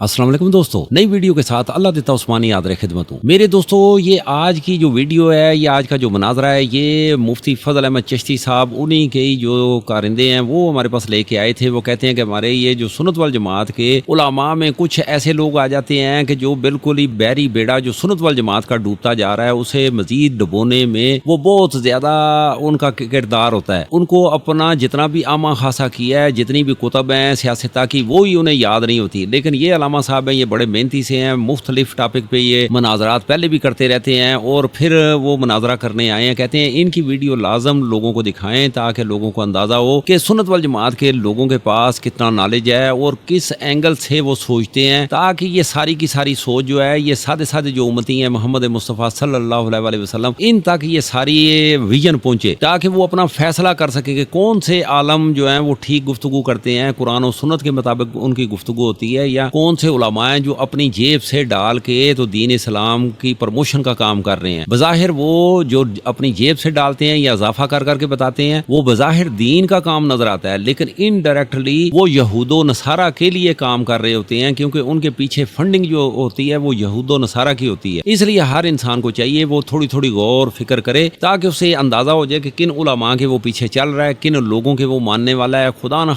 السلام علیکم دوستو، نئی ویڈیو کے ساتھ اللہ دیتا عثمانی یادر خدمت ہوں۔ میرے دوستو، یہ آج کی جو ویڈیو ہے، یہ آج کا جو مناظرہ ہے، یہ مفتی فضل احمد چشتی صاحب انہی کے جو کارندے ہیں وہ ہمارے پاس لے کے آئے تھے۔ وہ کہتے ہیں کہ ہمارے یہ جو سنت والجماعت کے علماء میں کچھ ایسے لوگ آ جاتے ہیں کہ جو بالکل ہی بحری بیڑا جو سنت والجماعت کا ڈوبتا جا رہا ہے، اسے مزید ڈبونے میں وہ بہت زیادہ ان کا کردار ہوتا ہے۔ ان کو اپنا جتنا بھی عامہ خاصہ کیا ہے، جتنی بھی کتب ہیں سیاستہ کی، وہی انہیں یاد نہیں ہوتی۔ لیکن یہ علامہ صاحب ہیں، یہ بڑے محنتی سے ہیں، مختلف ٹاپک پہ یہ مناظرات پہلے بھی کرتے رہتے ہیں اور پھر وہ مناظرہ کرنے آئے ہیں۔ کہتے ہیں ان کی ویڈیو لازم لوگوں کو دکھائیں تاکہ لوگوں کو اندازہ ہو کہ سنت والجماعت کے لوگوں کے پاس کتنا نالج ہے اور کس اینگل سے وہ سوچتے ہیں، تاکہ یہ ساری کی ساری سوچ جو ہے، یہ سادے سادے جو امتی ہیں محمد مصطفیٰ صلی اللہ علیہ وآلہ وسلم، ان تک یہ ساری ویژن پہنچے تاکہ وہ اپنا فیصلہ کر سکے کہ کون سے عالم جو ہیں وہ ٹھیک گفتگو کرتے ہیں، قرآن و سنت کے مطابق ان کی گفتگو ہوتی ہے، یا کون سے علماء ہیں جو اپنی جیب سے ڈال کے تو دین اسلام کی پروموشن کا کام کر رہے ہیں۔ بظاہر وہ جو اپنی جیب سے ڈالتے ہیں یا اضافہ کر کر کے بتاتے ہیں، وہ بظاہر دین کا کام نظر آتا ہے، لیکن انڈائریکٹلی وہ یہود و نصارہ کے لیے کام کر رہے ہوتے ہیں، کیونکہ ان کے پیچھے فنڈنگ جو ہوتی ہے وہ یہود و نصارہ کی ہوتی ہے۔ اس لیے ہر انسان کو چاہیے وہ تھوڑی تھوڑی غور فکر کرے تاکہ اسے اندازہ ہو جائے کہ کن علماء کے وہ پیچھے چل رہا ہے، کن لوگوں کے وہ ماننے والا ہے۔ خدا نہ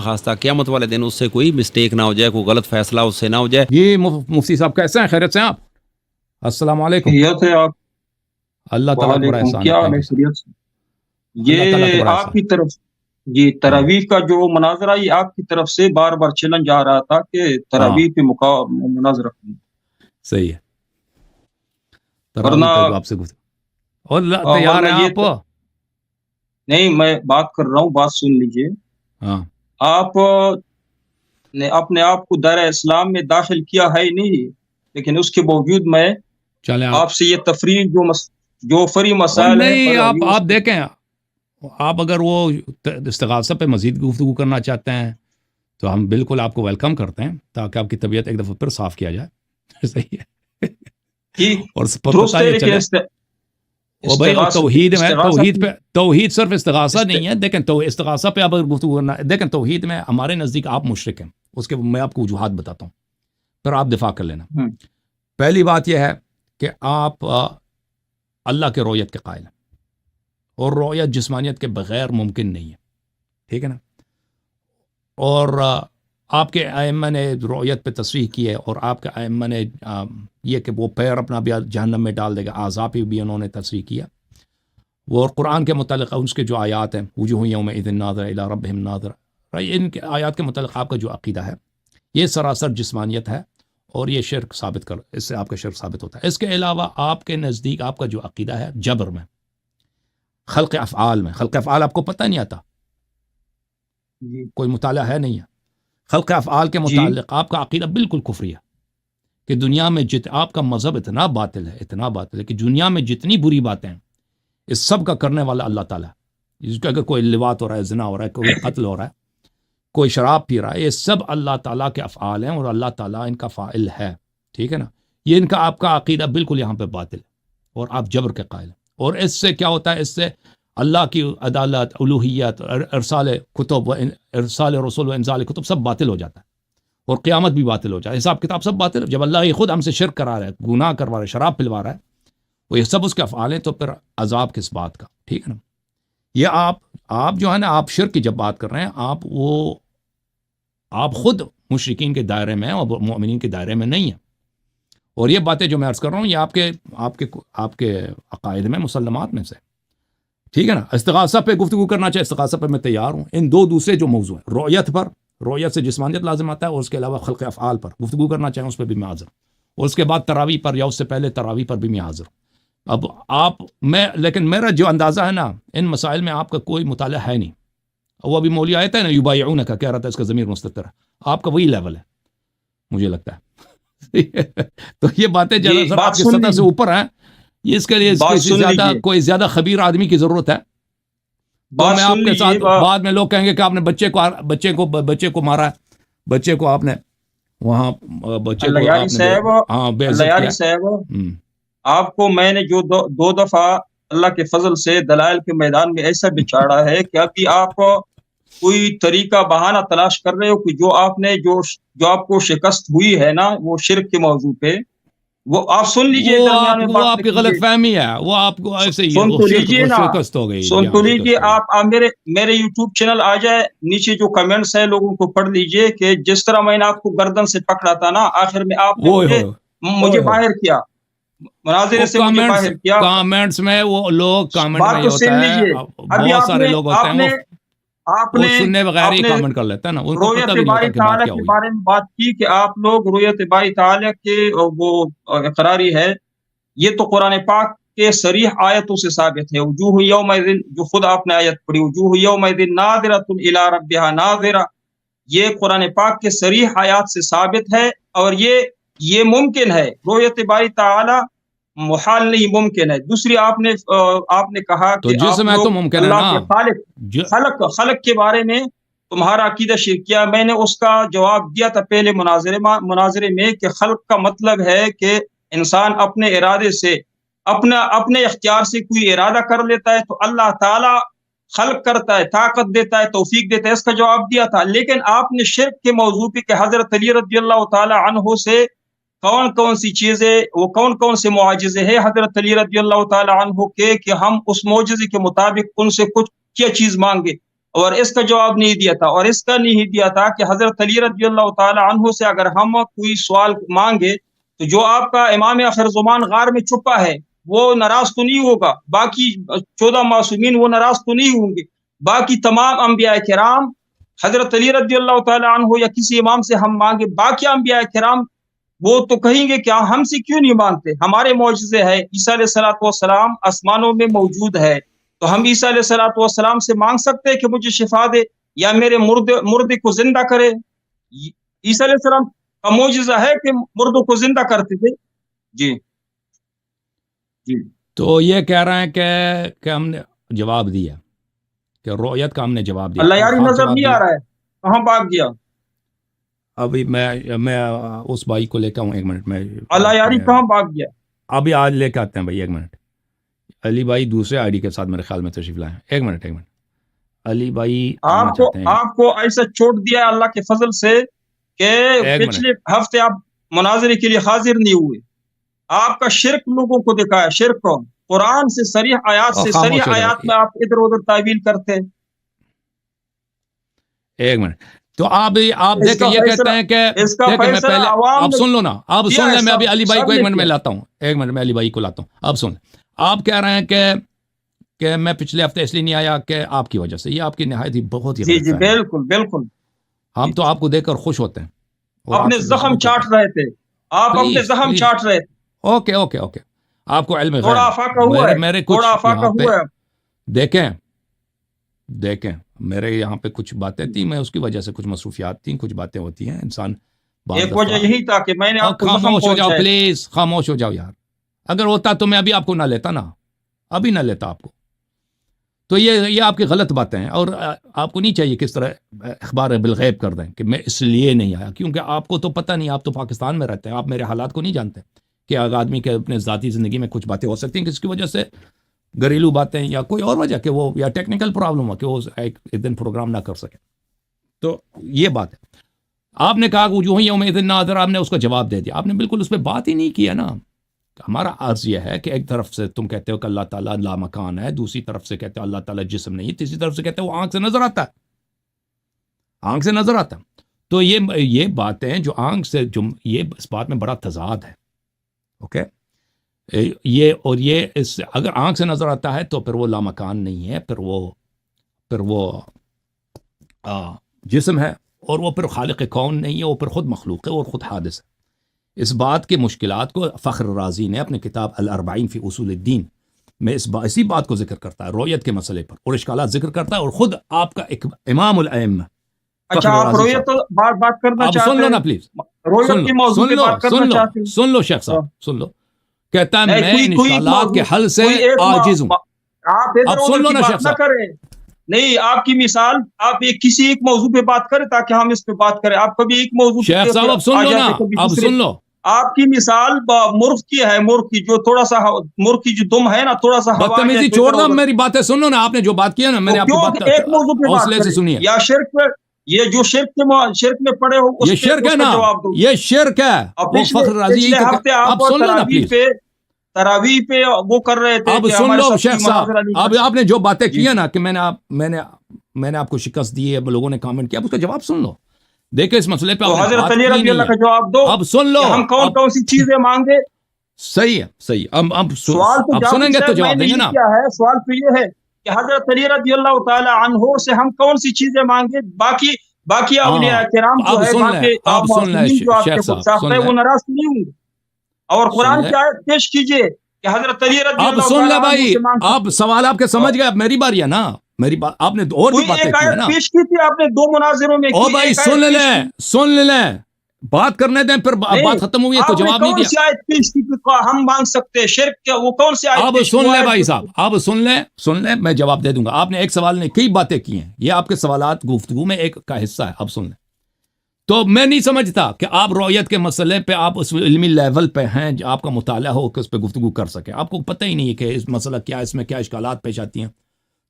خواستہ قیامت والے دن اس سے کوئی مسٹیک نہ ہو جائے، کوئی غلط فیصلہ اس سے نہ ہو جائے۔ یہ مفتی صاحب کیسے ہیں؟ خیریت سے ہیں آپ؟ السلام علیکم۔ خیریت ہے آپ؟ اللہ تعالیٰ کا بڑا احسان ہے۔ کیا ہے خیریت سے؟ یہ آپ کی طرف جی تراویح کا جو مناظرہ، یہ آپ کی طرف سے بار بار چیلنج آ رہا تھا کہ تراویح پہ مناظرہ کریں۔ صحیح ہے، ورنہ آپ سے اور تیار ہیں آپ؟ نہیں، میں بات کر رہا ہوں، بات سن لیجئے۔ آپ نے اپنے آپ کو دائرہ اسلام میں داخل کیا ہے ہی نہیں، لیکن اس کے باوجود میں آپ سے یہ تفریح جو فری مسائل نہیں، آپ دیکھیں، آپ اگر وہ استغاثہ پہ مزید گفتگو کرنا چاہتے ہیں تو ہم بالکل آپ کو ویلکم کرتے ہیں، تاکہ آپ کی طبیعت ایک دفعہ پھر صاف کیا جائے۔ صحیح ہے، اور بھائی توحید صرف استغاثہ نہیں ہے۔ دیکھیں، استغاثہ پہ آپ اگر گفتگو کرنا، دیکھیں توحید میں ہمارے نزدیک آپ مشرک ہیں، اس کے میں آپ کو وجوہات بتاتا ہوں، پھر آپ دفاع کر لینا۔ پہلی بات یہ ہے کہ آپ اللہ کے رؤیت کے قائل ہیں، اور رؤیت جسمانیت کے بغیر ممکن نہیں ہے، ٹھیک ہے نا؟ اور آپ کے ائمہ نے رؤیت پہ تصریح کی ہے، اور آپ کے ائمہ نے یہ کہ وہ پیر اپنا بھی جہنم میں ڈال دے گا، اعضاء پہ بھی انہوں نے تصریح کیا۔ وہ قرآن کے متعلق اس کے جو آیات ہیں، وجوہ یومئذ ناظرہ الی ربہم ناظرہ، ان کے آیات کے متعلق آپ کا جو عقیدہ ہے یہ سراسر جسمانیت ہے، اور یہ شرک ثابت اس سے آپ کا شرک ثابت ہوتا ہے۔ اس کے علاوہ آپ کے نزدیک آپ کا جو عقیدہ ہے جبر میں، خلق افعال میں، خلق افعال آپ کو پتہ نہیں آتا، کوئی مطالعہ ہے نہیں ہے، خلق افعال کے متعلق آپ کا عقیدہ بالکل کفری ہے، کہ دنیا میں آپ کا مذہب اتنا باطل ہے کہ دنیا میں جتنی بری باتیں ہیں اس سب کا کرنے والا اللہ تعالیٰ ہے۔ جس کا اگر کوئی لواط ہو رہا ہے، زنا ہو رہا ہے، کوئی قتل ہو رہا ہے، کوئی شراب پی رہا ہے، یہ سب اللہ تعالیٰ کے افعال ہیں، اور اللہ تعالیٰ ان کا فاعل ہے، ٹھیک ہے نا؟ یہ ان کا آپ کا عقیدہ بالکل یہاں پہ باطل ہے، اور آپ جبر کے قائل ہیں۔ اور اس سے کیا ہوتا ہے؟ اس سے اللہ کی عدالت، الوہیت، ارسال کتب و ارسال رسول و انزال کتب سب باطل ہو جاتا ہے، اور قیامت بھی باطل ہو جائے، حساب کتاب سب باطل۔ جب اللہ یہ خود ہم سے شرک کرا رہا ہے، گناہ کروا رہا ہے، شراب پلوا رہا ہے، وہ یہ سب اس کے افعال ہیں، تو پھر عذاب کس بات کا؟ ٹھیک ہے نا؟ یہ آپ جو ہے نا، آپ شرک کی جب بات کر رہے ہیں، آپ خود مشرکین کے دائرے میں اور مومنین کے دائرے میں نہیں ہیں، اور یہ باتیں جو میں عرض کر رہا ہوں یہ آپ کے عقائد میں، مسلمات میں سے، ٹھیک ہے نا؟ استغاثہ پہ گفتگو کرنا چاہے، استغاثہ پہ میں تیار ہوں۔ ان دو دوسرے جو موضوع ہیں، رؤیت سے جسمانیت لازم آتا ہے، اور اس کے علاوہ خلق افعال پر گفتگو کرنا چاہیں، اس پہ بھی میں حاضر، اور اس کے بعد تراویح پر یا اس سے پہلے تراویح پر بھی میں حاضر۔ اب لیکن میرا جو اندازہ ہے نا، ان مسائل میں آپ کا کوئی مطالعہ ہے نہیں۔ وہ ابھی مولوی آیا تھا نا، یبایعونک کہہ رہا تھا، اس کا ضمیر مستتر ہے، آپ کا وہی لیول ہے مجھے لگتا ہے۔ تو یہ باتیں جو آپ کی سطح سے اوپر ہیں، اس کے لیے کوئی زیادہ خبیر آدمی کی ضرورت ہے۔ تو میں آپ کے ساتھ بعد میں لوگ کہیں گے کہ آپ نے بچے کو مارا ہے، بچے کو آپ نے وہاں آپ کو میں نے جو دو دفعہ اللہ کے فضل سے دلائل کے میدان میں ایسا بچاڑا ہے کہ ابھی آپ کوئی طریقہ بہانہ تلاش کر رہے ہو کہ جو آپ نے جو آپ کو شکست ہوئی ہے نا وہ شرک کے موضوع پہ، وہ آپ سن لیجئے، درمیان میں وہ بات آپ کی غلط فہمی ہے، وہ آپ کو ایسے ہی سن تو لیجئے نا، شکست ہو گئی، سن تو لیجئے آپ میرے یوٹیوب چینل آ جائے، نیچے جو کمنٹس ہیں لوگوں کو پڑھ لیجئے کہ جس طرح میں نے آپ کو گردن سے پکڑا تھا نا، آخر میں آپ نے مجھے باہر کیا، مناظرے سے مجھے باہر کیا. کامنٹس میں وہ لوگ کامنٹ بات میں تو ہوتا سن ہے، لیجئے، ابھی بہت سارے لوگ ہوتے ہیں آپ وہ نے سننے بغیر ہی کامنٹ کر لیتا ہے نا، ان کو پتہ رؤیت بھی نہیں ہوتا باری کہ بات تعالیٰ کیا کے ہوئی. بارے میں بات کی کہ آپ لوگ رؤیت باری تعالیٰ کے وہ اقراری ہے، یہ تو قرآن پاک کے صریح آیتوں سے ثابت ہے. وجوہ یومئذ، جو خود آپ نے آیت پڑھی، وجوہ یومئذ ناظرۃ الی ربہا ناظرہ، یہ قرآن پاک کے صریح آیات سے ثابت ہے، اور یہ ممکن ہے، رؤیت باری تعالیٰ محال نہیں، ممکن ہے. دوسری آپ نے کہا تو کہ آپ جسم ہے تو لوگ ممکن ہے اللہ نا. کے خلق کے بارے میں تمہارا عقیدہ شرک کیا. میں نے اس کا جواب دیا تھا پہلے مناظرے میں کہ خلق کا مطلب ہے کہ انسان اپنے ارادے سے اپنے اختیار سے کوئی ارادہ کر لیتا ہے تو اللہ تعالی خلق کرتا ہے، طاقت دیتا ہے، توفیق دیتا ہے، اس کا جواب دیا تھا. لیکن آپ نے شرک کے موضوع پہ کہ حضرت علی رضی اللہ تعالی عنہ سے کون سی چیزیں، وہ کون سے معاجزے ہیں حضرت علی رضی اللہ تعالی عنہ کے کہ ہم اس معجزے کے مطابق ان سے کچھ کیا چیز مانگے، اور اس کا جواب نہیں دیا تھا. اور اس کا نہیں دیا تھا کہ حضرت علی رضی اللہ تعالی عنہ سے اگر ہم کوئی سوال مانگے تو جو آپ کا امام آخر زمان غار میں چھپا ہے وہ ناراض تو نہیں ہوگا، باقی 14 معصومین وہ ناراض تو نہیں ہوں گے، باقی تمام انبیاء کرام، حضرت علی رضی اللہ تعالی عنہ یا کسی امام سے ہم مانگے، باقی انبیاء کرام وہ تو کہیں گے کہ ہم سے کیوں نہیں مانگتے، ہمارے معجزے ہے. عیسیٰ علیہ الصلوۃ والسلام آسمانوں میں موجود ہے، تو ہم عیسیٰ علیہ الصلوۃ والسلام سے مانگ سکتے ہیں کہ مجھے شفا دے یا میرے مردے کو زندہ کرے. عیسیٰ علیہ السلام کا معجزہ ہے کہ مردوں کو زندہ کرتے تھے. جی تو یہ کہہ رہے ہیں کہ ہم نے جواب دیا کہ رؤیت کا ہم نے جواب دیا. اللہ یاری نظر نہیں آ رہا ہے، کہاں بھاگ گیا؟ ابھی میں اس بھائی کو لے کے آؤں، ایک منٹ میں. اللہ یاری کہاں بھاگ گیا؟ ابھی آج لے کے آتے ہیں بھائی، ایک منٹ. علی بھائی دوسرے آئی ڈی کے ساتھ میرے خیال میں تشریف لائیں. ایک منٹ علی بھائی، آپ کو ایسا چھوڑ دیا اللہ کے فضل سے کہ پچھلے ہفتے آپ مناظرے کے لیے حاضر نہیں ہوئے. آپ کا شرک لوگوں کو دکھایا، شرک کو قرآن سے صریح آیات میں آپ ادھر ادھر تعویل کرتے ہیں. ایک منٹ، تو آپ دیکھیں یہ کہتے ہیں کہ میں پہلے آپ سن لو نا، آپ سن لیں، میں ابھی علی بھائی کو ایک منٹ میں لاتا ہوں، ایک منٹ میں علی بھائی کو لاتا ہوں. آپ سن لیں، آپ کہہ رہے ہیں کہ میں پچھلے ہفتے اس لیے نہیں آیا کہ آپ کی وجہ سے. یہ آپ کی نہایت ہی بہت ہی جی بالکل ہم تو آپ کو دیکھ کر خوش ہوتے ہیں. اپنے زخم چاٹ رہے تھے، آپ اپنے زخم چاٹ رہے تھے. اوکے آپ کو علم ہے، میرے کچھ یہاں پہ دیکھیں میرے یہاں پہ کچھ باتیں تھیں، میں اس کی وجہ سے کچھ مصروفیات تھیں، کچھ باتیں ہوتی ہیں انسان. ایک وجہ یہی تھا کہ میں نے آپ کو خاموش ہو جاؤ پلیز، خاموش ہو جاؤ یار. اگر ہوتا تو میں ابھی آپ کو نہ لیتا نا، ابھی نہ لیتا آپ کو. تو یہ آپ کی غلط باتیں ہیں، اور آپ کو نہیں چاہیے کس طرح اخبار بالغیب کر دیں کہ میں اس لیے نہیں آیا، کیونکہ آپ کو تو پتہ نہیں، آپ تو پاکستان میں رہتے ہیں، آپ میرے حالات کو نہیں جانتے کہ اگر آدمی کے اپنے ذاتی زندگی میں کچھ باتیں ہو سکتی ہیں کس کی وجہ سے، گھریلو باتیں یا کوئی اور وجہ، کہ وہ یا ٹیکنیکل پرابلم ہو کہ وہ ایک دن پروگرام نہ کر سکے. تو یہ بات ہے. آپ نے کہا کہ وجوہ یومئذ ناظرہ، آپ نے اس کا جواب دے دیا، آپ نے بالکل اس پہ بات ہی نہیں کیا نا. ہمارا عرض یہ ہے کہ ایک طرف سے تم کہتے ہو کہ اللہ تعالیٰ لامکان ہے، دوسری طرف سے کہتے ہو اللہ تعالیٰ جسم نہیں، تیسری طرف سے کہتے ہو وہ آنکھ سے نظر آتا ہے، آنکھ سے نظر آتا. تو یہ باتیں جو آنکھ سے یہ اس بات میں بڑا تضاد ہے. اوکے، یہ اگر آنکھ سے نظر آتا ہے تو پھر وہ لامکان نہیں ہے، پھر وہ جسم ہے، اور وہ پھر خالق کون نہیں ہے، وہ پھر خود مخلوق ہے اور خود حادث ہے. اس بات کے مشکلات کو فخر رازی نے اپنے کتاب الاربعین فی اصول الدین میں اسی بات کو ذکر کرتا ہے، رویت کے مسئلے پر، اور اشکالات ذکر کرتا ہے، اور خود آپ کا ایک امام الائمہ. اچھا، آپ رویت بات کرنا چاہتے ہیں؟ سن لو نا پلیز، رویت کی موضوع پہ بات کرنا چاہتے ہیں؟ سن لو شیخ صاحب، سن لو. کہتا ہے میں ان اشکالات کے حل سے عاجز ہوں. آپ سن لو نا شیخ صاحب، نہیں آپ کی مثال، آپ کسی ایک موضوع پہ بات کریں تاکہ ہم اس پہ بات کریں. آپ کبھی ایک موضوع شیخ صاحب اب سن لو نا، اب سن لو، آپ کی مثال مرغ کی ہے، مرغ کی جو تھوڑا سا مرغ کی جو دم ہے نا تھوڑا سا بدتمیزی چھوڑ دو، میری باتیں سنو نا، آپ نے جو بات کی ہے نا، میں نے آپ کی بات ایک موضوع پہ بات حوصلے سے سنیے. یا شرک یہ جو شرک میں پڑے ہو یہ شرک ہے نا، یہ شرک ہے. وہ فخر رازی ہفتے آپ سن لو نا پلیز، تراویح پہ وہ کر رہے تھے. اب سن لو شیخ صاحب، اب آپ نے جو باتیں کی ہیں نا کہ میں نے آپ کو شکست دی ہے، لوگوں نے کامنٹ کیا، اب اس کا جواب سن لو. دیکھیں اس مسئلے پہ حضرت علی رضی اللہ کا جواب دو. اب سن لو ہم کون کون سی چیزیں مانگے. صحیح ہے، صحیح. اب سوال تو سنیں گے تو جواب دیں گے نا. سوال تو یہ ہے کہ حضرت علی رضی اللہ تعالی عنہ سے ہم کون سی چیزیں مانگے. باقی اولیاء کرام جو ہے، آپ سن لیں شیخ صاحب، وہ ناراض نہیں ہوں گے. اور قرآن کی آیت پیش کیجئے کہ حضرت علی رضی اللہ اب سن لے بھائی، آپ سوال آپ کے سمجھ گئے. اب میری باری ہے نا، میری بات آپ نے اور بھی باتیں کی ہیں نا. پیش کی تھی آپ نے 2 مناظروں میں. او بھائی سن لیں بات کرنے دیں، پھر بات ختم ہوئی ہے تو جواب نہیں دیا. آیت پیش کی ہم مانگ سکتے شرک کیا، وہ کون سی آیت؟ اب سن لیں بھائی صاحب، اب سن لیں میں جواب دے دوں گا. آپ نے ایک سوال نے کئی باتیں کی ہیں، یہ آپ کے سوالات گفتگو میں ایک کا حصہ ہے. اب سن لیں. تو میں نہیں سمجھتا کہ آپ رؤیت کے مسئلے پہ آپ اس علمی لیول پہ ہیں، آپ کا مطالعہ ہو کہ اس پہ گفتگو کر سکیں. آپ کو پتہ ہی نہیں ہے کہ اس مسئلہ کیا، اس میں کیا اشکالات پیش آتی ہیں.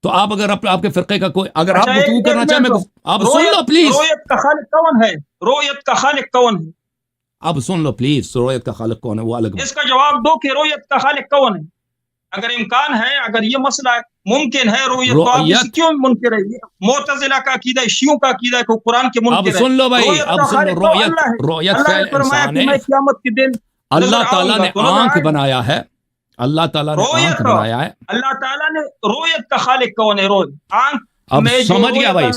تو آپ اگر آپ کے فرقے کا کوئی اگر آپ گفتگو کرنا چاہیں، آپ سن لو پلیز. رؤیت کا خالق کون ہے؟ رؤیت کا خالق کون ہے؟ اب سن لو پلیز، رؤیت کا خالق کون ہے وہ الگ. اس کا جواب دو کہ رؤیت کا خالق کون ہے. اگر امکان ہے، اگر یہ مسئلہ ممکن ہے رؤیت تو آپ اس کیوں منکر ہے؟ معتزلہ کا عقیدہ ہے، شیعوں کا عقیدہ ہے کہ قرآن کے منکر ہے. اب سن لو بھائی، اب سن لو. رؤیت فعل انسان ہے. قیامت کے دن اللہ تعالیٰ نے آنکھ بنایا ہے، اللہ تعالیٰ نے آنکھ بنایا ہے. اللہ تعالیٰ نے رؤیت کا خالق کون ہے؟ آنکھ. اب سمجھ گیا بھائی،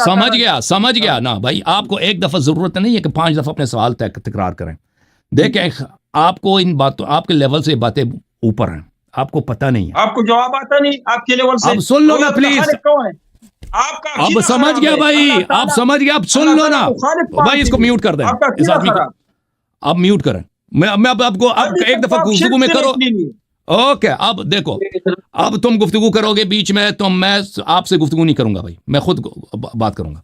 سمجھ گیا نا بھائی. آپ کو ایک دفعہ ضرورت نہیں ہے کہ 5 دفعہ اپنے سوال تکرار کریں. دیکھیں آپ کو ان باتوں، آپ کے لیول سے باتیں اوپر ہیں، آپ کو پتہ نہیں ہے، آپ کو جواب آتا نہیں آپ کے لیول سے. اب سن لو نا پلیز. اب سمجھ گیا بھائی، آپ سمجھ گیا. اب سن لو نا بھائی، اس کو میوٹ کر دیں اس آدمی کو. اب میوٹ کریں. میں اب آپ کو ایک دفعہ گفتگو میں کرو. اوکے، اب دیکھو، اب تم گفتگو کرو گے بیچ میں تو میں آپ سے گفتگو نہیں کروں گا بھائی، میں خود بات کروں گا.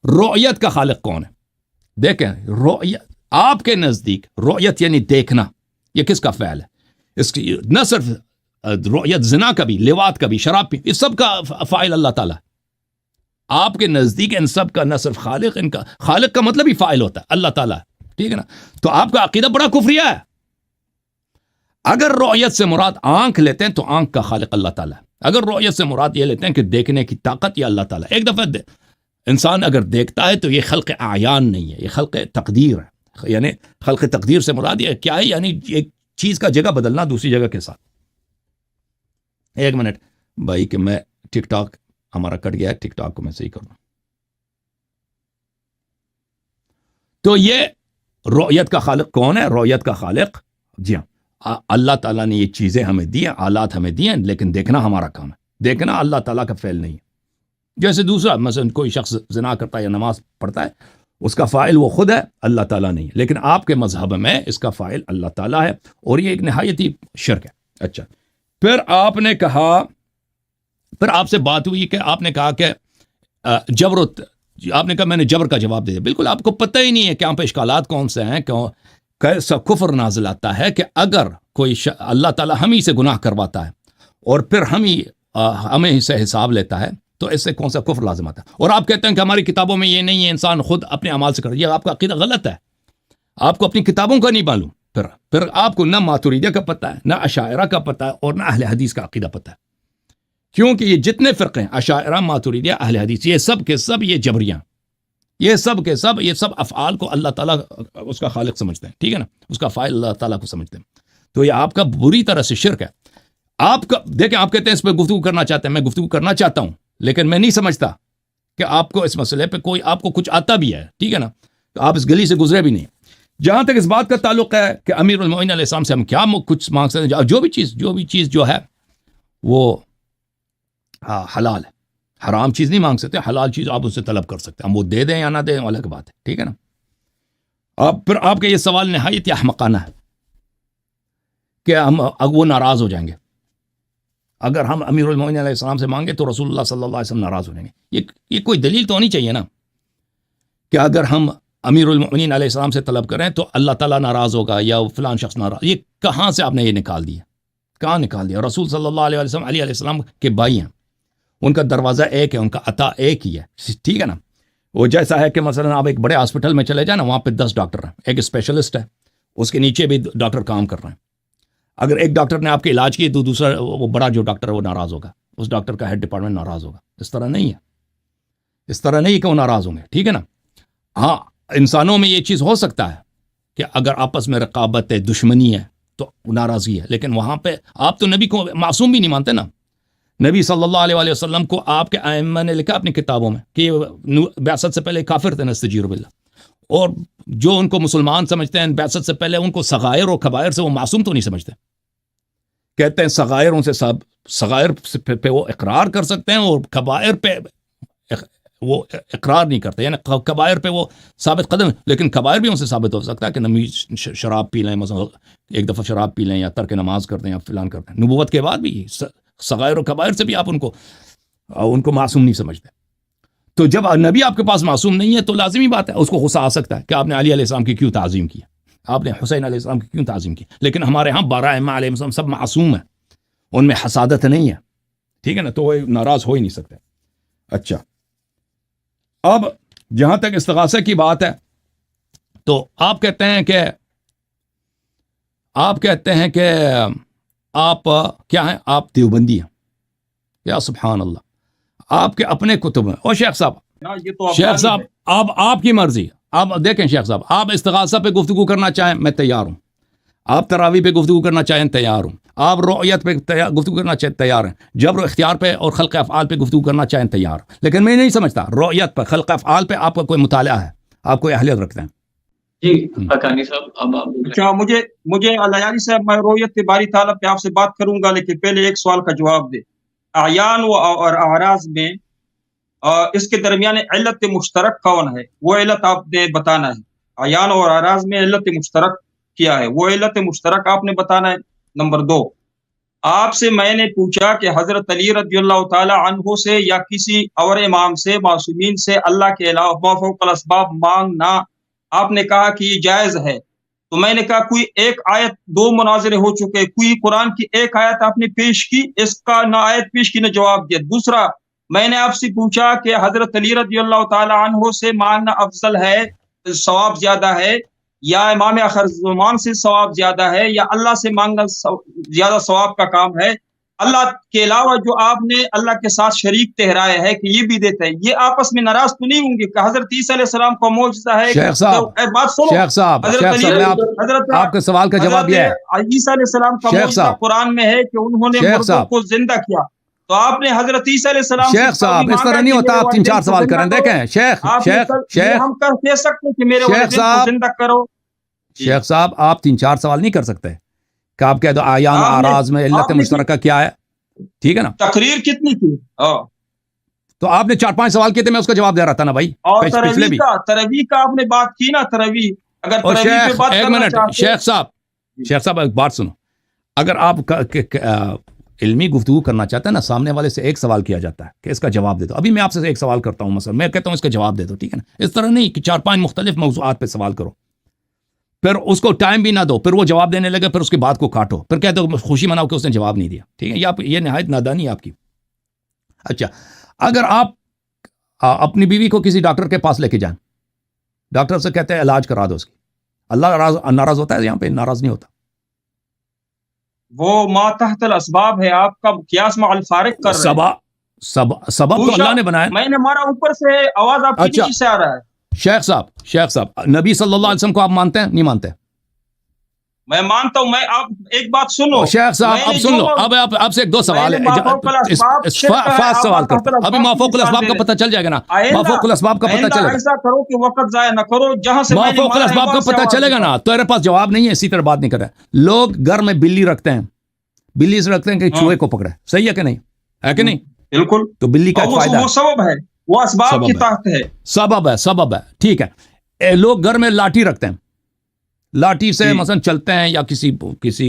رؤیت کا خالق کون ہے؟ دیکھیں، رؤیت آپ کے نزدیک رؤیت یعنی دیکھنا، یہ کس کا فعل ہے؟ اس کی نہ صرف رؤیت زنا کا بھی، لواط کا بھی، شراب بھی، اس سب کا فاعل اللہ تعالیٰ ہے. آپ کے نزدیک ان سب کا نہ صرف خالق، ان کا خالق کا مطلب ہی فاعل ہوتا ہے، اللہ تعالیٰ ہے. ٹھیک ہے نا؟ تو آپ کا عقیدہ بڑا کفریہ ہے. اگر رؤیت سے مراد آنکھ لیتے ہیں تو آنکھ کا خالق اللہ تعالیٰ ہے. اگر رؤیت سے مراد یہ لیتے ہیں کہ دیکھنے کی طاقت یا اللہ تعالیٰ. ایک دفعہ انسان اگر دیکھتا ہے تو یہ خلق اعیان نہیں ہے، یہ خلق تقدیر ہے. یعنی خلق تقدیر سے مراد یہ کیا ہے؟ یعنی ایک چیز کا جگہ بدلنا دوسری جگہ کے ساتھ. ایک منٹ بھائی کہ میں ٹک ٹاک ہمارا کٹ گیا ہے، ٹک ٹاک کو میں صحیح کروں. تو یہ رؤیت کا خالق کون ہے؟ رؤیت کا خالق، جی ہاں، اللہ تعالیٰ نے یہ چیزیں ہمیں دی ہیں، آلات ہمیں دی ہیں، لیکن دیکھنا ہمارا کام ہے. دیکھنا اللہ تعالیٰ کا فعل نہیں ہے. جیسے دوسرا مثلا کوئی شخص زنا کرتا ہے یا نماز پڑھتا ہے، اس کا فاعل وہ خود ہے، اللہ تعالیٰ نہیں. لیکن آپ کے مذہب میں اس کا فاعل اللہ تعالیٰ ہے، اور یہ ایک نہایت ہی شرک ہے. اچھا، پھر آپ نے کہا، پھر آپ سے بات ہوئی کہ آپ نے کہا کہ آپ نے کہا میں نے جبر کا جواب دے دیا. بالکل آپ کو پتہ ہی نہیں ہے کہ یہاں پہ اشکالات کون سے ہیں، کیسا کفر نازل آتا ہے کہ اگر کوئی اللہ تعالیٰ ہم ہی سے گناہ کرواتا ہے اور پھر ہمیں سے حساب لیتا ہے، تو اس سے کون سا کفر لازم آتا ہے. اور آپ کہتے ہیں کہ ہماری کتابوں میں یہ نہیں ہے، انسان خود اپنے اعمال سے یہ آپ کا عقیدہ غلط ہے. آپ کو اپنی کتابوں کا نہیں معلوم. پھر آپ کو نہ ماتوریدیہ کا پتہ ہے، نہ اشاعرہ کا پتہ ہے، اور نہ اہل حدیث کا عقیدہ پتہ ہے. کیونکہ یہ جتنے فرقے ہیں، اشاعرہ، ماتوریدیہ، اہل حدیث، یہ سب کے سب یہ جبریاں، یہ سب کے سب یہ سب افعال کو اللہ تعالیٰ اس کا خالق سمجھتے ہیں. ٹھیک ہے نا؟ اس کا فاعل اللہ تعالیٰ کو سمجھتے ہیں. تو یہ آپ کا بری طرح سے شرک ہے. آپ کا دیکھیں، آپ کہتے ہیں اس پہ گفتگو کرنا چاہتے ہیں، میں گفتگو کرنا چاہتا ہوں، لیکن میں نہیں سمجھتا کہ آپ کو اس مسئلے پہ آپ کو کچھ آتا بھی ہے. ٹھیک ہے نا؟ تو آپ اس گلی سے گزرے بھی نہیں. جہاں تک اس بات کا تعلق ہے کہ امیر المومنین علیہ السلام سے ہم کیا کچھ مانگ سکتے ہیں، جو بھی چیز جو ہے وہ حلال ہے، حرام چیز نہیں مانگ سکتے. حلال چیز آپ اس سے طلب کر سکتے ہیں، ہم وہ دے دیں یا نہ دیں الگ بات ہے. ٹھیک ہے نا؟ پھر آپ کا یہ سوال نہایت احمقانہ ہے کہ وہ ناراض ہو جائیں گے. اگر ہم امیر المومنین علیہ السلام سے مانگے تو رسول اللہ صلی اللہ علیہ وسلم ناراض ہو جائیں گے. یہ کوئی دلیل تو ہونی چاہیے نا کہ اگر ہم امیر المؤمنین علیہ السلام سے طلب کریں تو اللہ تعالیٰ ناراض ہوگا یا فلان شخص ناراض. یہ کہاں سے آپ نے یہ نکال دیا؟ کہاں نکال دیا؟ رسول صلی اللہ علیہ وسلم علی علیہ السلام کے بھائی ہیں, ان کا دروازہ ایک ہے, ان کا عطا ایک ہی ہے, ٹھیک ہے نا. وہ جیسا ہے کہ مثلا آپ ایک بڑے ہاسپٹل میں چلے جائیں نا, وہاں پہ 10 ڈاکٹر ہیں, ایک اسپیشلسٹ ہے, اس کے نیچے بھی ڈاکٹر کام کر رہے ہیں. اگر ایک ڈاکٹر نے آپ کے علاج کی تو دوسرا وہ بڑا جو ڈاکٹر ہے وہ ناراض ہوگا, اس ڈاکٹر کا ہیڈ ڈپارٹمنٹ ناراض ہوگا. اس طرح نہیں ہے, اس طرح نہیں کہ وہ ناراض ہوں گے, ٹھیک ہے نا. ہاں انسانوں میں یہ چیز ہو سکتا ہے کہ اگر آپس میں رقابت ہے, دشمنی ہے تو ناراضگی ہے, لیکن وہاں پہ آپ تو نبی کو معصوم بھی نہیں مانتے نا. نبی صلی اللہ علیہ وسلم کو آپ کے ائمہ نے لکھا اپنی کتابوں میں کہ بعثت سے پہلے کافر تھے, نستجیر باللہ, اور جو ان کو مسلمان سمجھتے ہیں بعثت سے پہلے ان کو صغائر اور کبائر سے وہ معصوم تو نہیں سمجھتے. کہتے ہیں صغائر سے صغائر پہ وہ اقرار کر سکتے ہیں اور کبائر پہ وہ اقرار نہیں کرتے, یعنی کبائر پہ وہ ثابت قدم, لیکن کبائر بھی ان سے ثابت ہو سکتا ہے کہ نبی شراب پی لیں, مثلا ایک دفعہ شراب پی لیں یا ترک نماز کرتے ہیں یا فلان کرتے ہیں. نبوت کے بعد بھی صغائر و کبائر سے بھی آپ ان کو معصوم نہیں سمجھتے. تو جب نبی آپ کے پاس معصوم نہیں ہے تو لازمی بات ہے اس کو غصہ آ سکتا ہے کہ آپ نے علی علیہ السلام کی کیوں تعظیم کی, آپ نے حسین علیہ السلام کی کیوں تعظیم کی. لیکن ہمارے ہاں 12 ائمہ علیہ السلام سب معصوم ہیں, ان میں حسادت نہیں ہے, ٹھیک ہے نا, تو وہ ناراض ہو ہی نہیں سکتے. اچھا, اب جہاں تک استغاثہ کی بات ہے تو آپ کہتے ہیں کہ آپ کیا ہیں, آپ دیوبندی ہیں. یا سبحان اللہ, آپ کے اپنے کتب ہیں. اور شیخ صاحب اب آپ کی مرضی. آپ دیکھیں شیخ صاحب, آپ استغاثہ پہ گفتگو کرنا چاہیں میں تیار ہوں, آپ تراویح پہ گفتگو کرنا چاہیں تیار ہوں, آپ رؤیت پہ گفتگو کرنا چاہیں تیار ہیں, جبر و اختیار پہ اور خلق افعال پہ گفتگو کرنا چاہیں تیار. لیکن میں نہیں سمجھتا رؤیت پہ, خلق افعال پہ آپ کا کوئی مطالعہ ہے, آپ کوئی اہلیت رکھتے ہیں. جی حقانی صاحب, اب آپ اچھا, مجھے الایانی صاحب, میں رؤیت کے باری تعالیٰ پہ آپ سے بات کروں گا, لیکن پہلے ایک سوال کا جواب دے. اعیان اور اعراض میں اس کے درمیان علت مشترک کون ہے؟ وہ علت آپ نے بتانا ہے. اعیان اور اعراض میں علت مشترک کیا ہے, وہ علت مشترک آپ نے بتانا ہے. نمبر 2, آپ سے میں نے پوچھا کہ حضرت علی رضی اللہ تعالی عنہ سے یا کسی اور امام سے, معصومین سے اللہ کے علاوہ ما فوق الاسباب مانگنا, آپ نے کہا کہ یہ جائز ہے. تو میں نے کہا کوئی ایک آیت, 2 مناظرے ہو چکے, کوئی قرآن کی ایک آیت آپ نے پیش کی, اس کا نہ آیت پیش کی نہ جواب دیا. دوسرا, میں نے آپ سے پوچھا کہ حضرت علی رضی اللہ تعالی عنہ سے مانگنا افضل ہے, ثواب زیادہ ہے, یا امام آخر زمان سے ثواب زیادہ ہے, یا اللہ سے مانگنا زیادہ ثواب کا کام ہے, اللہ کے علاوہ جو آپ نے اللہ کے ساتھ شریک ٹھہرایا ہے کہ یہ بھی دیتا ہے. یہ آپس میں ناراض تو نہیں ہوں گے کہ حضرت عیسیٰ علیہ السلام کا معجزہ ہے؟ شیخ صاحب آپ کے سوال کا جواب یہ ہے, عیسیٰ علیہ السلام کا معجزہ قرآن میں ہے کہ انہوں نے مردوں کو زندہ کیا. تو آپ نے حضرت عیسیٰ علیہ السلام شیخ صاحب اس طرح نہیں ہوتا, آپ 3-4 سوال کریں. دیکھیں شیخ ہم کہہ سکتے کہ میرے والدین کو زندہ کرو. شیخ صاحب آپ 3-4 سوال نہیں کر سکتے کہ آپ کہہ دو اعیان و اعراض میں علت مشترکہ کیا ہے, ٹھیک ہے نا. تقریر کتنی تھی, تو آپ نے 4-5 سوال کیے تھے, میں اس کا جواب دے رہا تھا نا بھائی. اور ترویح کا آپ نے بات کی نا, ترویح. اگر ترویح پہ بات کرنا چاہتے ہیں, شیخ صاحب ایک بات سنو, اگر آپ علمی گفتگو کرنا چاہتے ہیں نا, سامنے والے سے ایک سوال کیا جاتا ہے کہ اس کا جواب دے دو. ابھی میں آپ سے ایک سوال کرتا ہوں, مثلا میں کہتا ہوں اس کا جواب دے دو, ٹھیک ہے نا. اس طرح نہیں کہ 4-5 مختلف موضوعات پہ سوال کرو, پھر اس کو ٹائم بھی نہ دو, پھر وہ جواب دینے لگے, پھر اس کی بات کو کاٹو, پھر کہتے ہو خوشی مناؤ کہ اس نے جواب نہیں دیا, ٹھیک ہے. یہ نہایت نادانی ہے آپ کی. اچھا, اگر آپ اپنی بیوی کو کسی ڈاکٹر کے پاس لے کے جائیں, ڈاکٹر سے کہتے ہیں علاج کرا دو اس کی, اللہ ناراض ہوتا ہے؟ یہاں پہ ناراض نہیں ہوتا. وہ ما تحت الاسباب ہے, آپ کا قیاس مع الفارق کر رہے ہیں. سبب تو اللہ نے بنایا. میں نے مارا اوپر سے آواز آپ کی نیچے سے آ رہا ہے. شیخ صاحب نبی صلی اللہ علیہ وسلم کو آپ مانتے ہیں نہیں مانتے؟ میں مانتا ہوں. میں آپ ایک بات سنو شیخ صاحب, اب سن لو, اب آپ سے 1-2 سوال ہے, فاسٹ سوال کرتا ہوں. ابھی مافوق الاسباب کا پتہ چل جائے گا نا, مافوق الاسباب کا پتہ چلے گا. ایسا کرو کہ وقت ضائع نہ کرو, جہاں سے مافوق الاسباب کا پتہ چلے گا نا. تیرے پاس جواب نہیں ہے, اسی طرح بات نہیں کر رہے. لوگ گھر میں بلی رکھتے ہیں, بلی سے رکھتے ہیں کہ چوہے کو پکڑے, صحیح ہے کہ نہیں, ہے کہ نہیں؟ بالکل. تو بلی کا فائدہ وہ سبب ہے, وہ اسباب کی تحت ہے. سبب ہے, ٹھیک ہے. لوگ گھر میں لاٹھی رکھتے ہیں, لاٹھی سے مثلا چلتے ہیں یا کسی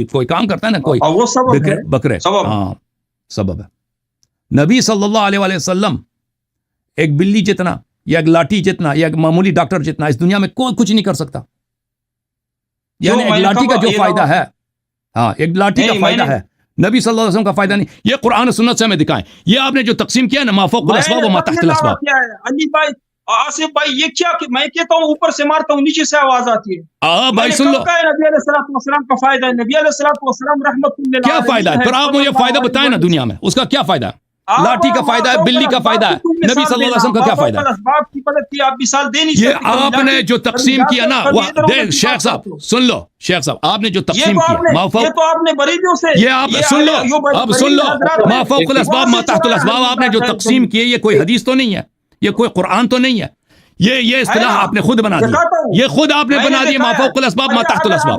کوئی کام کرتا ہے نا, کوئی بکرے, ہاں سبب ہے. نبی صلی اللہ علیہ وسلم ایک بلی جتنا یا ایک لاٹھی جتنا یا ایک معمولی ڈاکٹر جتنا اس دنیا میں کوئی کچھ نہیں کر سکتا. یعنی ایک لاٹھی کا جو فائدہ ہے, ہاں ایک لاٹھی کا فائدہ ہے, نبی صلی اللہ علیہ وسلم کا فائدہ نہیں. یہ قرآن و سنت سے ہمیں دکھائیں. یہ آپ نے جو تقسیم کیا ہے نا ما فوق الاسباب و ما تحت الاسباب. علی بھائی, آصف بھائی, یہ کیا کہ میں کہتا ہوں اوپر سے مارتا ہوں نیچے سے آواز آتی ہے. بھائی سن لو, نبی علیہ الصلوۃ والسلام کا فائدہ ہے, نبی علیہ الصلوۃ والسلام رحمت للعالمین. کیا فائدہ ہے؟ پھر آپ مجھے فائدہ بتائیں نا دنیا میں, اس کا کیا فائدہ ہے؟ لاٹھی کا فائدہ ہے, بلی کا فائدہ ہے, نبی صلی اللہ علیہ وسلم کا کیا فائدہ ہے؟ اسباب کی مدد کی آپ مثال دے نہیں یہ سکتے. آپ نے جو تقسیم کیا نا, دیکھ شیخ صاحب سن لو, شیخ صاحب آپ نے جو تقسیم کیا ما فوق, یہ تو آپ نے بریلیوں سے, یہ آپ سن لو, اب سن لو, ما فوق الاسباب ما تحت الاسباب آپ نے جو تقسیم کی, یہ کوئی حدیث تو نہیں ہے, یہ کوئی قرآن تو نہیں ہے, یہ اصطلاح آپ نے خود بنا دی, یہ خود آپ نے بنا دی ما فوق الاسباب ما تحت الاسباب.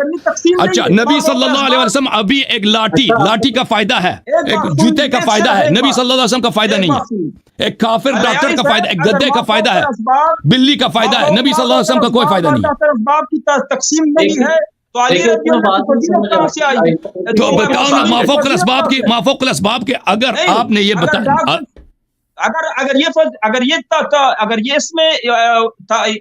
اچھا, نبی صلی اللہ علیہ وسلم ابھی ایک لاٹھی کا فائدہ ہے, ایک جوتے کا فائدہ ہے, نبی صلی اللہ علیہ وسلم کا فائدہ نہیں ہے. ایک کافر ڈاکٹر کا فائدہ, ایک گدے کا فائدہ ہے, بلی کا فائدہ ہے, نبی صلی اللہ علیہ وسلم کا کوئی فائدہ نہیں ہے. اسباب کی تقسیم نہیں ہے تو علی رضی اللہ عنہ کی فضیلت کہاں سے آئی؟ تو بتاؤ نا ما فوق الاسباب کی, ما فوق الاسباب کے اگر آپ نے یہ بتا, اگر یہ اس میں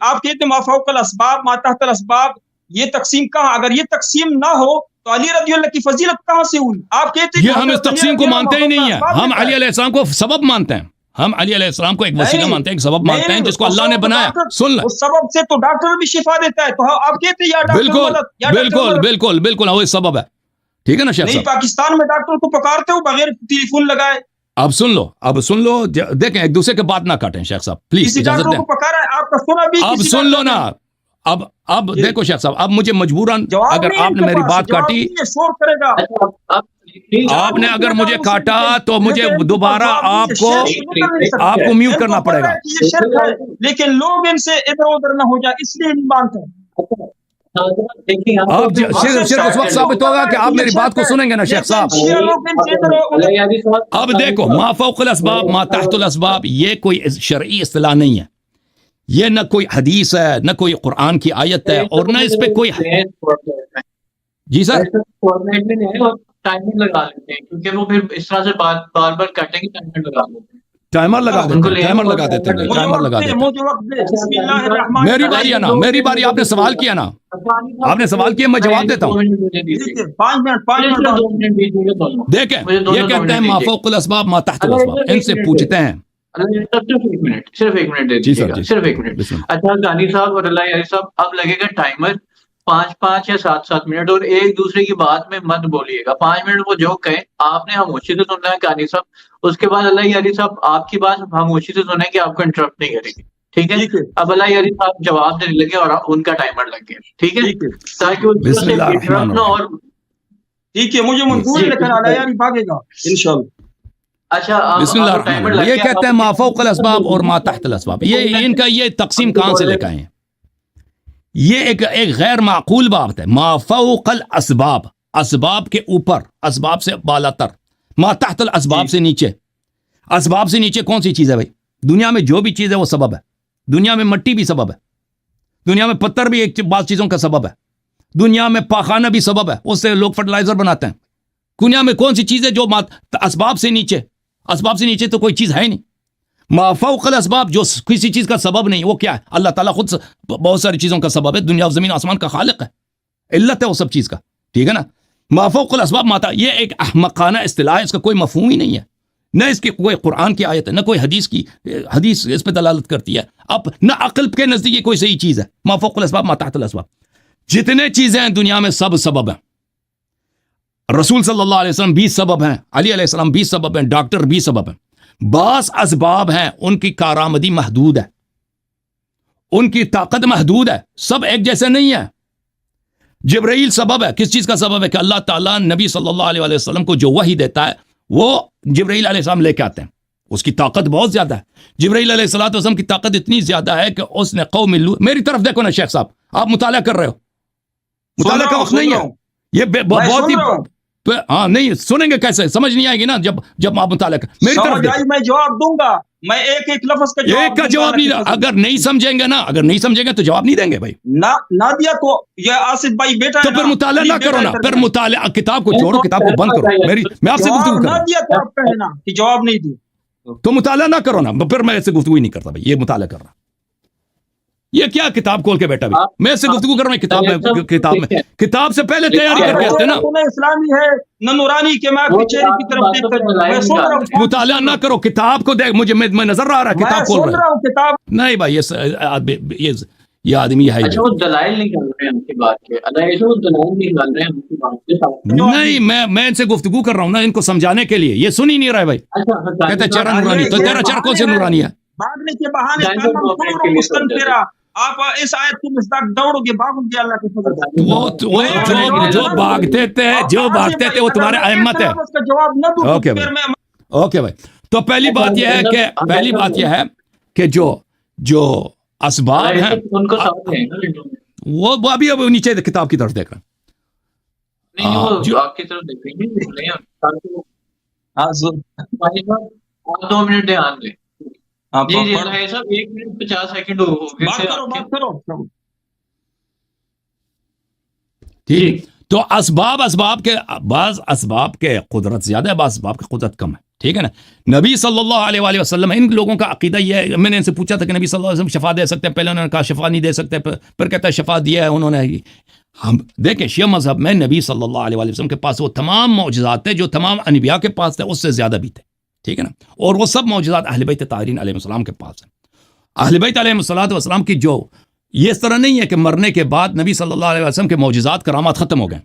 آپ کہتے ہیں ما فوق الاسباب ما تحت الاسباب, یہ تقسیم کہاں, اگر یہ تقسیم نہ ہو تو علی رضی اللہ کی فضیلت کہاں سے ہوئی؟ آپ کہتے ہیں یہ ہم اس تقسیم کو مانتے ہی نہیں ہیں, ہم علی علیہ السلام کو سبب مانتے ہیں, ہم علی علیہ السلام کو ایک وسیلہ مانتے ہیں, ایک سبب مانتے ہیں جس کو اللہ نے بنایا. سن لیں, اس سبب سے تو ڈاکٹر بھی شفا دیتا ہے, تو آپ کہتے ہیں یا ڈاکٹر بالکل بالکل بالکل وہ سبب ہے, ٹھیک ہے نا شیخ نہیں, صاحب؟ پاکستان میں ڈاکٹر کو پکارتے ہو بغیر ٹیلی فون لگائے. اب سن لو, دیکھیں ایک دوسرے کے بات نہ کاٹیں شیخ صاحب, پلیز کسی اجازت ڈاکٹر دیں. کو پکارا ہے, آپ کا سنا بھی, اب سن لو نا, اب دیکھو شیخ صاحب, اب مجھے مجبوراً اگر آپ نے میری بات کاٹی, آپ نے اگر مجھے کاٹا تو مجھے دوبارہ آپ کو میوٹ کرنا پڑے گا. لیکن لوگ ان سے ادھر ادھر نہ ہو جائے اس لیے نہیں مانتے. آپ صرف اس وقت ثابت ہوگا کہ آپ میری بات کو سنیں گے نا شیخ صاحب. اب دیکھو, ما فوق الاسباب ما تحت الاسباب یہ کوئی شرعی اصطلاح نہیں ہے, یہ نہ کوئی حدیث ہے, نہ کوئی قرآن کی آیت ہے, اور نہ اس پہ کوئی. جی سر, ٹائمر لگا لیتے ہیں کیونکہ وہ پھر اس طرح سے بار بار کٹیں گے, ٹائمر لگا لیتے ہیں. ٹائمر لگا دیتے ہیں. میری باری ہے نا, میری باری, آپ نے سوال کیا نا, آپ نے سوال کیا, میں جواب دیتا ہوں. دیکھیں یہ کہتے ہیں ما فوق الاسباب ما تحت الاسباب, ان سے پوچھتے ہیں. صرف ایک منٹ دے دیجیے, صرف ایک منٹ. اچھا غانی صاحب اور اللہ یاری صاحب, اب لگے گا ٹائمر 5 یا 7 منٹ, اور ایک دوسرے کی بات میں مت بولیے گا. 5 منٹ وہ جو کہیں آپ نے خاموشی سے سننا ہے غانی صاحب, اس کے بعد اللہ یاری صاحب آپ کی بات خاموشی سے سنیں کہ آپ کو انٹرپٹ نہیں کریں گے, ٹھیک ہے؟ اب اللہ یاری صاحب جواب دینے لگے اور ان کا ٹائمر لگ گیا, ٹھیک ہے, تاکہ اور ٹھیک ہے مجھے منظور ہے, لیکن اللہ یاری بھاگے گا انشاءاللہ. اچھا بسم اللہ الرحمن الرحیم. یہ کہتے ہیں ما فوق الاسباب اور ما تحت الاسباب, یہ ان کا یہ تقسیم کہاں سے لے کے آئے ہیں؟ یہ ایک غیر معقول بات ہے. ما فوق الاسباب, اسباب کے اوپر, اسباب سے بالا تر, ما تحت الاسباب سے نیچے. اسباب سے نیچے کون سی چیز ہے بھائی؟ دنیا میں جو بھی چیز ہے وہ سبب ہے. دنیا میں مٹی بھی سبب ہے, دنیا میں پتھر بھی ایک بعض چیزوں کا سبب ہے, دنیا میں پاخانہ بھی سبب ہے, اس سے لوگ فرٹیلائزر بناتے ہیں. دنیا میں کون سی چیز ہے جو اسباب سے نیچے؟ اسباب سے نیچے تو کوئی چیز ہے ہی نہیں. ما فوق الاسباب جو کسی چیز کا سبب نہیں, وہ کیا ہے؟ اللہ تعالیٰ خود بہت ساری چیزوں کا سبب ہے, دنیا و زمین آسمان کا خالق ہے, علت ہے وہ سب چیز کا, ٹھیک ہے نا؟ ما فوق الاسباب یہ ایک احمقانہ اصطلاح ہے, اس کا کوئی مفہوم ہی نہیں ہے, نہ اس کی کوئی قرآن کی آیت ہے, نہ کوئی حدیث اس پہ دلالت کرتی ہے, اب نہ عقل کے نزدیک یہ کوئی صحیح چیز ہے. ما فوق الاسباب ما تحت الاسباب, جتنے چیزیں ہیں دنیا میں سب سبب ہیں. رسول صلی اللہ علیہ وسلم بھی سبب ہیں, علی علیہ السلام بھی سبب ہیں, ڈاکٹر بھی سبب ہیں. بعض اسباب ہیں ان کی کارآمدی محدود ہے, ان کی طاقت محدود ہے, سب ایک جیسے نہیں ہے. جبرائیل سبب ہے, کس چیز کا سبب ہے؟ کہ اللہ تعالیٰ نبی صلی اللہ علیہ وسلم کو جو وحی دیتا ہے وہ جبرائیل علیہ السلام لے کے آتے ہیں, اس کی طاقت بہت زیادہ ہے. جبرائیل علیہ السلام کی طاقت اتنی زیادہ ہے کہ اس نے قوم میری طرف دیکھو نا شیخ صاحب, آپ مطالعہ کر رہے ہو, مطالعہ کا وقت نہیں ہے یہ, بہت ہی ہاں نہیں سنیں گے کیسے, سمجھ نہیں آئے گی نا جب آپ مطالعہ کر. میری طرف میں جواب دوں گا, میں ایک لفظ کا جواب نہیں, اگر نہیں سمجھیں گے نا, اگر نہیں سمجھیں گے تو جواب نہیں دیں گے بھائی. نہ دیا تو یہ آصف بھائی بیٹا تو پھر مطالعہ نہ کرو نا, پھر مطالعہ کتاب کو چھوڑو, کتاب کو بند کرو. میں آپ سے گفتگو کر رہا ہوں, جواب نہیں دی تو مطالعہ نہ کرو نا, پھر میں ایسے گفتگو ہی نہیں کرتا بھائی, یہ مطالعہ کر رہا. یہ کیا کتاب کھول کے بیٹھا بھی؟ میں اس سے گفتگو کر رہا ہوں کتاب سے پہلے تیاری کر کے آتے نا. اسلامی ہے نہ نورانی کے میں پیچھے کی طرف دیکھ میں سن رہا ہوں. مطالعہ نہ کرو کتاب کو، دیکھ مجھے میں نظر آ رہا ہے کتاب کھول رہا ہوں کتاب. نہیں بھائی یہ آدمی ہے دلائل نہیں کر رہے ہیں ہم کی بات کے، دلائل نہیں کر رہے ہیں ہم کی بات کے. نہیں میں ان سے گفتگو کر رہا ہوں نا ان کو سمجھانے کے لیے. یہ سن ہی نہیں رہا ہے بھائی. کہتے چہرہ نورانی، تو تیرا چہرہ کون سے نورانی ہے؟ بھاگنے کے بہانے آپ اس آیت کی مصداق دوڑو گے، باغوں گے اللہ کے فضل. وہ جو بھاگتے تھے وہ تمہارے ائمت ہے. اس کا جواب نہ دوں. اوکے بھائی. تو پہلی بات یہ ہے کہ جو اسباب ہیں ان کو ساتھ ہیں وہ ابھی نیچے کتاب کی طرف دیکھ رہے ہیں. نہیں وہ آپ کی طرف دیکھیں گے. آپ 2 منٹ دھیان دیں. جی جی صاحب 1 منٹ 50 سیکنڈ ہو گئے. ٹھیک. تو اسباب کے بعض اسباب کے قدرت زیادہ ہے، بعض اسباب کی قدرت کم ہے. ٹھیک ہے نا. نبی صلی اللہ علیہ وآلہ وسلم، ان لوگوں کا عقیدہ یہ ہے، میں نے ان سے پوچھا تھا کہ نبی صلی اللہ علیہ وسلم شفا دے سکتے ہیں، پہلے انہوں نے کہا شفا نہیں دے سکتے، پھر کہتا ہے شفا دیا ہے انہوں نے. ہم دیکھیں شیعہ مذہب میں نبی صلی اللہ علیہ وآلہ وسلم کے پاس وہ تمام معجزات تھے جو تمام انبیاء کے پاس تھے، اس سے زیادہ بھی تھے. ٹھیک ہے نا. اور وہ سب معجزات اہل بیت طاہرین علیہ السلام کے پاس ہیں. اہل بیت علیہ السلام کی جو یہ اس طرح نہیں ہے کہ مرنے کے بعد نبی صلی اللہ علیہ وسلم کے معجزات کرامات ختم ہو گئے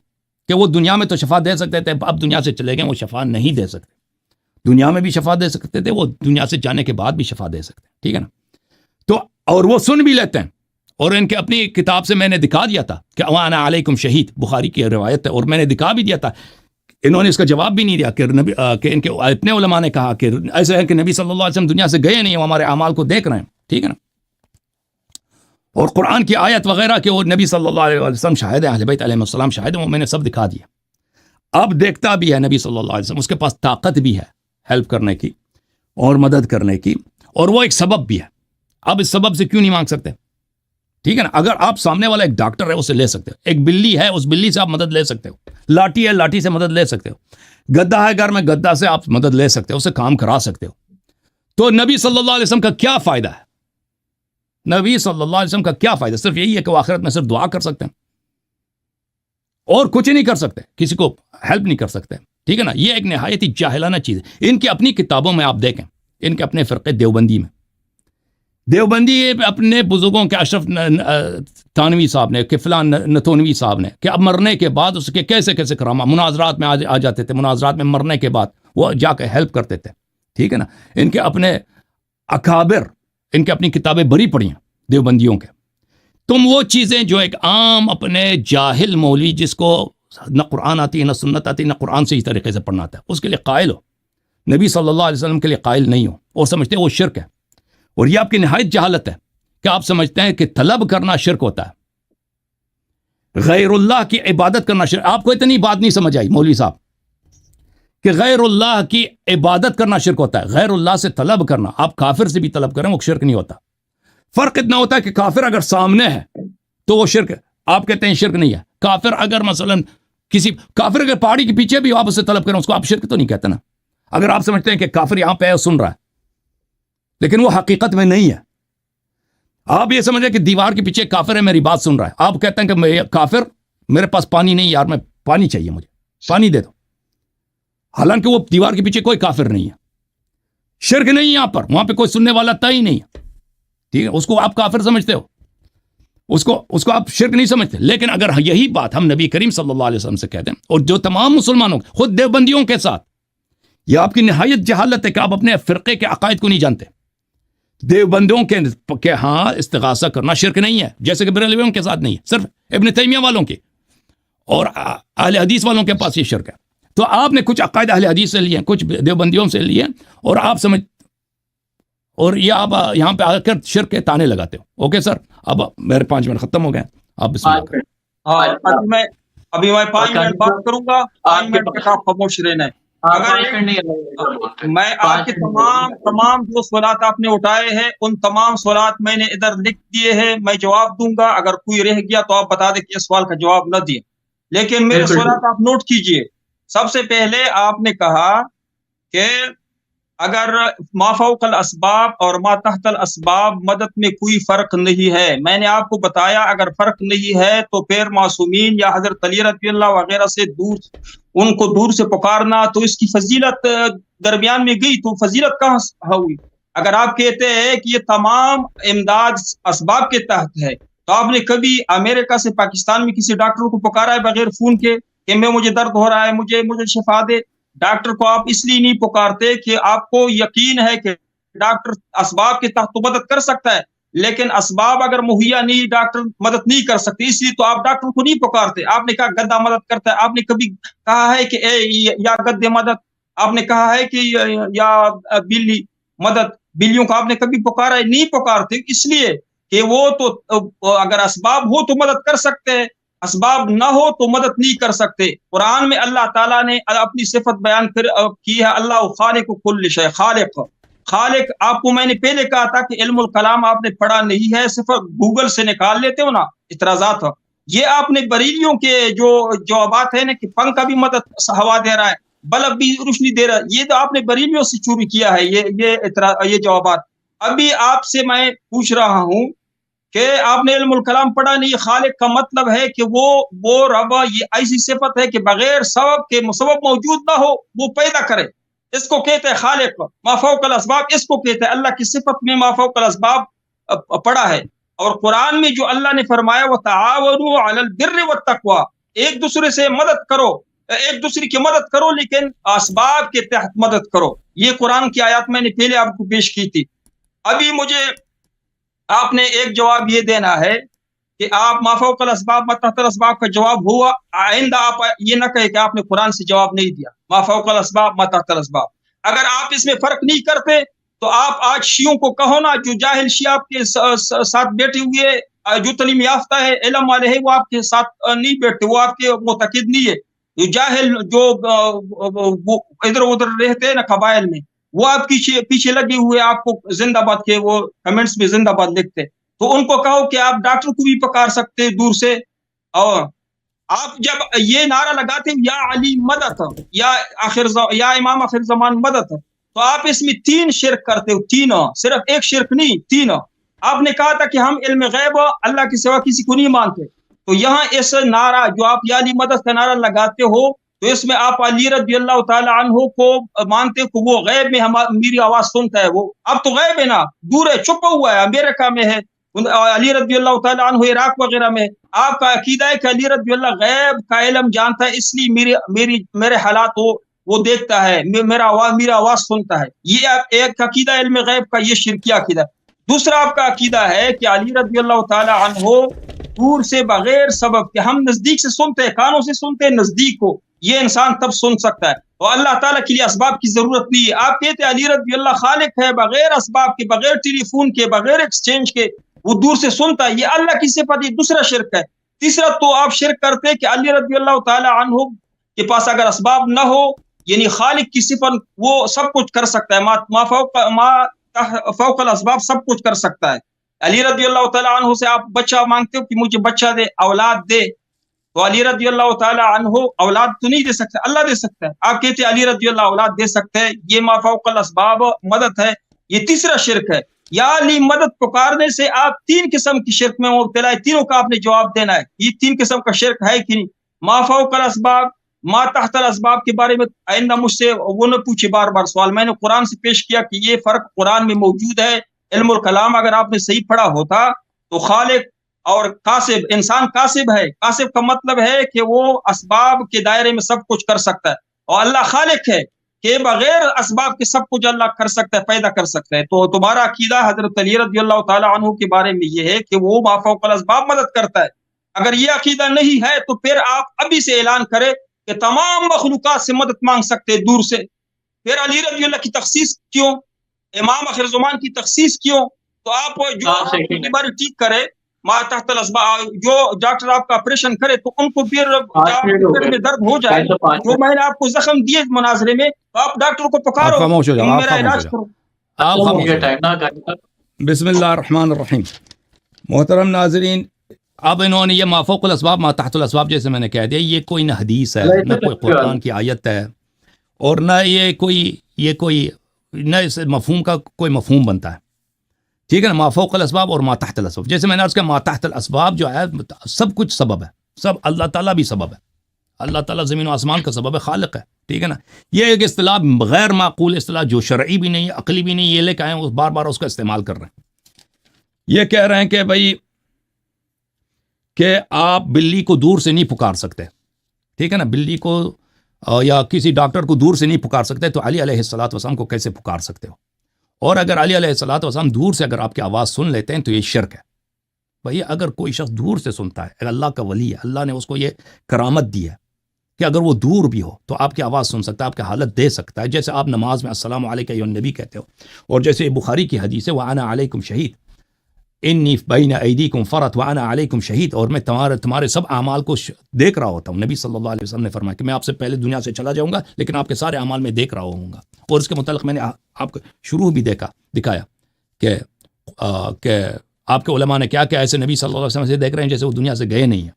کہ وہ دنیا میں تو شفا دے سکتے تھے، اب دنیا سے چلے گئے وہ شفا نہیں دے سکتے. دنیا میں بھی شفا دے سکتے تھے، وہ دنیا سے جانے کے بعد بھی شفا دے سکتے ہیں. ٹھیک ہے نا. تو اور وہ سن بھی لیتے ہیں. اور ان کے اپنی کتاب سے میں نے دکھا دیا تھا کہ وانا علیکم شہید، بخاری کی روایت ہے، اور میں نے دکھا بھی دیا تھا. انہوں نے اس کا جواب بھی نہیں دیا کہ ان کے اپنے علماء نے کہا کہ ایسا ہے کہ نبی صلی اللہ علیہ وسلم دنیا سے گئے نہیں، وہ ہمارے اعمال کو دیکھ رہے ہیں. ٹھیک ہے نا. اور قرآن کی آیت وغیرہ کہ وہ نبی صلی اللہ علیہ وسلم شاہد ہے، اہل بیت علیہ السلام شاہد ہیں، وہ میں نے سب دکھا دیا. اب دیکھتا بھی ہے نبی صلی اللہ علیہ وسلم، اس کے پاس طاقت بھی ہے ہیلپ کرنے کی اور مدد کرنے کی، اور وہ ایک سبب بھی ہے. اب اس سبب سے کیوں نہیں مانگ سکتے؟ ٹھیک ہے نا. اگر آپ سامنے والا ایک ڈاکٹر ہے اسے لے سکتے ہو، ایک بلی ہے اس بلی سے آپ مدد لے سکتے ہو، لاٹھی ہے لاٹھی سے مدد لے سکتے ہو، گدا ہے گھر میں گدا سے آپ مدد لے سکتے ہو، اسے کام کرا سکتے ہو. تو نبی صلی اللہ علیہ وسلم کا کیا فائدہ ہے؟ نبی صلی اللہ علیہ وسلم کا کیا فائدہ؟ صرف یہی ہے کہ وہ آخرت میں صرف دعا کر سکتے ہیں اور کچھ نہیں کر سکتے، کسی کو ہیلپ نہیں کر سکتے. ٹھیک ہے نا. یہ ایک نہایت ہی جاہلانہ چیز ہے. ان کی اپنی کتابوں میں آپ دیکھیں، ان کے اپنے فرقے دیوبندی میں، دیوبندی اپنے بزرگوں کے اشرف تھانوی صاحب نے کہ فلان نتونوی صاحب نے کہ اب مرنے کے بعد اس کے کیسے کیسے کرامات مناظرات میں آ جاتے تھے، مناظرات میں مرنے کے بعد وہ جا کے ہیلپ کرتے تھے. ٹھیک ہے نا. ان کے اپنے اکابر، ان کے اپنی کتابیں بڑی پڑھی ہیں دیوبندیوں کے. تم وہ چیزیں جو ایک عام اپنے جاہل مولوی جس کو نہ قرآن آتی ہے نہ سنت آتی ہے نہ قرآن سے اس طریقے سے پڑھنا آتا ہے اس کے لیے قائل ہو، نبی صلی اللہ علیہ وسلم کے لیے قائل نہیں ہو اور سمجھتے ہیں وہ شرک ہے. اور یہ آپ کی نہایت جہالت ہے کہ آپ سمجھتے ہیں کہ طلب کرنا شرک ہوتا ہے، غیر اللہ کی عبادت کرنا شرک. آپ کو اتنی بات نہیں سمجھ آئی مولوی صاحب کہ غیر اللہ کی عبادت کرنا شرک ہوتا ہے. غیر اللہ سے طلب کرنا، آپ کافر سے بھی طلب کریں وہ شرک نہیں ہوتا. فرق اتنا ہوتا ہے کہ کافر اگر سامنے ہے تو وہ شرک ہے، آپ کہتے ہیں شرک نہیں ہے. کافر اگر مثلا کافر اگر پہاڑی کے پیچھے بھی آپ اس سے طلب کریں اس کو آپ شرک تو نہیں کہتے نا. اگر آپ سمجھتے ہیں کہ کافر یہاں پہ ہے سن رہا ہے لیکن وہ حقیقت میں نہیں ہے، آپ یہ سمجھیں کہ دیوار کے پیچھے کافر ہے میری بات سن رہا ہے، آپ کہتے ہیں کہ کافر میرے پاس پانی نہیں یار، میں پانی چاہیے، مجھے پانی دے دو، حالانکہ وہ دیوار کے پیچھے کوئی کافر نہیں ہے. شرک نہیں ہے یہاں پر، وہاں پہ کوئی سننے والا تھا ہی نہیں ہے. ٹھیک ہے. اس کو آپ کافر سمجھتے ہو، اس کو آپ شرک نہیں سمجھتے. لیکن اگر یہی بات ہم نبی کریم صلی اللہ علیہ وسلم سے کہتے ہیں اور جو تمام مسلمانوں خود دیوبندیوں کے ساتھ، یہ آپ کی نہایت جہالت ہے کہ آپ اپنے فرقے کے عقائد کو نہیں جانتے. دیوبندیوں کے ہاں استغاثہ کرنا شرک نہیں ہے، جیسے کہ بریلویوں کے ساتھ نہیں ہے، صرف ابن تیمیہ والوں کے اور اہل حدیث والوں کے پاس یہ شرک ہے. تو آپ نے کچھ عقائد اہل حدیث سے لیے ہیں، کچھ دیوبندیوں سے لیے ہیں، اور آپ سمجھ اور یہ آپ یہاں پہ آ کر شرک کے تانے لگاتے ہو. اوکے سر، اب میرے 5 منٹ ختم ہو گئے، آپ بسم اللہ کریں. ابھی میں 5 منٹ بات کروں گا، 5 منٹ تک آپ خاموش رہنا ہے. اگر میں آپ کے تمام جو سوالات آپ نے اٹھائے ہیں ان تمام سوالات میں نے ادھر لکھ دیے ہیں، میں جواب دوں گا. اگر کوئی رہ گیا تو آپ بتا دیں کہ اس سوال کا جواب نہ دیں، لیکن میرے سوالات آپ نوٹ کیجئے. سب سے پہلے آپ نے کہا کہ اگر ما فوق الاسباب اور ما تحت الاسباب مدد میں کوئی فرق نہیں ہے. میں نے آپ کو بتایا اگر فرق نہیں ہے تو پھر معصومین یا حضرت علی رضی اللہ وغیرہ سے دور، ان کو دور سے پکارنا تو اس کی فضیلت درمیان میں گئی، تو فضیلت کہاں ہوئی؟ اگر آپ کہتے ہیں کہ یہ تمام امداد اسباب کے تحت ہے، تو آپ نے کبھی امریکہ سے پاکستان میں کسی ڈاکٹر کو پکارا ہے بغیر فون کے کہ مجھے درد ہو رہا ہے، مجھے شفا دے؟ ڈاکٹر کو آپ اس لیے نہیں پکارتے کہ آپ کو یقین ہے کہ ڈاکٹر اسباب کے تحت تو مدد کر سکتا ہے، لیکن اسباب اگر مہیا نہیں، ڈاکٹر مدد نہیں کر سکتے، اس لیے تو آپ ڈاکٹر کو نہیں پکارتے. آپ نے کہا گدھا مدد کرتا ہے، آپ نے کبھی کہا ہے کہ یا گدھے مدد؟ آپ نے کہا ہے کہ یا بلی مدد؟ بلیوں کو آپ نے کبھی پکارا ہے؟ نہیں پکارتے، اس لیے کہ وہ تو اگر اسباب ہو تو مدد کر سکتے ہیں، اسباب نہ ہو تو مدد نہیں کر سکتے. قرآن میں اللہ تعالیٰ نے اپنی صفت بیان کی ہے، اللہ خالق کل شے، خالق. آپ کو میں نے پہلے کہا تھا کہ علم الکلام آپ نے پڑھا نہیں ہے، صرف گوگل سے نکال لیتے ہو نا اعتراضات. یہ آپ نے بریلیوں کے جو جوابات ہیں نا کہ پنکھا بھی مدد ہوا دے رہا ہے، بلب بھی روشنی دے رہا ہے، یہ تو آپ نے بریلیوں سے چوری کیا ہے یہ جوابات. ابھی آپ سے میں پوچھ رہا ہوں کہ آپ نے علم الکلام پڑھا نہیں. خالق کا مطلب ہے کہ وہ رب، یہ ایسی صفت ہے کہ بغیر سبب کے مسبب موجود نہ ہو، وہ پیدا کرے، اس کو کہتے ہیں خالق. ما فوق الاسباب اس کو کہتے ہیں. اللہ کی صفت میں ما فوق الاسباب پڑھا ہے. اور قرآن میں جو اللہ نے فرمایا وتعاونوا علی البر والتقوی، ایک دوسرے سے مدد کرو، ایک دوسرے کی مدد کرو لیکن اسباب کے تحت مدد کرو. یہ قرآن کی آیات میں نے پہلے آپ کو پیش کی تھی. ابھی مجھے آپ نے ایک جواب یہ دینا ہے کہ آپ ما فوق الاسباب ما تحت الاسباب کا جواب ہوا. آئندہ آپ یہ نہ کہے کہ آپ نے قرآن سے جواب نہیں دیا. ما فوق الاسباب ما تحت الاسباب، اگر آپ اس میں فرق نہیں کرتے تو آپ آج شیعوں کو کہو نا، جو جاہل شیعہ آپ کے ساتھ بیٹھے ہوئے، جو تعلیم یافتہ ہے، علم والے ہیں، وہ آپ کے ساتھ نہیں بیٹھتے، وہ آپ کے معتقد نہیں ہے. جو جاہل جو ادھر ادھر رہتے ہیں نا قبائل میں، وہ آپ پیچھے لگے ہوئے آپ کو زندہ باد کے وہ کمنٹس میں زندہ باد لکھتے، تو ان کو کہو کہ آپ ڈاکٹر کو بھی پکار سکتے دور سے. اور آپ جب یہ نعرہ لگاتے یا علی مدد، یا امام آخر زمان مدد، تو آپ اس میں 3 شرک کرتے ہو. 3، صرف ایک شرک نہیں، 3. آپ نے کہا تھا کہ ہم علم غیب اللہ کے سوا کسی کو نہیں مانتے، تو یہاں اس نعرہ جو آپ یا علی مدد کا نعرہ لگاتے ہو، تو اس میں آپ علی رضی اللہ تعالی عنہ کو مانتے کہ وہ غیب میں میری آواز سنتا ہے. وہ اب تو غیب ہے نا، دور ہے، چھپا ہوا ہے، امریکہ میں ہے، علی رضی اللہ تعالی عنہ عراق وغیرہ میں. آپ کا عقیدہ ہے کہ علی رضی اللہ غیب کا علم جانتا ہے، اس لیے میرے حالات وہ دیکھتا ہے، میری آواز سنتا ہے. یہ ایک عقیدہ علم غیب کا، یہ شرکیہ عقیدہ. دوسرا آپ کا عقیدہ ہے کہ علی رضی اللہ تعالی عنہ دور سے بغیر سبب کے، ہم نزدیک سے سنتے ہیں، کانوں سے سنتے ہیں، نزدیک کو یہ انسان تب سن سکتا ہے، اور اللہ تعالیٰ کے لیے اسباب کی ضرورت نہیں ہے. آپ کہتے ہیں علی رضی اللہ خالق ہے، بغیر اسباب کے، بغیر ٹیلی فون کے، بغیر ایکسچینج کے وہ دور سے سنتا ہے. یہ اللہ کی صفت، یہ دوسرا شرک ہے. تیسرا تو آپ شرک کرتے ہیں کہ علی رضی اللہ تعالی عنہ کے پاس اگر اسباب نہ ہو، یعنی خالق کی صفت وہ سب کچھ کر سکتا ہے، ما فوق الاسباب سب کچھ کر سکتا ہے. علی رضی اللہ تعالی عنہ سے آپ بچہ مانگتے ہو کہ مجھے بچہ دے، اولاد دے، تو علی رضی اللہ تعالی عنہ اولاد تو نہیں دے سکتا، اللہ دے سکتا ہے. آپ کہتے ہیں علی رضی اللہ اولاد دے سکتے ہیں، یہ ما فوق الاسباب مدد ہے. یہ تیسرا شرک ہے. یا علی مدد پکارنے سے آپ 3 قسم کی شرک میں مبتلا ہے. تینوں کا آپ نے جواب دینا ہے. یہ 3 قسم کا شرک ہے کہ نہیں؟ ما فوق الاسباب، ما تحت الاسباب کے بارے میں آئندہ مجھ سے وہ نہ پوچھے بار بار سوال. میں نے قرآن سے پیش کیا کہ یہ فرق قرآن میں موجود ہے. علم الکلام اگر آپ نے صحیح پڑھا ہوتا تو خالق اور کاسب، انسان کاسب ہے. کاسب کا مطلب ہے کہ وہ اسباب کے دائرے میں سب کچھ کر سکتا ہے، اور اللہ خالق ہے کہ بغیر اسباب کے سب کچھ اللہ کر سکتا ہے، پیدا کر سکتا ہے. تو تمہارا عقیدہ حضرت علی رضی اللہ تعالی عنہ کے بارے میں یہ ہے کہ وہ ما فوق الاسباب مدد کرتا ہے. اگر یہ عقیدہ نہیں ہے تو پھر آپ ابھی سے اعلان کرے کہ تمام مخلوقات سے مدد مانگ سکتے دور سے. پھر علی رضی اللہ کی تخصیص کیوں؟ امام آخر زمان کی تخصیص کیوں؟ تو آپ جو بیماری ٹھیک کرے ما تحت الاسباب، جو ڈاکٹر آپ کا آپریشن کرے تو ان کو پھر میں درد ہو جائے، جو میں نے آپ کو زخم دیے مناظرے میں، تو آپ ڈاکٹر کو پکارو، میرا علاج کرو. بسم اللہ الرحمن الرحیم. محترم ناظرین، اب انہوں نے یہ ما فوق الاسباب ما تحت الاسباب جیسے میں نے کہہ دیا، یہ کوئی نہ حدیث ہے، نہ کوئی قرآن کی آیت ہے، اور نہ یہ کوئی نہ اس مفہوم کا کوئی مفہوم بنتا ہے، ٹھیک ہے نا، ما فوق الاسباب اور ما تحت الاسباب. جیسے میں نے عرض کیا ما تحت الاسباب جو ہے سب کچھ سبب ہے، سب اللہ تعالیٰ بھی سبب ہے، اللہ تعالیٰ زمین و آسمان کا سبب ہے، خالق ہے، ٹھیک ہے نا. یہ ایک اصطلاح غیر معقول اصطلاح جو شرعی بھی نہیں ہے، عقلی بھی نہیں، یہ لے کے آئے ہیں بار بار اس کا استعمال کر رہے ہیں. یہ کہہ رہے ہیں کہ بھائی کہ آپ بلی کو دور سے نہیں پکار سکتے، ٹھیک ہے نا، بلی کو یا کسی ڈاکٹر کو دور سے نہیں پکار سکتے، تو علی علیہ الصلوۃ والسلام کو کیسے پکار سکتے ہو؟ اور اگر علی علیہ الصلوۃ والسلام دور سے اگر آپ کی آواز سن لیتے ہیں تو یہ شرک ہے. بھئی اگر کوئی شخص دور سے سنتا ہے، اگر اللہ کا ولی ہے، اللہ نے اس کو یہ کرامت دی ہے کہ اگر وہ دور بھی ہو تو آپ کی آواز سن سکتا ہے، آپ کی حالت دے سکتا ہے. جیسے آپ نماز میں السلام علیکم ایھا النبی کہتے ہو، اور جیسے بخاری کی حدیث ہے وَأَنَا عَلَيْكُمْ شَهِيدٌ انی بین ایدیکم فرت وانا علیکم شہید، اور میں تمہارے سب اعمال کو دیکھ رہا ہوتا ہوں. نبی صلی اللہ علیہ وسلم نے فرمایا کہ میں آپ سے پہلے دنیا سے چلا جاؤں گا لیکن آپ کے سارے اعمال میں دیکھ رہا ہوں گا. اور اس کے متعلق میں نے آپ کو شروع بھی دکھایا کہ آپ کے علماء نے کیا کہ ایسے نبی صلی اللہ علیہ وسلم سے دیکھ رہے ہیں جیسے وہ دنیا سے گئے نہیں ہیں.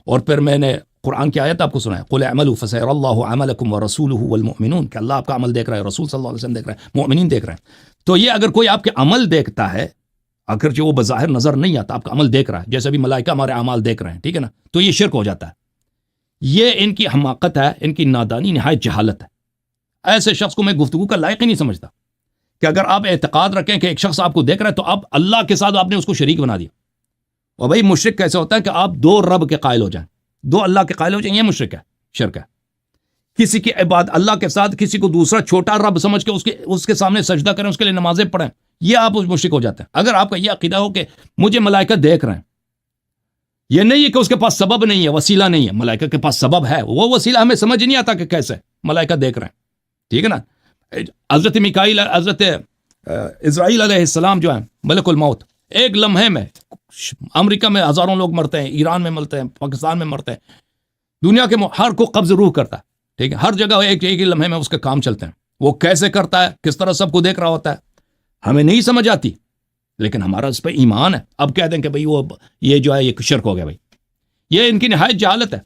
اور پھر میں نے قرآن کی آیت آپ کو سنایا قُلْ اعْمَلُوا فَسَيَرَى اللَّهُ عَمَلَكُمْ وَرَسُولُهُ وَالْمُؤْمِنُونَ، کہ اللہ آپ کا عمل دیکھ رہا ہے، رسول صلی اللہ علیہ وسلم دیکھ رہے ہیں، مؤمنین دیکھ رہے ہیں. تو یہ اگر کوئی آپ کے عمل دیکھتا ہے، اگرچہ وہ بظاہر نظر نہیں آتا، آپ کا عمل دیکھ رہا ہے، جیسے بھی ملائکہ ہمارے اعمال دیکھ رہے ہیں، ٹھیک ہے نا، تو یہ شرک ہو جاتا ہے. یہ ان کی حماقت ہے، ان کی نادانی، نہایت جہالت ہے. ایسے شخص کو میں گفتگو کا لائق ہی نہیں سمجھتا کہ اگر آپ اعتقاد رکھیں کہ ایک شخص آپ کو دیکھ رہا ہے تو آپ اللہ کے ساتھ آپ نے اس کو شریک بنا دیا. اور بھائی مشرک کیسے ہوتا ہے کہ آپ دو رب کے قائل ہو جائیں، دو اللہ کے قائل ہو جائیں، یہ مشرک ہے، شرک ہے. کسی کی عبادت اللہ کے ساتھ کسی کو دوسرا چھوٹا رب سمجھ کے اس کے سامنے سجدہ کریں، اس کے لیے نمازیں پڑھیں، یہ آپ مشرک ہو جاتے ہیں. اگر آپ کا یہ عقیدہ ہو کہ مجھے ملائکہ دیکھ رہے ہیں، یہ نہیں ہے کہ اس کے پاس سبب نہیں ہے، وسیلہ نہیں ہے، ملائکہ کے پاس سبب ہے، وہ وسیلہ ہمیں سمجھ نہیں آتا کہ کیسے ملائکہ دیکھ رہے ہیں، ٹھیک ہے نا. حضرت میکائیل، حضرت اسرائیل علیہ السلام جو ہیں ملک الموت، ایک لمحے میں امریکہ میں ہزاروں لوگ مرتے ہیں، ایران میں مرتے ہیں، پاکستان میں مرتے ہیں، دنیا کے ہر کو قبض روح کرتا ہے، ٹھیک ہے، ہر جگہ ایک ہی لمحے میں اس کے کام چلتے ہیں. وہ کیسے کرتا ہے، کس طرح سب کو دیکھ رہا ہوتا ہے، ہمیں نہیں سمجھ آتی، لیکن ہمارا اس پہ ایمان ہے. اب کہہ دیں کہ بھئی وہ یہ جو ہے یہ شرک ہو گیا. بھائی یہ ان کی نہایت جہالت ہے.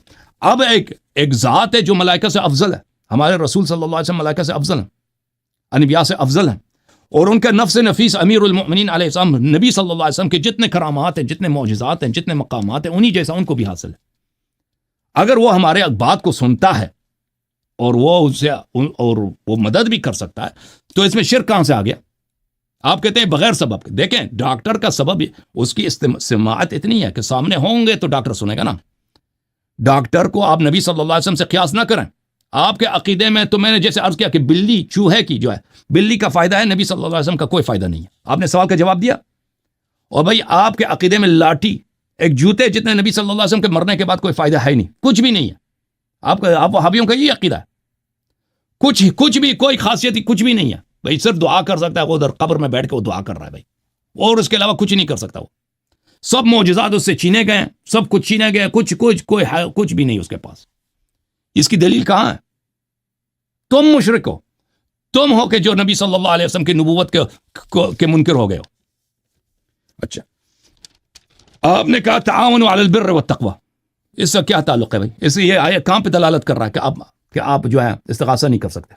اب ایک ذات ہے جو ملائکہ سے افضل ہے، ہمارے رسول صلی اللہ علیہ وسلم ملائکہ سے افضل ہیں، انبیاء سے افضل ہیں، اور ان کا نفس نفیس امیر المؤمنین علیہ السلام نبی صلی اللہ علیہ وسلم کے جتنے کرامات ہیں، جتنے معجزات ہیں، جتنے مقامات ہیں، انہی جیسا ان کو بھی حاصل ہے. اگر وہ ہمارے بات کو سنتا ہے اور وہ مدد بھی کر سکتا ہے تو اس میں شرک کہاں سے آ گیا؟ آپ کہتے ہیں بغیر سبب کے. دیکھیں ڈاکٹر کا سبب اس کی سماعت اتنی ہے کہ سامنے ہوں گے تو ڈاکٹر سنے گا نا. ڈاکٹر کو آپ نبی صلی اللہ علیہ وسلم سے قیاس نہ کریں. آپ کے عقیدے میں تو میں نے جیسے عرض کیا کہ بلی چوہے کی جو ہے بلی کا فائدہ ہے، نبی صلی اللہ علیہ وسلم کا کوئی فائدہ نہیں ہے. آپ نے سوال کا جواب دیا. اور بھائی آپ کے عقیدے میں لاٹھی ایک جوتے جتنے نبی صلی اللہ علیہ وسلم کے مرنے کے بعد کوئی فائدہ ہے ہی نہیں، کچھ بھی نہیں ہے. آپ وہابیوں کا یہ عقیدہ ہے، کچھ بھی کوئی خاصیت کچھ بھی نہیں ہے. بھائی صرف دعا کر سکتا ہے، وہ ادھر قبر میں بیٹھ کے وہ دعا کر رہا ہے بھائی، اور اس کے علاوہ کچھ نہیں کر سکتا. وہ سب معجزات اس سے چھینے گئے، سب کچھ چھینے گئے، کچھ بھی نہیں اس کے پاس. اس کی دلیل کہاں ہے؟ تم مشرک ہو، تم ہو کہ جو نبی صلی اللہ علیہ وسلم کی نبوت کے منکر ہو گئے ہو. اچھا آپ نے کہا تعاونوا علی البر والتقوی، اس سے کیا تعلق ہے بھائی؟ اس یہ آیت کہاں پہ دلالت کر رہا ہے کہ آپ جو ہے استغاثہ نہیں کر سکتے؟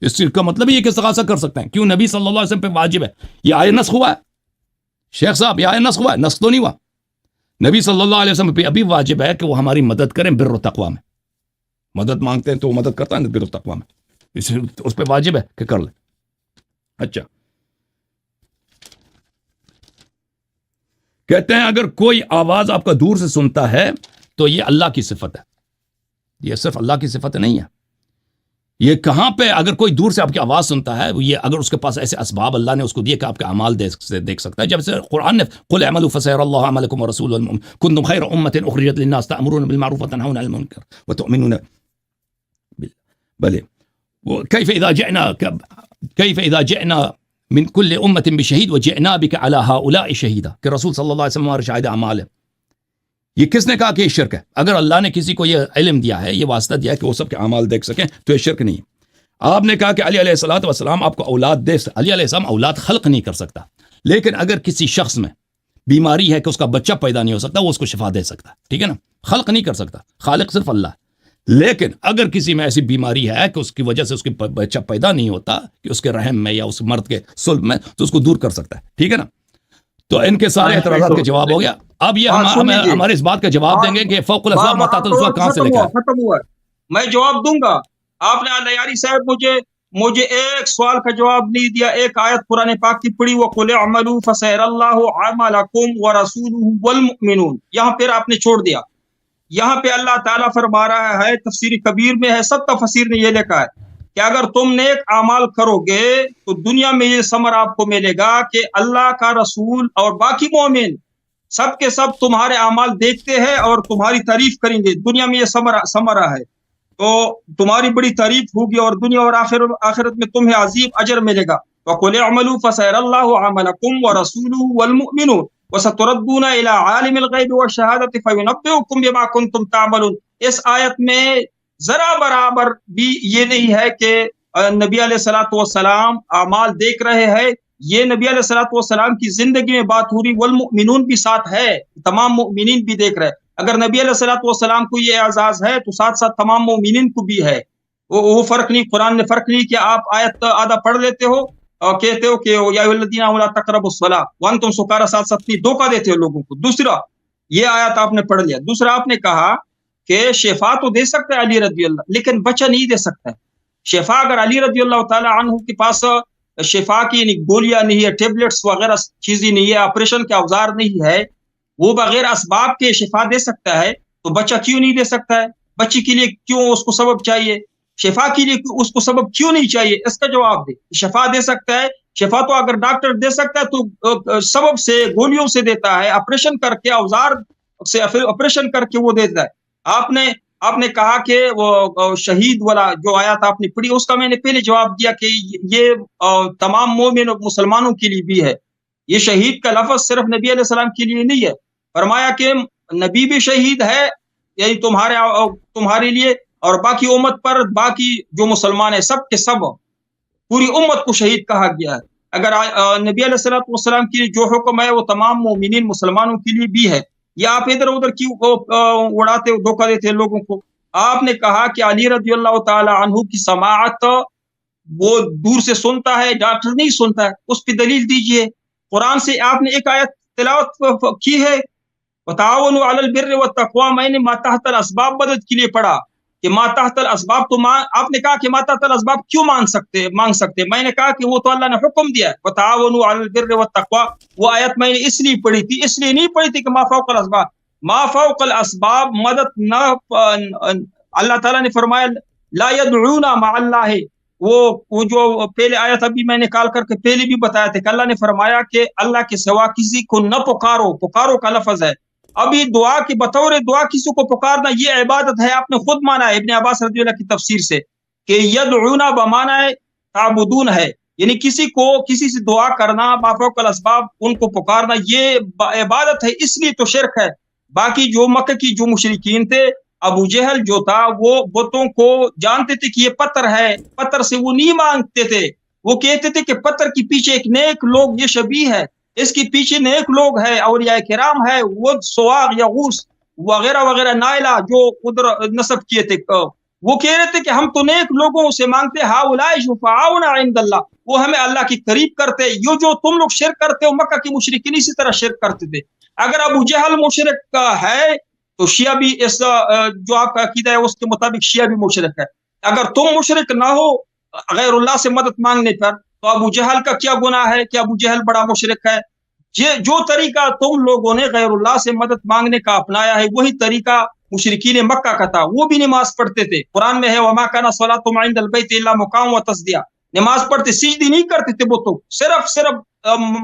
اس چیز کا مطلب یہ کہ استغاثہ کر سکتے ہیں. کیوں؟ نبی صلی اللہ علیہ وسلم پہ واجب ہے. یہ آیت نسخ ہوا ہے شیخ صاحب، یہ آیت نسخ ہوا ہے؟ نسخ تو نہیں ہوا. نبی صلی اللہ علیہ وسلم پہ ابھی واجب ہے کہ وہ ہماری مدد کریں بر و تقوی میں. مدد مانگتے ہیں تو وہ مدد کرتا ہے بر و تقوی میں، اس پہ واجب ہے کہ کر لیں. اچھا کہتے ہیں اگر کوئی آواز آپ کا دور سے سنتا ہے تو یہ اللہ کی صفت ہے. یہ صرف اللہ کی صفت نہیں ہے. یہ کہاں پہ اگر کوئی دور سے آپ کی آواز سنتا ہے، یہ اگر اس کے پاس ایسے اسباب اللہ نے اس کو دیے کہ آپ کے اعمال دیکھ سکتا ہے. جب سے قرآن نے قل اعملوا فسيرى الله عملكم ورسوله والمؤمنون كنتم خير امة اخرجت للناس تأمرون بالمعروف وتنهون عن المنكر وتؤمنون بل كيف اذا جئنا من كل امة بشهيد وجئنا بك على هؤلاء شهيدا، کہ رسول صلی اللہ علیہ وسلم ہمارے شاہد اعمال ہے. یہ کس نے کہا کہ یہ شرک ہے؟ اگر اللہ نے کسی کو یہ علم دیا ہے، یہ واسطہ دیا ہے کہ وہ سب کے اعمال دیکھ سکیں تو یہ شرک نہیں ہے. آپ نے کہا کہ علی علیہ الصلوۃ والسلام آپ کو اولاد دے سکتا. علی علیہ السلام اولاد خلق نہیں کر سکتا، لیکن اگر کسی شخص میں بیماری ہے کہ اس کا بچہ پیدا نہیں ہو سکتا، وہ اس کو شفا دے سکتا ہے، ٹھیک ہے نا. خلق نہیں کر سکتا، خالق صرف اللہ ہے. لیکن اگر کسی میں ایسی بیماری ہے کہ اس کی وجہ سے اس کی بچہ پیدا نہیں ہوتا کہ اس کے رحم میں یا اس مرد کے صلب میں، تو اس کو دور کر سکتا ہے. ٹھیک ہے نا؟ تو ان کے سارے اعتراضات کا جواب ہو گیا. اب یہ ہمارے اس بات کا جواب دیں گے کہ فوق الاسباب ما تحت الاسباب کہاں سے لکھا ہے؟ ختم ہوا. میں جواب دوں گا. آپ نے لیاری صاحب مجھے ایک سوال کا جواب نہیں دیا. ایک آیت قرآن پاک کی پڑھی، وَقُلِ اعْمَلُوا فَسَيَرَى اللَّهُ عَمَلَكُمْ وَرَسُولُهُ وَالْمُؤْمِنُونَ. یہاں پھر آپ نے چھوڑ دیا. یہاں پہ اللہ تعالیٰ فرما رہا ہے، تفسیر کبیر میں ہے، سب تفسیر نے یہ لکھا ہے کہ اگر تم نیک اعمال کرو گے تو دنیا میں یہ ثمر آپ کو ملے گا کہ اللہ کا رسول اور باقی مومن سب کے سب تمہارے اعمال دیکھتے ہیں اور تمہاری تعریف کریں گے. دنیا میں یہ ثمرہ ہے تو تمہاری بڑی تعریف ہوگی، اور دنیا اور آخرت میں تمہیں عظیم اجر ملے گا. وَقُلِ اعْمَلُوا فَسَيَرَى اللَّهُ عَمَلَكُمْ وَرَسُولُهُ وَالْمُؤْمِنُونَ وَسَتُرَدُّونَ إِلَى عَالِمِ الْغَيْبِ وَالشَّهَادَةِ فَيُنَبِّئُكُم بِمَا كُنتُمْ تَعْمَلُونَ. اس آیت میں ذرا برابر بھی یہ نہیں ہے کہ نبی علیہ الصلوۃ والسلام اعمال دیکھ رہے ہیں. یہ نبی علیہ الصلوۃ والسلام کی زندگی میں بات ہو رہی. والمؤمنون بھی ساتھ ہے، تمام مؤمنین بھی دیکھ رہے. اگر نبی علیہ الصلوۃ والسلام کو یہ اعزاز ہے تو ساتھ ساتھ تمام مومنین کو بھی ہے. وہ فرق نہیں، قرآن نے فرق نہیں کہ آپ آیت آدھا پڑھ لیتے ہو اور کہتے ہو کہ یا ایھا الذین آمنوا لا تقربوا الصلاۃ وانتم سکارى، ساتھ ساتھ نہیں دھوکہ دیتے ہو لوگوں کو. دوسرا یہ آیت آپ نے پڑھ لیا. دوسرا آپ نے کہا کہ شفا تو دے سکتا ہے علی رضی اللہ، لیکن بچہ نہیں دے سکتا ہے. شفا اگر علی رضی اللہ تعالی عنہ کے پاس شفا کی گولیاں نہیں ہے، ٹیبلٹس وغیرہ چیزیں نہیں ہے، آپریشن کے اوزار نہیں ہے، وہ بغیر اسباب کے شفا دے سکتا ہے، تو بچہ کیوں نہیں دے سکتا ہے؟ بچی کے لیے کیوں اس کو سبب چاہیے؟ شفا کے لیے اس کو سبب کیوں نہیں چاہیے؟ اس کا جواب دے. شفا دے سکتا ہے. شفا تو اگر ڈاکٹر دے سکتا ہے تو سبب سے، گولیوں سے دیتا ہے، آپریشن کر کے، اوزار سے آپریشن کر کے وہ دیتا ہے. آپ نے کہا کہ وہ شہید والا جو آیات آپ نے پڑھی، اس کا میں نے پہلے جواب دیا کہ یہ تمام مومن مسلمانوں کے لیے بھی ہے. یہ شہید کا لفظ صرف نبی علیہ السلام کے لیے نہیں ہے. فرمایا کہ نبی بھی شہید ہے، یعنی تمہارے لیے، اور باقی امت پر، باقی جو مسلمان ہیں سب کے سب، پوری امت کو شہید کہا گیا ہے. اگر نبی علیہ الصلوۃ والسلام کی جو حکم ہے وہ تمام مومنین مسلمانوں کے لیے بھی ہے. یا آپ ادھر ادھر کیوں اڑاتے دھوکہ دیتے لوگوں کو؟ آپ نے کہا کہ علی رضی اللہ تعالی عنہ کی سماعت وہ دور سے سنتا ہے، ڈاکٹر نہیں سنتا ہے. اس کی دلیل دیجئے. قرآن سے آپ نے ایک آیت تلاوت کی ہے، وتعاونوا علی البر والتقوی. میں نے ما تحت الاسباب مدد کے لیے پڑھا کہ ما تحت الاسباب، تو آپ نے کہا کہ ما تحت الاسباب کیوں مانگ سکتے؟ میں نے کہا کہ وہ تو اللہ نے حکم دیا ہے، وتعاونوا علی البر والتقوی. وہ آیت میں نے اس لیے پڑھی تھی، اس لیے نہیں پڑھی تھی کہ ما فوق الاسباب. ما فوق الاسباب مدد نہ، اللہ تعالیٰ نے فرمایا لا يدعون مع اللہ. وہ جو پہلے آیت ابھی میں نے نکال کر کے پہلے بھی بتایا تھا کہ اللہ نے فرمایا کہ اللہ کے سوا کسی کو نہ پکارو. پکارو کا لفظ ہے. ابھی دعا کی بطور دعا کسی کو پکارنا یہ عبادت ہے. آپ نے خود مانا ہے ابن عباس رضی اللہ کی تفسیر سے کہ یدعون بمانا ہے تعبدون ہے، یعنی کسی سے دعا کرنا، ما فوق الاسباب ان کو پکارنا، یہ عبادت ہے. اس لیے تو شرک ہے. باقی جو مکہ کی جو مشرکین تھے، ابو جہل جو تھا، وہ بتوں کو جانتے تھے کہ یہ پتھر ہے، پتھر سے وہ نہیں مانگتے تھے. وہ کہتے تھے کہ پتھر کے پیچھے ایک نیک لوگ، یہ شبیہ ہے، اس کے پیچھے نیک لوگ ہیں، اولیاء کرام ہے، وہ سواغ یا غوث وغیرہ وغیرہ نائلہ جو ادھر نصب کیے تھے، وہ کہہ رہے تھے کہ ہم تو نیک لوگوں سے مانگتے، ہؤلاء شفعاؤنا عند اللہ، وہ ہمیں اللہ کی قریب کرتے. یہ جو تم لوگ شرک کرتے ہو، مکہ کی مشرکین اسی طرح شرک کرتے تھے. اگر ابو جہل مشرک ہے تو شیعہ بھی اس جو آپ کا عقیدہ ہے اس کے مطابق شیعہ بھی مشرک ہے. اگر تم مشرک نہ ہو غیر اللہ سے مدد مانگنے پر، تو ابو جہل کا کیا گناہ ہے کہ ابو جہل بڑا مشرک ہے؟ جو طریقہ تم لوگوں نے غیر اللہ سے مدد مانگنے کا اپنایا ہے، وہی طریقہ مشرکین مکہ کا تھا. وہ بھی نماز پڑھتے تھے. قرآن میں ہے وما کان صلاتهم عند البیت الا مقام وتصدیہ. نماز پڑھتے، سجدی نہیں کرتے تھے، وہ تو صرف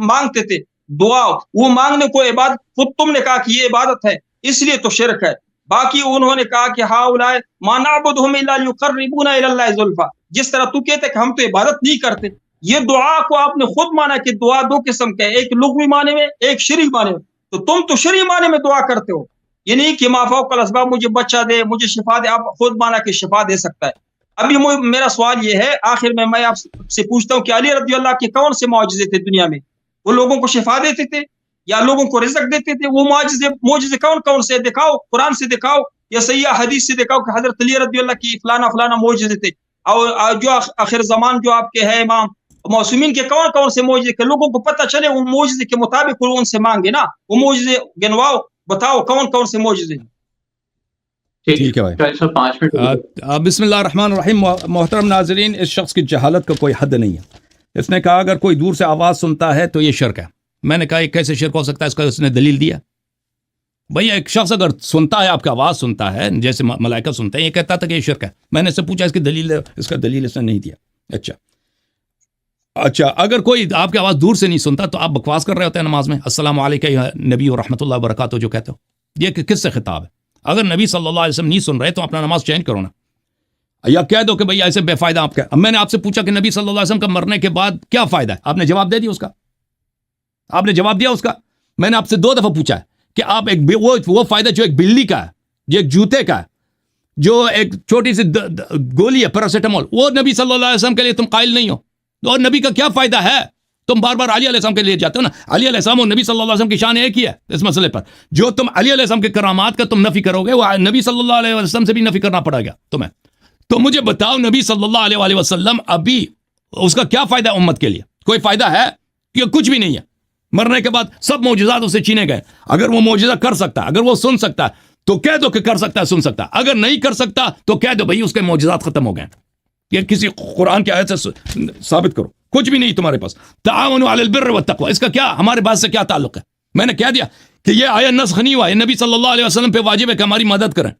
مانگتے تھے. دعا، وہ مانگنے کو عبادت، خود تم نے کہا کہ یہ عبادت ہے، اس لیے تو شرک ہے. باقی انہوں نے کہا کہ ہؤلاء ما نعبدهم الا ليقربونا الى الله زلفى. جس طرح تو کہتے کہ ہم تو عبادت نہیں کرتے. یہ دعا کو آپ نے خود مانا کہ دعا دو قسم کے، ایک لغوی معنی میں، ایک شرعی معنی میں. تو تم تو شرعی معنی میں دعا کرتے ہو، یہ نہیں کہ ما فوق الاسباب مجھے بچہ دے، مجھے شفا دے. آپ خود مانا کہ شفا دے سکتا ہے. ابھی میرا سوال یہ ہے آخر میں آپ سے پوچھتا ہوں کہ علی رضی اللہ کے کون سے معجزے تھے دنیا میں؟ وہ لوگوں کو شفا دیتے تھے یا لوگوں کو رزق دیتے تھے؟ وہ معجزے کون کون سے؟ دکھاؤ، قرآن سے دکھاؤ. یا صحیح حدیث سے دیکھا ہو کہ حضرت علی رضی اللہ کی فلانا فلانا معجزے تھے، اور جو آخر زمان جو آپ کے ہے امام معصومین کے کون کون سے معجزے کہ لوگوں کو پتہ چلے وہ معجزے کے مطابق وہ ان سے مانگے نا، وہ معجزے گنواؤ، بتاؤ کون کون سے معجزے ہیں۔ ٹھیک ہے بھائی، بسم اللہ الرحمن الرحیم۔ محترم ناظرین، اس شخص کی جہالت کا کوئی حد نہیں ہے۔ اس نے کہا اگر کوئی دور سے آواز سنتا ہے تو یہ شرک ہے۔ میں نے کہا یہ کیسے شرک ہو سکتا ہے، اس کا اس نے دلیل دیا۔ بھئی ایک شخص اگر سنتا ہے، آپ کی آواز سنتا ہے جیسے ملائکہ سنتے ہیں، یہ کہتا تھا کہ یہ شرک ہے۔ میں نے اس سے پوچھا اس کی دلیل ہے، اس کا دلیل اس نے نہیں دیا۔ اچھا اگر کوئی آپ کی آواز دور سے نہیں سنتا تو آپ بکواس کر رہے ہوتے ہیں نماز میں، السلام علیکم یا نبی و رحمۃ اللہ وبرکاتہ جو کہتے ہو، یہ کس سے خطاب ہے؟ اگر نبی صلی اللہ علیہ وسلم نہیں سن رہے تو اپنا نماز چینج کرو نا، یا کہہ دو کہ بھئی ایسے بے فائدہ آپ کا۔ اب میں نے آپ سے پوچھا کہ نبی صلی اللہ علیہ وسلم کا مرنے کے بعد کیا فائدہ ہے، آپ نے جواب دے دیا اس کا، آپ نے جواب دیا اس کا۔ میں نے آپ سے 2 دفعہ پوچھا ہے کہ آپ ایک وہ فائدہ جو ایک بلی کا ہے، جو ایک جوتے کا ہے، جو ایک چھوٹی سی گولی ہے پیراسیٹامول، وہ نبی صلی اللہ علیہ وسلم کے لیے تم قائل نہیں ہو، اور نبی کا کیا فائدہ ہے؟ تم بار بار علی علیہ السلام کے لیے جاتے ہو نا۔ علی علیہ السلام اور نبی صلی اللہ علیہ وسلم کی شان ایک ہی ہے اس مسئلے پر۔ جو تم علی علیہ السلام کے کرامات کا تم نفی کرو گے، وہ نبی صلی اللہ علیہ وسلم سے بھی نفی کرنا پڑے گا تمہیں۔ تو مجھے بتاؤ نبی صلی اللہ علیہ وسلم ابھی اس کا کیا فائدہ ہے امت کے لیے؟ کوئی فائدہ ہے کہ کچھ بھی نہیں ہے؟ مرنے کے بعد سب معجزات اسے چھینے گئے۔ اگر وہ معجزہ کر سکتا ہے، اگر وہ سن سکتا ہے تو کہہ دو کہ کر سکتا ہے، سن سکتا ہے۔ اگر نہیں کر سکتا تو کہہ دو بھئی اس کے معجزات ختم ہو گئے۔ یہ کسی قرآن کی آیت سے ثابت کرو، کچھ بھی نہیں تمہارے پاس۔ تعاونوا علی البر والتقوی، اس کا کیا ہمارے بات سے کیا تعلق ہے؟ میں نے کہہ دیا کہ یہ آیت نسخ نہیں ہوا، یہ نبی صلی اللہ علیہ وسلم پہ واجب ہے کہ ہماری مدد کریں۔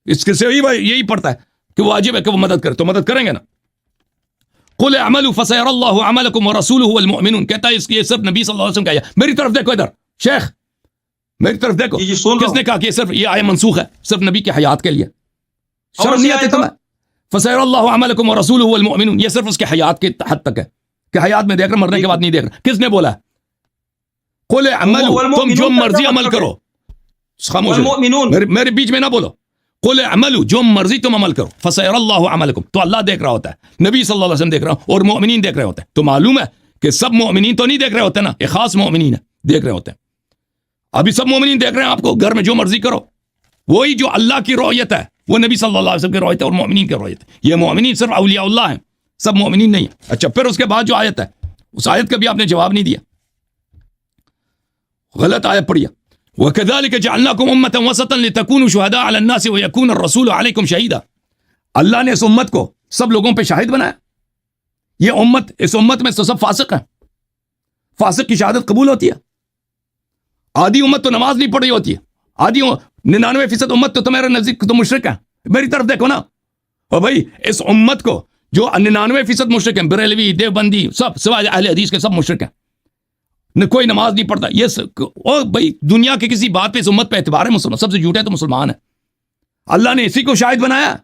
اس کے سے یہی پڑھتا ہے کہ واجب ہے کہ وہ مدد کرے، تو مدد کریں گے نا۔ قل اعملوا فسيرى الله عملكم ورسوله والمؤمنون، کہتا ہے اس کی صرف نبی صلی اللہ علیہ وسلم کا ہے۔ میری طرف دیکھو ادھر شیخ، میری طرف دیکھو، کس نے کہا کہ صرف یہ آیت منسوخ ہے، صرف نبی کی حیات کے لیے؟ شرم نہیں آتی تمہیں؟ فسيرى الله عملكم ورسوله والمؤمنون، یہ صرف اس کے حیات کے حد تک ہے کہ حیات میں دیکھ رہا، مرنے کے بعد نہیں دیکھ رہا۔ کس نے بولا ہے؟ قل اعملوا، تم جو مرضی عمل کرو، خاموش میرے بیچ میں نہ بولو۔ قل اعملوا، جو مرضی تم عمل کرو، فسيرى الله عملكم، تو اللہ دیکھ رہا ہوتا ہے، نبی صلی اللہ علیہ وسلم دیکھ رہا اور مومنین دیکھ رہے ہوتے ہیں۔ تو معلوم ہے کہ سب مومنین تو نہیں دیکھ رہے ہوتے نا، ایک خاص مومنین ہے دیکھ رہے ہوتے ہیں۔ ابھی سب مومنین دیکھ رہے ہیں آپ کو، گھر میں جو مرضی کرو، وہی جو اللہ کی رؤیت ہے وہ نبی صلی اللہ علیہ وسلم کی رؤیت ہے اور مومنین کی رؤیت ہے۔ یہ مومنین صرف اولیاء اللہ ہیں، سب مومنین نہیں ہیں۔ اچھا پھر اس کے بعد جو آیت ہے، اس آیت کا بھی آپ نے جواب نہیں دیا، غلط آیت پڑھی ہے۔ وَكَذَلِكَ جَعَلْنَاكُمْ أُمَّةً وَسَطًا لِتَكُونُوا شُهَدَاءَ عَلَى النَّاسِ وَيَكُونَ الرَّسُولُ عَلَيْكُمْ شَهِيدًا۔ اللہ نے اس امت کو سب لوگوں پہ شاہد بنایا۔ یہ امت، اس امت میں تو سب فاسق ہیں، فاسق کی شہادت قبول ہوتی ہے؟ آدھی امت تو نماز نہیں پڑھ رہی ہوتی ہے، آدھی 99% امت تو تمہارے نزدیک تو مشرک ہے۔ میری طرف دیکھو نا، اور بھائی اس امت کو جو 99% مشرک ہیں، بریلوی، دیوبندی، سب سوائے اہل حدیث کے سب مشرک ہیں، کوئی نماز نہیں پڑھتا۔ یہ اور بھائی دنیا کے کسی بات پہ اس امت پہ اعتبار ہے مسلمان، سب سے جھوٹے تو مسلمان ہے۔ اللہ نے اسی کو شاہد بنایا،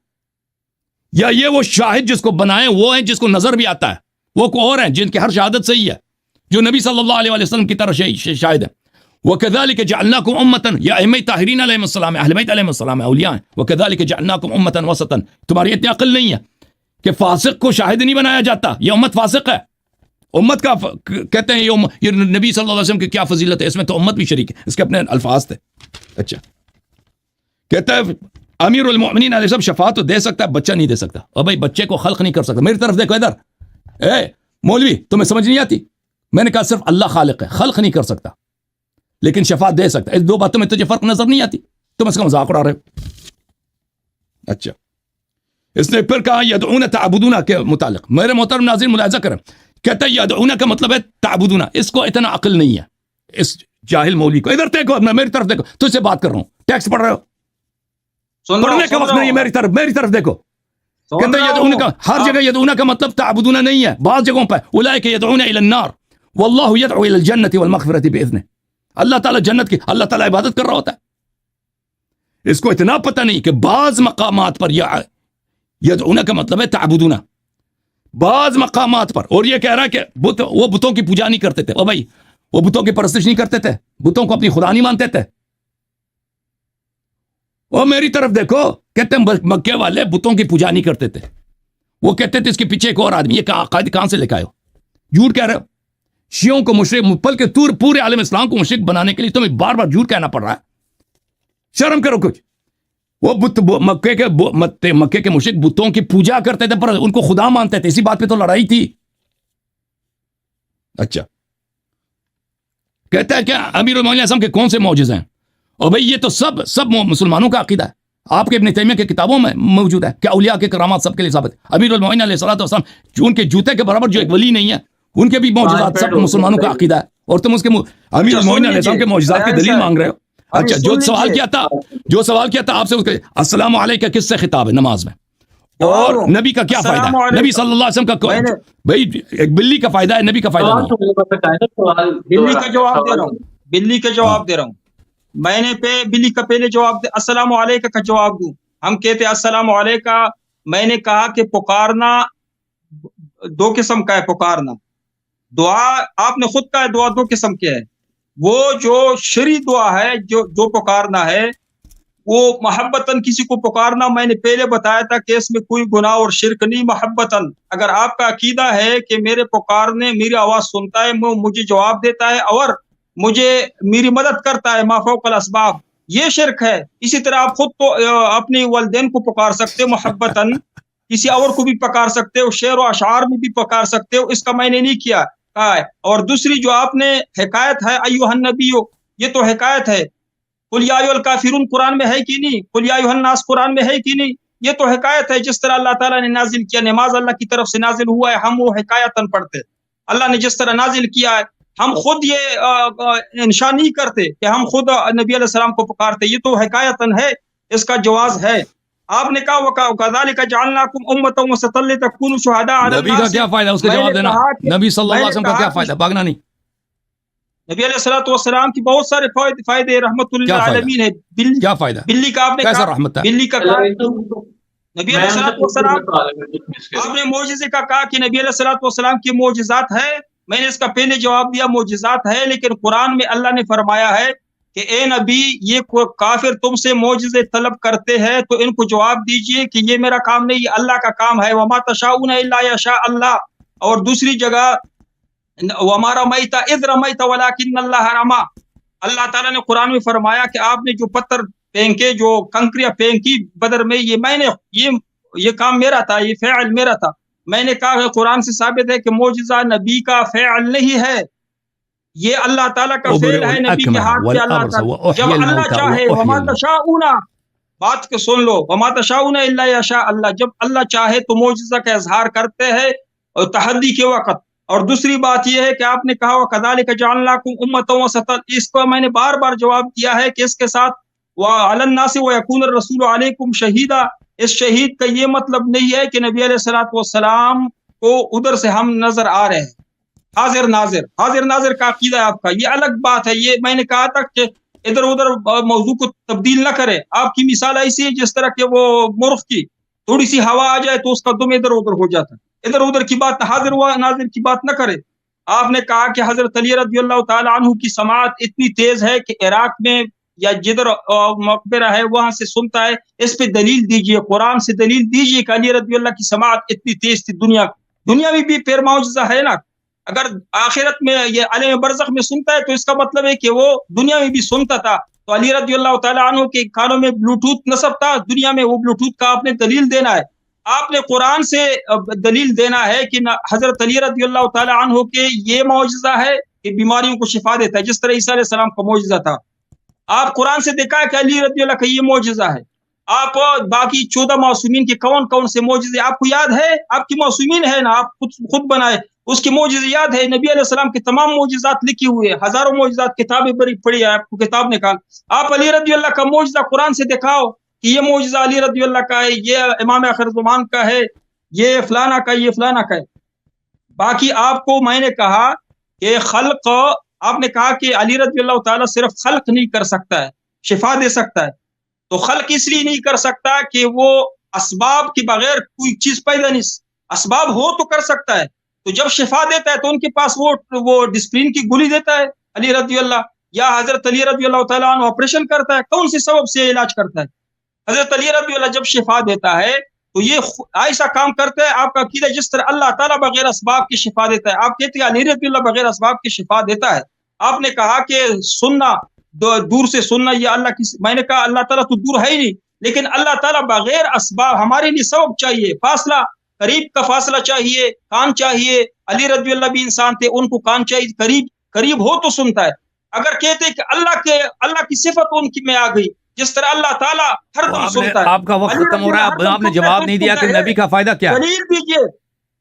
یا یہ وہ شاہد جس کو بنائے وہ ہیں جس کو نظر بھی آتا ہے، وہ کو اور ہیں جن کی ہر شہادت صحیح ہے، جو نبی صلی اللہ علیہ وسلم کی طرح شاہد ہے۔ وَكَذَلِكَ جَعَلْنَاكُمْ أُمَّةً، یہ ائمہ طاہرین علیہ السلام، اہل بیت علیہ السلام اولیاء ہیں۔ وَكَذَلِكَ جَعَلْنَاكُمْ أُمَّةً وَسَطًا، تمہاری اتنی عقل نہیں ہے کہ فاسق کو شاہد نہیں بنایا جاتا، یہ امت فاسق ہے۔ امت کا کہتے ہیں یہ نبی صلی اللہ علیہ وسلم کی کیا فضیلت ہے، اس میں تو امت بھی شریک ہے، اس کے اپنے الفاظ تھے۔ اچھا کہتا ہے امیر المؤمنین علیہ السلام شفاعت تو دے سکتا ہے، بچہ نہیں دے سکتا۔ اور بھائی بچے کو خلق نہیں کر سکتا۔ میری طرف دیکھو ادھر، اے مولوی تمہیں سمجھ نہیں آتی؟ میں نے کہا صرف اللہ خالق ہے، خلق نہیں کر سکتا لیکن شفاعت دے سکتا ہے۔ اس 2 باتوں میں تجھے فرق نظر نہیں آتی؟ تم اس کا مذاق اڑا رہے ہو۔ اچھا اس نے پھر کہا یدعون تعبدون کے متعلق، میرے محترم ناظرین ملاحظہ کریں، کہتا ہے یدعون کا مطلب ہے تعبدون۔ اس کو اتنا عقل نہیں ہے اس جاہل مولوی کو۔ ادھر دیکھو، میری طرف دیکھو، تجھ سے بات کر رہا ہوں، ٹیکسٹ پڑھ رہے ہو، پڑھنے کا وقت نہیں ہے، میری طرف دیکھو۔ کہتا ہے یدعون کا ہر جگہ یدعون کا مطلب تعبدون نہیں ہے، بعض جگہوں پہ اولئک یدعون الی النار واللہ یدعو الی الجنۃ والمغفرۃ باذنہ، اللہ تعالیٰ جنت کی، اللہ تعالیٰ عبادت کر رہا ہوتا ہے۔ اس کو اتنا پتہ نہیں کہ بعض مقامات پر یدعون کا مطلب ہے تعبدون، بعض مقامات پر، اور یہ کہہ رہا ہے کہ وہ بتوں کی پوجا نہیں کرتے تھے۔ او بھائی وہ بتوں کی پرستش نہیں کرتے تھے، بتوں کو اپنی خدا نہیں مانتے تھے۔ اور میری طرف دیکھو، کہتے ہیں مکے والے بتوں کی پوجا نہیں کرتے تھے، وہ کہتے تھے اس کے پیچھے ایک اور آدمی، یہ عقائد کہاں سے لے کے آئے ہو؟ جھوٹ کہہ رہے ہو۔ شیعوں کو مشرک، بلکہ پورے عالم اسلام کو مشرک بنانے کے لیے تمہیں بار بار جھوٹ کہنا پڑ رہا ہے۔ شرم کرو کچھ۔ وہ مکے کے مشرک بتوں کی پوجا کرتے تھے پر ان کو خدا مانتے تھے، اسی بات پہ تو لڑائی تھی. اچھا کہتا ہے کہ امیر المومنین اعظم کے کون سے معجزے ہیں؟ اور بھئی یہ تو سب مسلمانوں کا عقیدہ ہے، آپ کے ابن تیمیہ کے کتابوں میں موجود ہے کہ اولیاء کے کرامات سب کے لیے ثابت ہے. امیر المومنین علیہ الصلوۃ والسلام جو ان کے جوتے کے برابر جو ایک ولی نہیں ہے، ان کے بھی معجزات سب مسلمانوں کا عقیدہ ہے، اور تم اس کے امیر المومنین علیہ السلام کے معجزات کی دلیل مانگ رہے ہو. اچھا جو سوال کیا تھا آپ سے، السلام علیکہ کس سے خطاب ہے نماز میں؟ اور نبی کا کیا فائدہ ہے؟ نبی صلی اللہ علیہ وسلم کا بھائی ایک بلی کا فائدہ ہے، نبی کا فائدہ نہیں. بلی کا جواب دے رہا ہوں میں نے بلی کا پہلے جواب السلام علیکہ کا جواب دوں. ہم کہتے السلام علیکہ. میں نے کہا کہ پکارنا دو قسم کا ہے. پکارنا دعا آپ نے خود کہا ہے، دعا دو قسم کے ہے. وہ جو شرعی دعا ہے، جو پکارنا ہے وہ محبتاً کسی کو پکارنا، میں نے پہلے بتایا تھا کہ اس میں کوئی گناہ اور شرک نہیں. محبتاً اگر آپ کا عقیدہ ہے کہ میرے پکارنے میری آواز سنتا ہے، مجھے جواب دیتا ہے اور مجھے میری مدد کرتا ہے ما فوق الاسباب، یہ شرک ہے. اسی طرح آپ خود تو اپنے والدین کو پکار سکتے ہو محبتاً، کسی اور کو بھی پکار سکتے ہو، شعر و اشعار میں بھی پکار سکتے ہو. اس کا میں نے نہیں کیا کہا ہے. اور دوسری جو آپ نے حکایت ہے ایھا النبی، یہ تو حکایت ہے. قل یا ایھا الکافرون قرآن میں ہے کہ نہیں؟ قل یا ایھا الناس قرآن میں ہے کہ نہیں؟ یہ تو حکایت ہے. جس طرح اللہ تعالیٰ نے نازل کیا، نماز اللہ کی طرف سے نازل ہوا ہے، ہم وہ حکایتاً پڑھتے. اللہ نے جس طرح نازل کیا ہے، ہم خود یہ انشاء نہیں کرتے کہ ہم خود نبی علیہ السلام کو پکارتے. یہ تو حکایتاً ہے، اس کا جواز ہے. آپ نے کہا وَكَذَلِكَ جَعَلْنَاكُمْ أُمَّةً وَسَطًا لِتَكُونُوا شُهَدَاءَ عَلَى نبی کا کیا فائدہ؟ اس کا جواب دینا. نبی صلی اللہ علیہ وسلم کا کیا فائدہ؟ بھاگنا نہیں. نبی علیہ الصلوۃ والسلام کی بہت سارے فائدے رحمت للعالمین ہے. کیا فائدہ؟ بلی کا آپ نے کیسا رحمت ہے؟ بلی کا نبی علیہ الصلوۃ والسلام آپ نے معجزے کا کہا کہ نبی علیہ الصلوۃ والسلام کی معجزات ہے. میں نے اس کا پہلے جواب دیا معجزات ہے، لیکن قرآن میں اللہ نے فرمایا ہے کہ اے نبی یہ کافر تم سے معجزے طلب کرتے ہیں تو ان کو جواب دیجئے کہ یہ میرا کام نہیں، یہ اللہ کا کام ہے. وما تشاؤون الا یشاء اللہ. اور دوسری جگہ وما رمیت اذ رمیت ولکن اللہ رمی. اللہ تعالیٰ نے قرآن میں فرمایا کہ آپ نے جو پتھر پھینکے، جو کنکریاں پھینکی بدر میں، یہ کام میرا تھا، یہ فعل میرا تھا. میں نے کہا کہ قرآن سے ثابت ہے کہ معجزہ نبی کا فعل نہیں ہے، یہ اللہ تعالیٰ کا فعل ہے، نبی کے ہاتھ سے اللہ تعالیٰ جب اللہ چاہے. وما تشاؤون، بات کو سن لو، وما تشاؤون الا یشاء اللہ، جب اللہ چاہے تو معجزہ کا اظہار کرتے ہیں اور تحدی کے وقت. اور دوسری بات یہ ہے کہ آپ نے کہا وَكَذَلِكَ جَعَلْنَاكُمْ أُمَّةً وَسَطًا، اس کو میں نے بار بار جواب دیا ہے کہ اس کے ساتھ وَعَلَى النَّاسِ وَيَكُونَ الرَّسُولُ عَلَيْكُمْ شَهِيدًا. اس شہید کا یہ مطلب نہیں ہے کہ نبی علیہ الصلوۃ والسلام کو ادھر سے ہم نظر آ رہے ہیں. حاضر ناظر کا عقیدہ ہے آپ کا، یہ الگ بات ہے. یہ میں نے کہا تھا کہ ادھر ادھر موضوع کو تبدیل نہ کرے. آپ کی مثال ایسی ہے جس طرح کہ وہ مرغ کی تھوڑی سی ہوا آ جائے تو اس کا دم ادھر ادھر ہو جاتا ہے. ادھر ادھر کی بات، حاضر و ناظر کی بات نہ کرے. آپ نے کہا کہ حضرت علی رضی اللہ تعالی عنہ کی سماعت اتنی تیز ہے کہ عراق میں یا جدھر مقبرہ ہے وہاں سے سنتا ہے. اس پہ دلیل دیجئے، قرآن سے دلیل دیجئے کہ علی رضی اللہ کی سماعت اتنی تیز تھی. دنیا میں بھی پھر معجزہ ہے نا. اگر آخرت میں یہ عالم برزخ میں سنتا ہے تو اس کا مطلب ہے کہ وہ دنیا میں بھی سنتا تھا. تو علی رضی اللہ تعالی عنہ کے کانوں میں بلوٹوتھ نصب تھا، دنیا میں وہ بلوٹوتھ کا آپ نے دلیل دینا ہے. آپ نے قرآن سے دلیل دینا ہے کہ حضرت علی رضی اللہ تعالی عنہ کے یہ معجزہ ہے کہ بیماریوں کو شفا دیتا ہے، جس طرح عیسیٰ علیہ السلام کا معجزہ تھا. آپ قرآن سے دیکھا ہے کہ علی رضی اللہ کا یہ معجزہ ہے. آپ باقی 14 معصومین کے کون سے معجزے آپ کو یاد ہے؟ آپ کی معصومین ہے نا، آپ خود بنائے، اس کے معجزے یاد ہے. نبی علیہ السلام کے تمام معجزات لکھی ہوئے ہیں، ہزاروں معجزات، کتابیں بڑی پڑھی ہے، آپ کو کتاب نکال. آپ علی رضی اللہ کا معجزہ قرآن سے دکھاؤ کہ یہ معجزہ علی رضی اللہ کا ہے، یہ امام آخر زمان کا ہے، یہ فلانا کا، یہ فلانا کا ہے. باقی آپ کو میں نے کہا کہ خلق، آپ نے کہا کہ علی رضی اللہ تعالیٰ صرف خلق نہیں کر سکتا ہے، شفا دے سکتا ہے. تو خلق اس لیے نہیں کر سکتا کہ وہ اسباب کے بغیر کوئی چیز پیدا نہیں، اسباب ہو تو کر سکتا ہے. تو جب شفا دیتا ہے تو ان کے پاس وہ ڈسپلین کی گولی دیتا ہے علی رضی اللہ، یا حضرت علی رضی اللہ تعالیٰ عنہ آپریشن کرتا ہے، کون سے سبب سے علاج کرتا ہے؟ حضرت علی رضی اللہ جب شفا دیتا ہے تو یہ ایسا کام کرتا ہے. آپ کا عقیدہ جس طرح اللہ تعالیٰ بغیر اسباب کی شفا دیتا ہے، آپ کہتے ہیں علی رضی اللہ بغیر اسباب کی شفا دیتا ہے. آپ نے کہا کہ سننا، دور سے سننا یہ اللہ کی، میں نے کہا اللہ تعالیٰ تو دور ہے ہی نہیں، لیکن اللہ تعالیٰ بغیر اسباب ہمارے لیے سبب چاہیے، فاصلہ قریب کا فاصلہ چاہیے، کان چاہیے. علی رضی اللہ بھی انسان تھے، ان کو کان چاہیے، قریب ہو تو سنتا ہے. اگر کہتے کہ اللہ کی صفت ان کی میں آ گئی، جس طرح اللہ تعالیٰ ہر دم سنتا ہے. آپ کا وقت ختم ہو رہا ہے، آپ نے جواب نہیں دیا کہ نبی کا فائدہ کیا ہے. دلیل دیجیے،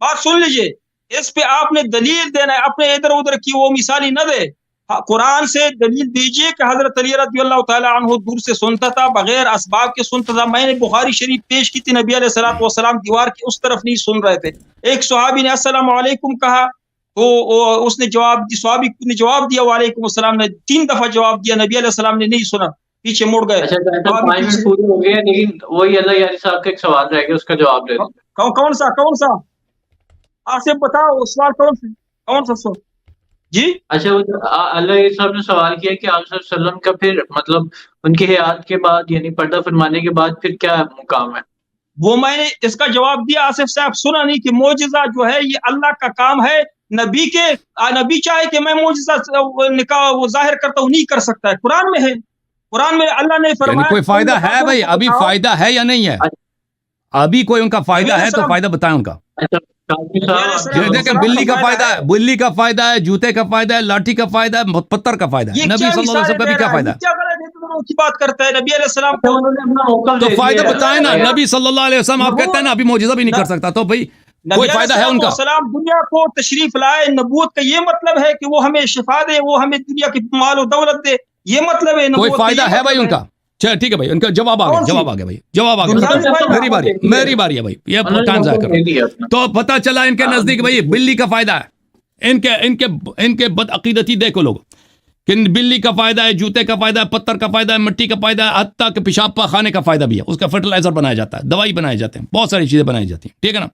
بات سن لیجیے، اس پہ آپ نے دلیل دینا ہے، اپنے ادھر ادھر کی وہ مثالی نہ دے. قرآن سے دلیل دیجیے کہ حضرت علی رضی اللہ تعالیٰ عنہ دور سے سنتا تھا، بغیر اسباب کے سنتا تھا. میں نے بخاری شریف پیش کی تھی، نبی علیہ الصلوۃ والسلام دیوار کی اس طرف نہیں سن رہے تھے. ایک صحابی نے السلام علیکم کہا تو اس نے صحابی نے جواب دیا وعلیکم السلام، نے 3 دفعہ جواب دیا، نبی علیہ السلام نے نہیں سنا، پیچھے مڑ گئے. اچھا 5 منٹ پورے ہو گئے، لیکن وہی اللہ یاری صاحب کا ایک سوال رہ گیا، اس کا جواب دے دیں. کون سا آصف بتاؤ سوال کون سا سوال جی. اچھا اللہ یاری صاحب نے سوال کیا کہ آپ صلی اللہ علیہ وسلم کا پھر مطلب ان کی حیات کے بعد یعنی پردہ فرمانے کے بعد پھر کیا مقام ہے؟ وہ میں نے اس کا جواب دیا. آصف صاحب سنا نہیں کہ معجزہ جو ہے یہ اللہ کا کام ہے. نبی چاہے کہ میں معجزہ وہ ظاہر کرتا ہوں، نہیں کر سکتا ہے. قرآن میں ہے، قرآن میں اللہ نے فرمایا. یعنی کوئی فائدہ ہے بھائی؟ ابھی فائدہ ہے یا نہیں ہے؟ ابھی کوئی ان کا فائدہ ہے تو فائدہ بتائیں ان کا. دیکھیں بلی کا فائدہ ہے، بلی کا فائدہ ہے، جوتے کا فائدہ ہے، لاٹھی کا فائدہ ہے، پتھر کا فائدہ ہے. نبی صلی اللہ علیہ وسلم کا بھی کیا فائدہ ہے؟ کی بات کرتا ہے نبی علیہ السلام تو فائدہ بتائیں نا. نبی صلی اللہ علیہ وسلم آپ کہتے ہیں نا ابھی معجزہ بھی نہیں کر سکتا، تو بھائی کوئی فائدہ ہے ان کا؟ السلام دنیا کو تشریف لائے، نبوت کا یہ مطلب ہے کہ وہ ہمیں شفا دے، وہ ہمیں دنیا کی مال و دولت دے، یہ مطلب ہے. کوئی فائدہ ہے بھائی ان کا؟ چل ٹھیک ہے بھائی، ان کا جواب آ گیا بھائی، جواب آ گیا. میری باری ہے بھائی، یہ ٹائم ضائع کر. تو پتہ چلا ان کے نزدیک بھائی بلی کا فائدہ ہے. ان کے بدعقیدتی دیکھو لوگ کہ بلی کا فائدہ ہے، جوتے کا فائدہ ہے، پتھر کا فائدہ ہے، مٹی کا فائدہ ہے، حتیٰ کہ پیشاب پاخانے کا فائدہ بھی ہے. اس کا فرٹیلائزر بنایا جاتا ہے، دوائی بنائے جاتے ہیں، بہت ساری چیزیں بنائی جاتی ہیں. ٹھیک ہے نا.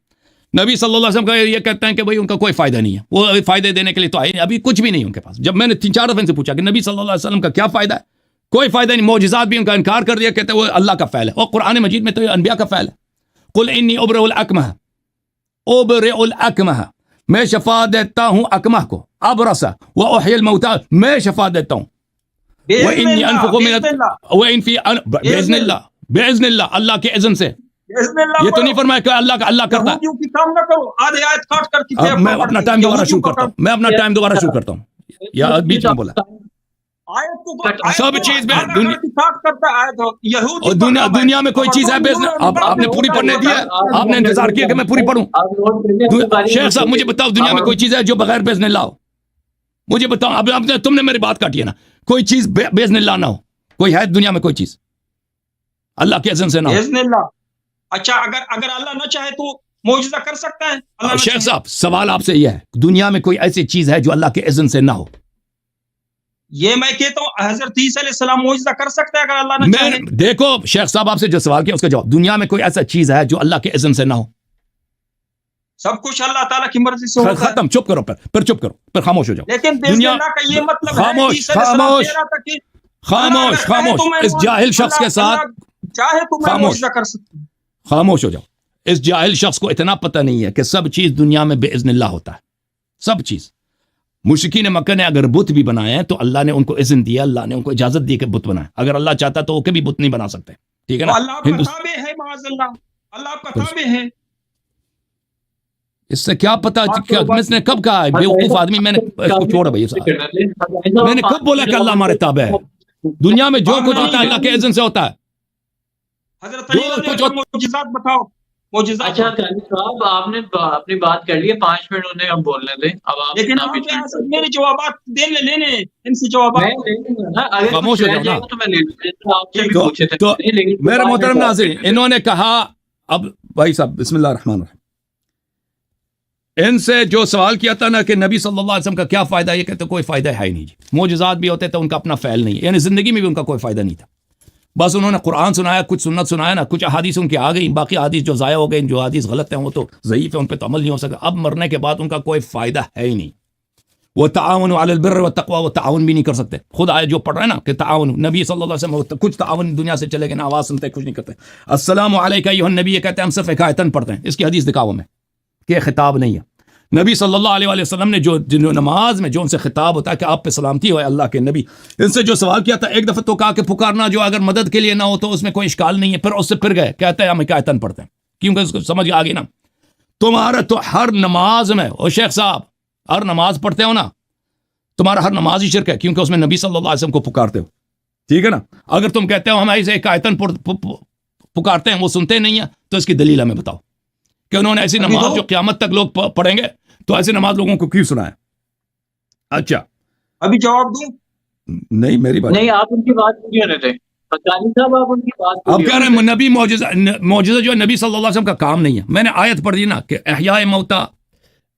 نبی صلی اللہ علیہ وسلم کا یہ کہتے ہیں کہ بھائی ان کا کوئی فائدہ نہیں ہے، وہ فائدے دینے کے لیے تو آئے ابھی کچھ بھی نہیں ان کے پاس. جب میں نے 3-4 دفعہ سے پوچھا کہ نبی صلی اللہ علیہ وسلم کا کیا فائدہ ہے، کوئی فائدہ نہیں. معجزات بھی ان کا انکار کر دیا، کہتے ہیں وہ اللہ کا فعل ہے، اور قرآن مجید میں تو یہ انبیاء کا فعل ہے. قل انی ابرئ الاکمہ، میں شفا دیتا ہوں اکمہ کو، ابرص واحیی الموتى، میں شفا دیتا ہوں. وانی انفخ من باذن اللہ، اللہ کے اذن سے. یہ تو نہیں فرمایا کہ اللہ کرتا ہے. میں اپنا ٹائم دوبارہ شروع کرتا ہوں، یا بیچ میں بولا سب چیز میں دنیا میں کوئی چیز ہے آپ نے پوری پڑھنے دی ہے؟ آپ نے انتظار کیا کہ میں پوری پڑھوں؟ شیخ صاحب مجھے بتاؤ دنیا میں کوئی چیز ہے جو بغیر باذن اللہ ہو؟ مجھے بتاؤ. اب تم نے میری بات کاٹی ہے نا. کوئی چیز باذن اللہ نہ ہو، کوئی ہے دنیا میں کوئی چیز اللہ کے اذن سے نہ ہو؟ اچھا اگر اللہ نہ چاہے تو معجزہ کر سکتا ہے؟ شیخ صاحب سوال آپ سے یہ ہے، دنیا میں کوئی ایسی چیز ہے جو اللہ کے اذن سے نہ ہو؟ یہ میں کہتا ہوں حضرت عیسیٰ علیہ السلام معجزہ کر سکتا ہے اگر اللہ نہ چاہے. دیکھو شیخ صاحب آپ سے جو سوال کیا اس کا جواب، دنیا میں کوئی ایسا چیز ہے جو اللہ کے اذن سے نہ ہو؟ سب کچھ اللہ تعالیٰ کی مرضی سے ہوتا ہے. ختم. چپ کرو، پھر چپ کرو، پھر خاموش ہو جاؤ. لیکن دنیا کا یہ مطلب خاموش. اس جاہل شخص کے ساتھ چاہے تو میں معجزہ کر سکتا ہوں. خاموش ہو جاؤ. اس جاہل شخص کو اتنا پتہ نہیں ہے کہ سب چیز دنیا میں باذن اللہ ہوتا ہے، سب چیز. مشرکین مکہ نے اگر بت بھی بنائے ہیں تو اللہ نے ان کو اذن دیا، اللہ نے ان کو اجازت دی کہ بت بنائے. اگر اللہ چاہتا تو وہ کبھی بت نہیں بنا سکتے. ٹھیک ہے نا. اللہ کا تابع ہے، معاذ اللہ، اللہ کا تابع ہے. اس سے کیا پتا اس نے کب کہا ہے بیوقوف آدمی. میں نے اس کو چھوڑا بھائی، میں نے کب بولا کہ اللہ ہمارے تابع ہے؟ دنیا میں جو کچھ ہوتا ہے اللہ کے اذن سے ہوتا ہے. حضرت علی معجزات بتاؤ. اچھا صاحب آپ نے اپنی بات کر لی ہے، 5 منٹ انہیں اب بولنے دیں. اب آپ لیکن میرے جوابات لینے ان سے جوابات خاموش ہو جاؤ نا. میرے محترم ناظرین، انہوں نے کہا، اب بھائی صاحب بسم اللہ الرحمن الرحیم، ان سے جو سوال کیا تھا نا کہ نبی صلی اللہ علیہ وسلم کا کیا فائدہ، یہ کہتے کوئی فائدہ ہے ہی نہیں جی. معجزات بھی ہوتے تو ان کا اپنا فعل نہیں ہے، یعنی زندگی میں بھی ان کا کوئی فائدہ نہیں تھا. بس انہوں نے قرآن سنایا، کچھ سنت سنایا نا، کچھ احادیث ان کی آ گئی، باقی احادیث جو ضائع ہو گئی، جو احادیث غلط ہیں وہ تو ضعیف ہیں، ان پہ تو عمل نہیں ہو سکا. اب مرنے کے بعد ان کا کوئی فائدہ ہے ہی نہیں. وہ تعاون علی البر والتقوی، وہ تعاون بھی نہیں کر سکتے. خود آئے جو پڑھ رہے ہیں نا کہ تعاون، نبی صلی اللہ علیہ وسلم کچھ تعاون دنیا سے چلے گئے نا، آواز سنتے کچھ نہیں کرتے. السلام علیکہ ایھا النبی، یہ کہتے ہیں ہم صرف ایک آیتن پڑھتے ہیں. اس کی حدیث دکھاؤ میں کہ خطاب نہیں ہے. نبی صلی اللہ علیہ وآلہ وسلم نے جو نماز میں جو ان سے خطاب ہوتا ہے کہ آپ پہ سلامتی ہو اللہ کے نبی، ان سے جو سوال کیا تھا ایک دفعہ تو کہا کہ پکارنا جو اگر مدد کے لیے نہ ہو تو اس میں کوئی اشکال نہیں ہے، پھر اس سے پھر گئے کہتے ہیں ہم حکایتن پڑھتے ہیں کیونکہ اس کو سمجھ آ گئی نا تمہارا تو ہر نماز میں، او شیخ صاحب ہر نماز پڑھتے ہو نا تمہارا ہر نماز ہی شرک ہے کیونکہ اس میں نبی صلی اللہ علیہ وسلم کو پکارتے ہو، ٹھیک ہے نا؟ اگر تم کہتے ہو ہم ایسے حکایتن پکارتے ہیں وہ سنتے نہیں ہیں تو اس کی دلیل ہمیں بتاؤ کہ انہوں نے ایسی نماز جو قیامت تک لوگ پڑھیں گے تو ایسی نماز لوگوں کو کیوں سنائے؟ اچھا ابھی جواب دوں؟ نہیں میری بات نہیں، آپ ان کی بات نہیں ہونے تھے قانی صاحب، آپ ان کی بات اب کہہ رہے ہیں نبی معجزہ جو ہے نبی صلی اللہ علیہ وسلم کا کام نہیں ہے. میں نے آیت پڑھ دی نا کہ احیاء موتا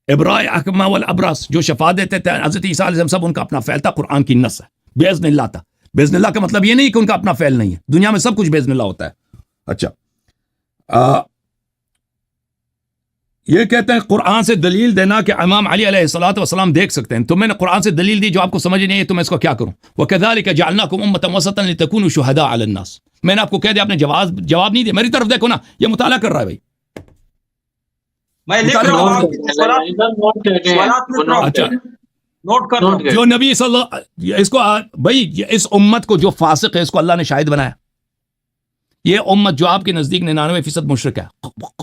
ابراء اکمہ والابرص جو شفا دیتے تھے حضرت عیسیٰ علیہ السلام، سب ان کا اپنا فعل تھا، قرآن کی نص ہے، باذن اللہ تھا. باذن اللہ کا مطلب یہ نہیں کہ ان کا اپنا فعل نہیں ہے، دنیا میں سب کچھ باذن اللہ ہوتا ہے. اچھا یہ کہتے ہیں قرآن سے دلیل دینا کہ امام علی علیہ الصلوۃ والسلام دیکھ سکتے ہیں. تو میں نے قرآن سے دلیل دی جو آپ کو سمجھ نہیں ہے تو میں اس کو کیا کروں؟ وَكَذَلِكَ جَعَلْنَاكُمْ أُمَّةً وَسَطًا لِتَكُونُوا شُهَدَاءَ عَلَى النَّاسِ. میں نے آپ کو کہہ دیا، آپ نے جواب نہیں دیا. میری طرف دیکھو نا، یہ مطالعہ کر رہا ہے بھائی. میں لکھ رہا ہوں آپ کی سوالات میں اچھا نوٹ کر رہا ہوں. جو نبی صلی اللہ اس کو بھائی اس امت کو جو فاسق ہے اس کو اللہ نے شاہد بنایا. یہ امت جو آپ کے نزدیک 99% مشرک ہے،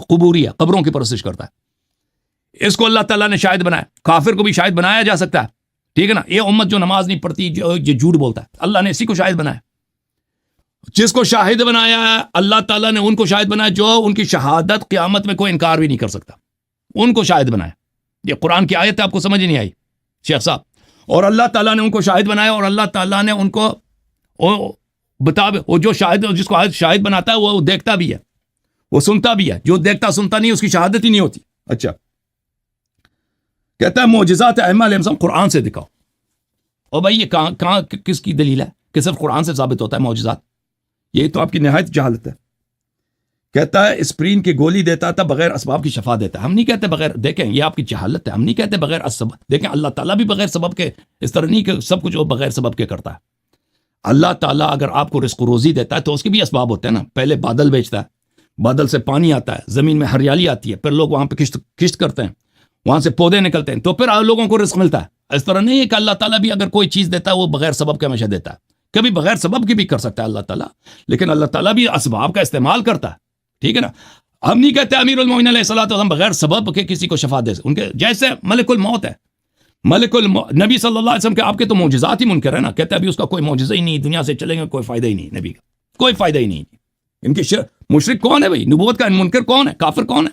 قبوری ہے، قبروں کی پرستش کرتا ہے، اس کو اللہ تعالیٰ نے شاہد بنایا. کافر کو بھی شاہد بنایا جا سکتا ہے، ٹھیک ہے نا؟ یہ امت جو نماز نہیں پڑھتی، جو جھوٹ بولتا ہے، اللہ نے اسی کو شاہد بنایا. جس کو شاہد بنایا ہے اللہ تعالیٰ نے ان کو شاہد بنایا جو ان کی شہادت قیامت میں کوئی انکار بھی نہیں کر سکتا، ان کو شاہد بنایا. یہ قرآن کی آیت ہے، آپ کو سمجھ نہیں آئی شیخ صاحب؟ اور اللہ تعالیٰ نے ان کو شاہد بنایا، اور اللہ تعالیٰ نے ان کو وہ جو شاہد، جس کو شاہد بناتا ہے وہ دیکھتا بھی ہے، وہ سنتا بھی ہے. جو دیکھتا سنتا نہیں اس کی شہادت ہی نہیں ہوتی. اچھا کہتا ہے معجزات ائمہ علیہ السلام قرآن سے دکھاؤ. اور بھائی یہ کہاں کس کی دلیل ہے کہ صرف قرآن سے ثابت ہوتا ہے معجزات؟ یہ تو آپ کی نہایت جہالت ہے. کہتا ہے اسپرین کی گولی دیتا تھا، بغیر اسباب کی شفا دیتا ہے. ہم نہیں کہتے بغیر، دیکھیں یہ آپ کی جہالت ہے، ہم نہیں کہتے بغیر اسباب. دیکھیں اللہ تعالیٰ بھی بغیر سبب کے، اس طرح نہیں کہ سب کچھ وہ بغیر سبب کے کرتا ہے. اللہ تعالیٰ اگر آپ کو رزق و روزی دیتا ہے تو اس کے بھی اسباب ہوتے ہیں نا. پہلے بادل بھیجتا ہے، بادل سے پانی آتا ہے، زمین میں ہریالی آتی ہے، پھر لوگ وہاں پہ کشت کرتے ہیں، وہاں سے پودے نکلتے ہیں، تو پھر لوگوں کو رزق ملتا ہے. اس طرح نہیں ہے کہ اللہ تعالیٰ بھی اگر کوئی چیز دیتا ہے وہ بغیر سبب کے ہمیشہ دیتا ہے. کبھی بغیر سبب کی بھی کر سکتا ہے اللہ تعالیٰ، لیکن اللہ تعالیٰ بھی اسباب کا استعمال کرتا ہے، ٹھیک ہے نا؟ ہم نہیں کہتے امیر المومنین علیہ الصلوۃ والسلام بغیر سبب کے کسی کو شفا دے. ان کے جیسے ملک الموت ہے، نبی صلی اللہ علیہ وسلم کے آپ کے تو معجزات ہی منکر ہے نا. کہتے ہیں ابھی اس کا کوئی معجزہ ہی نہیں، دنیا سے چلیں گے کوئی فائدہ ہی نہیں، نبی کا کوئی فائدہ ہی نہیں. ان کے مشرک کون ہے بھائی؟ نبوت کا منکر کون ہے؟ کافر کون ہے؟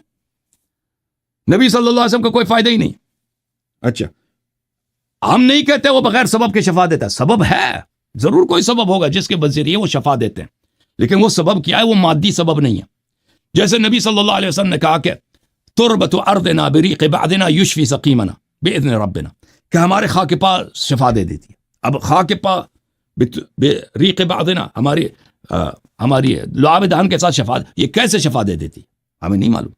نبی صلی اللہ علیہ وسلم کا کوئی فائدہ ہی نہیں. اچھا ہم نہیں کہتے وہ بغیر سبب کے شفا دیتا ہے. سبب ہے، ضرور کوئی سبب ہوگا جس کے ذریعے وہ شفا دیتے ہیں، لیکن وہ سبب کیا ہے؟ وہ مادی سبب نہیں ہے. جیسے نبی صلی اللہ علیہ وسلم نے کہا کہ تربت ارضنا بریق بعضنا یشفی سقیمنا باذن ربنا، کہ ہمارے خاک پا شفا دے دیتی ہے. اب خاک پا بریق بعضنا ہماری لعاب دہن کے ساتھ شفا، یہ کیسے شفا دے دیتی ہمیں نہیں معلوم،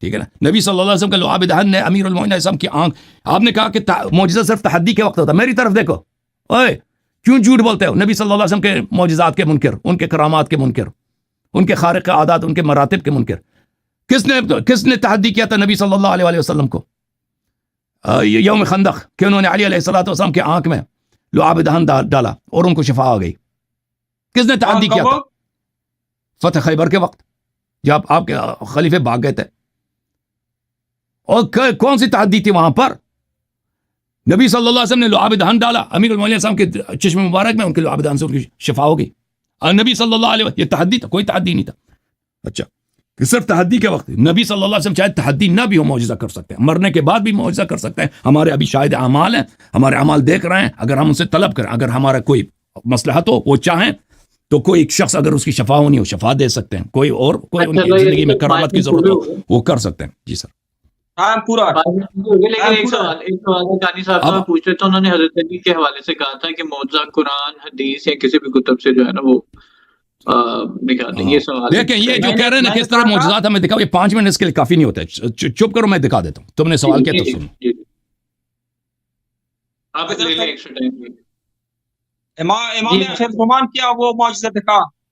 ٹھیک ہے نا؟ نبی صلی اللہ علیہ وسلم کا لعاب دہن نے امیر المومنین علیہ السلام کی آنکھ، آپ نے کہا کہ معجزہ صرف تحدی کے وقت ہوتا ہے. میری طرف دیکھو، اوئے کیوں جھوٹ بولتے ہو؟ نبی صلی اللہ علیہ وسلم کے معجزات کے منکر، ان کے کرامات کے منکر، ان کے خارق عادات، ان کے مراتب کے منکر. کس نے تحدی کیا تھا نبی صلی اللہ علیہ وسلم کو یوم خندق کہ انہوں نے علی علیہ الصلوۃ والسلام کی آنکھ میں لعاب دہن ڈالا اور ان کو شفا آ گئی؟ کس نے تحدی کیا تھا؟ فتح خیبر کے وقت جب آپ کے خلیفے بھاگ گئے تھے. اور کون سی تحدی تھی وہاں پر؟ نبی صلی اللہ علیہ وسلم نے لعاب دہن ڈالا، امیر المومنین علیہ السلام کے چشم مبارک میں ان کے لعاب دہن سے ان کی شفا ہو گئی. اور نبی صلی اللہ علیہ وسلم، یہ تحدی تھا؟ کوئی تحدی نہیں تھا. اچھا کہ صرف تحدی کے وقت نبی صلی اللہ علیہ وسلم چاہے تحدی نہ بھی ہو معجزہ کر سکتے ہیں، مرنے کے بعد بھی معجزہ کر سکتے ہیں. ہمارے ابھی شاہد اعمال ہیں، ہمارے اعمال دیکھ رہے ہیں. اگر ہم ان سے طلب کریں، اگر ہمارا کوئی مصلحت ہو، وہ چاہیں تو کوئی ایک شخص اگر اس کی شفا ہونی ہو شفا دے سکتے ہیں. کوئی ان کی زندگی میں کرامت کی ضرورت ہو وہ کر سکتے ہیں. جی سر پورا. لیکن ایک سوال کانی صاحب سے پوچھ رہے تھے، انہوں نے حضرت علی کے حوالے سے کہا تھا کہ معجزہ قرآن حدیث یا کسی بھی کتب سے جو ہے نا وہ نکالتے. یہ سوال دیکھیں، یہ جو کہہ رہے ہیں نا کس طرح معجزات ہمیں دکھاؤ، یہ 5 منٹ اس کے لیے کافی نہیں ہوتا ہے. چپ کرو، میں دکھا دیتا ہوں. تم نے سوال کیا تو سنو. امام نے فرمان کیا وہ معجزہ دکھا.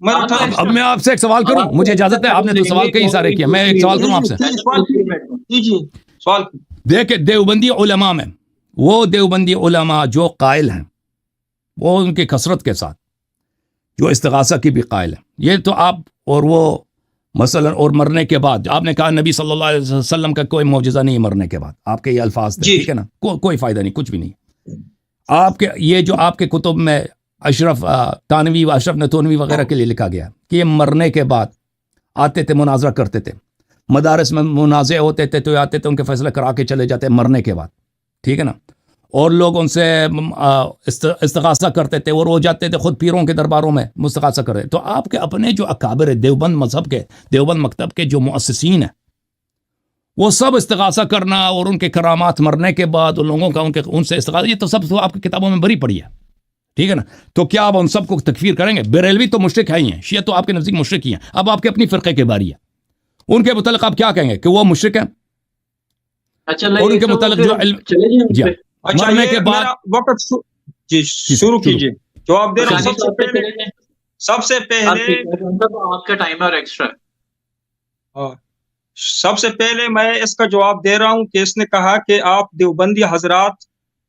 اب میں آپ سے ایک سوال کروں, مجھے اجازت ہے؟ آپ نے تو سوال کئی سارے کیا, میں ایک سوال کروں آپ سے. سوال دیکھیں دیوبندی علماء میں وہ دیوبندی علماء جو قائل ہیں, وہ ان کی کثرت کے ساتھ جو استغاثہ کی بھی قائل ہیں, یہ تو آپ اور وہ مثلا اور مرنے کے بعد آپ نے کہا نبی صلی اللہ علیہ وسلم کا کوئی معجزہ نہیں مرنے کے بعد, آپ کے یہ الفاظ تھے, ٹھیک ہے نا, کوئی فائدہ نہیں, کچھ بھی نہیں. آپ کے یہ جو آپ کے کتب میں اشرف تانوی و اشرف نتونوی وغیرہ کے لیے لکھا گیا کہ یہ مرنے کے بعد آتے تھے, مناظرہ کرتے تھے, مدارس میں منازع ہوتے تھے تو آتے تھے, ان کے فیصلہ کرا کے چلے جاتے مرنے کے بعد, ٹھیک ہے نا, اور لوگ ان سے استغاثہ کرتے تھے اور وہ جاتے تھے خود پیروں کے درباروں میں مستغاثہ کرتے. تو آپ کے اپنے جو اکابر دیوبند مذہب کے, دیوبند مکتب کے جو مؤسسین ہیں, وہ سب استغاثہ کرنا اور ان کے کرامات مرنے کے بعد ان لوگوں کا ان سے استغاثہ, یہ تو سب تو آپ کی کتابوں میں بھری پڑی ہے, ٹھیک ہے نا. تو کیا آپ ان سب کو تکفیر کریں گے؟ بریلوی تو مشرک ہی ہیں, شیعہ تو آپ کے نزدیک مشرک ہی ہیں, اب آپ کے اپنی فرقے کے باری ہے, ان کے متعلق آپ کیا کہیں گے کہ وہ مشرک ہیں؟ اور ان کے متعلق جو علم مرنے کے بعد وقت جی شروع کیجیے, جواب دے رہا ہوں. سب سے پہلے آپ کا ٹائمر ایکسٹرا, سب سے پہلے میں اس کا جواب دے رہا ہوں کہ اس نے کہا کہ آپ دیوبندی حضرات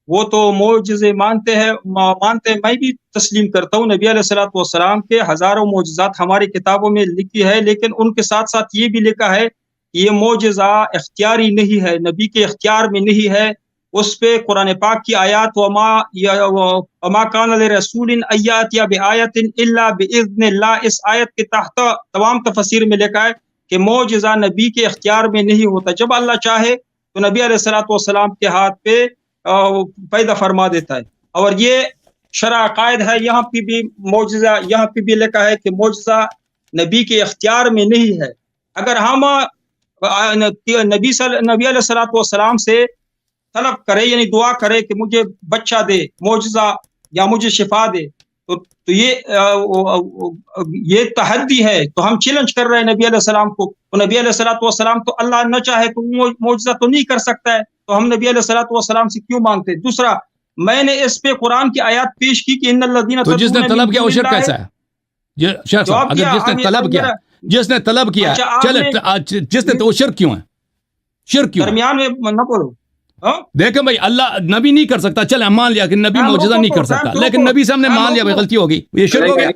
وہ تو معجزے مانتے ہیں, میں بھی تسلیم کرتا ہوں, نبی علیہ الصلوۃ والسلام کے ہزاروں معجزات ہماری کتابوں میں لکھی ہے, لیکن ان کے ساتھ ساتھ یہ بھی لکھا ہے کہ یہ معجزہ اختیاری نہیں ہے, نبی کے اختیار میں نہیں ہے. اس پہ قرآن پاک کی آیات وما کان لرسول ان یأتی بآیۃ الا باذن اللہ, اس آیت کے تحت تمام تفسیر میں لکھا ہے کہ معجزہ نبی کے اختیار میں نہیں ہوتا, جب اللہ چاہے تو نبی علیہ الصلوۃ والسلام کے ہاتھ پہ پیدا فرما دیتا ہے. اور یہ شرع عقائد ہے, یہاں پہ بھی معجزہ, یہاں پہ بھی لکھا ہے کہ معجزہ نبی کے اختیار میں نہیں ہے. اگر ہم نبی علیہ الصلوۃ والسلام سے طلب کرے یعنی دعا کرے کہ مجھے بچہ دے, معجزہ یا مجھے شفا دے, تو یہ تحدی ہے, تو ہم چیلنج کر رہے ہیں نبی علیہ السلام کو. نبی علیہ الصلوۃ والسلام تو اللہ نہ چاہے تو معجزہ تو نہیں کر سکتا ہے, تو ہم نبی علیہ الصلوۃ والسلام سے کیوں مانگتے؟ دوسرا, میں نے اس پہ قرآن کی آیات پیش کی کہ ان الذین, تو جس نے طلب کیا وہ شرک کیسا ہے؟ اگر جس نے طلب کیا چلے, جس نے تو وہ شرک کیوں ہے؟ شرک کیوں درمیان میں نہ بولو. دیکھیں بھائی, اللہ نبی نہیں کر سکتا, چلے ہم مان لیا کہ نبی معجزہ نہیں کر سکتا, لیکن نبی سے ہم نے مان لیا غلطی ہوگی, یہ شرک ہو گیا.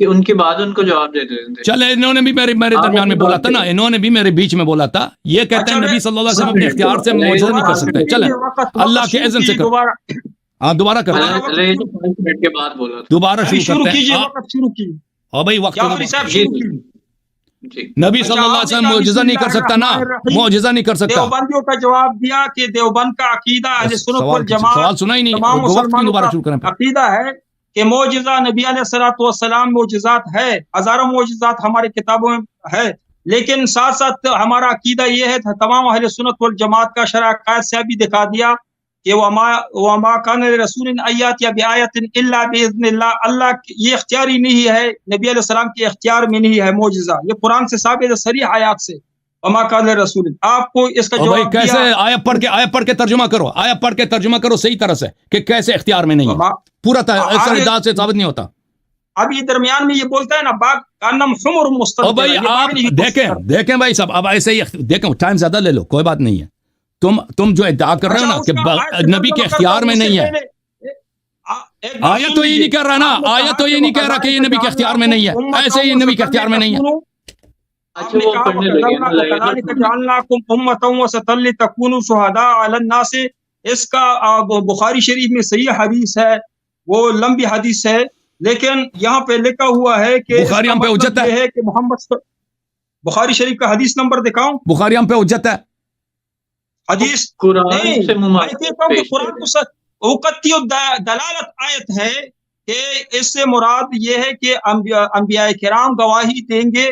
ان کی بات ان کو جواب دے دیں. چلے انہوں نے بھی میرے درمیان میں بولا تھا نا, انہوں نے بھی میرے بیچ میں بولا تھا, یہ کہتے ہیں نبی صلی اللہ علیہ وسلم اپنے اختیار سے معجزہ نہیں کر سکتے. چلے اللہ کے اذن سے کر, ہاں دوبارہ کرتے ہیں, 5 منٹ کے بعد بولا, دوبارہ شروع کرتے ہیں. ہاں بھائی وقت, نبی صلی اللہ علیہ وسلم معجزہ نہیں کر سکتا نا, معجزہ نہیں کر سکتا. دیوبندیوں کا جواب دیا کہ دیوبند کا عقیدہ اہل سنت والجماعت, سوال سنا ہی نہیں, تمام مسلمانوں دوبارہ شروع کریں. عقیدہ ہے کہ معجزہ نبی علیہ الصلوۃ والسلام معجزات ہے, ہزاروں معجزات ہماری کتابوں میں ہے, لیکن ساتھ ساتھ ہمارا عقیدہ یہ ہے, تمام اہل سنت والجماعت کا شرع عقائد سے بھی دکھا دیا کہ وما کان لرسول ان یأتی بآیۃ الا باذن اللہ, اللہ یہ اختیاری نہیں ہے, نبی علیہ السلام کے اختیار میں نہیں ہے معجزہ, یہ قرآن سے ثابت ہے صریح آیات سے. وما کان لرسول, آپ کو اس کا جواب کیسے آیت پڑھ کے ترجمہ کرو, آیت پڑھ کے ترجمہ کرو صحیح طرح سے کہ کیسے اختیار میں نہیں ہے, پورا ادعا سے ثابت نہیں ہوتا. اب یہ درمیان میں یہ بولتا ہے نا باغ کا نام حمر مستدل. بھائی آپ دیکھیں بھائی صاحب, اب ایسے ہی دیکھیں, ٹائم زیادہ لے لو, کوئی بات نہیں ہے. تم جو ادعا کر رہے ہو نا کہ نبی کے اختیار میں نہیں ہے, آیت تو یہ نہیں کر رہا نا, آیت تو یہ نہیں کہہ رہا کہ یہ نبی کے اختیار میں نہیں ہے, ایسے ہی نبی کے اختیار میں نہیں ہے. اس کا بخاری شریف میں صحیح حدیث ہے, وہ لمبی حدیث ہے, لیکن یہاں پہ لکھا ہوا ہے کہ بخاری ہم پہ حجت ہے کہ محمد, بخاری شریف کا حدیث نمبر دکھاؤں, بخاری ہم پہ حجت ہے. حدیث قرآن سے دلالت آیت ہے کہ اس سے مراد یہ ہے کہ انبیاء کرام گواہی دیں گے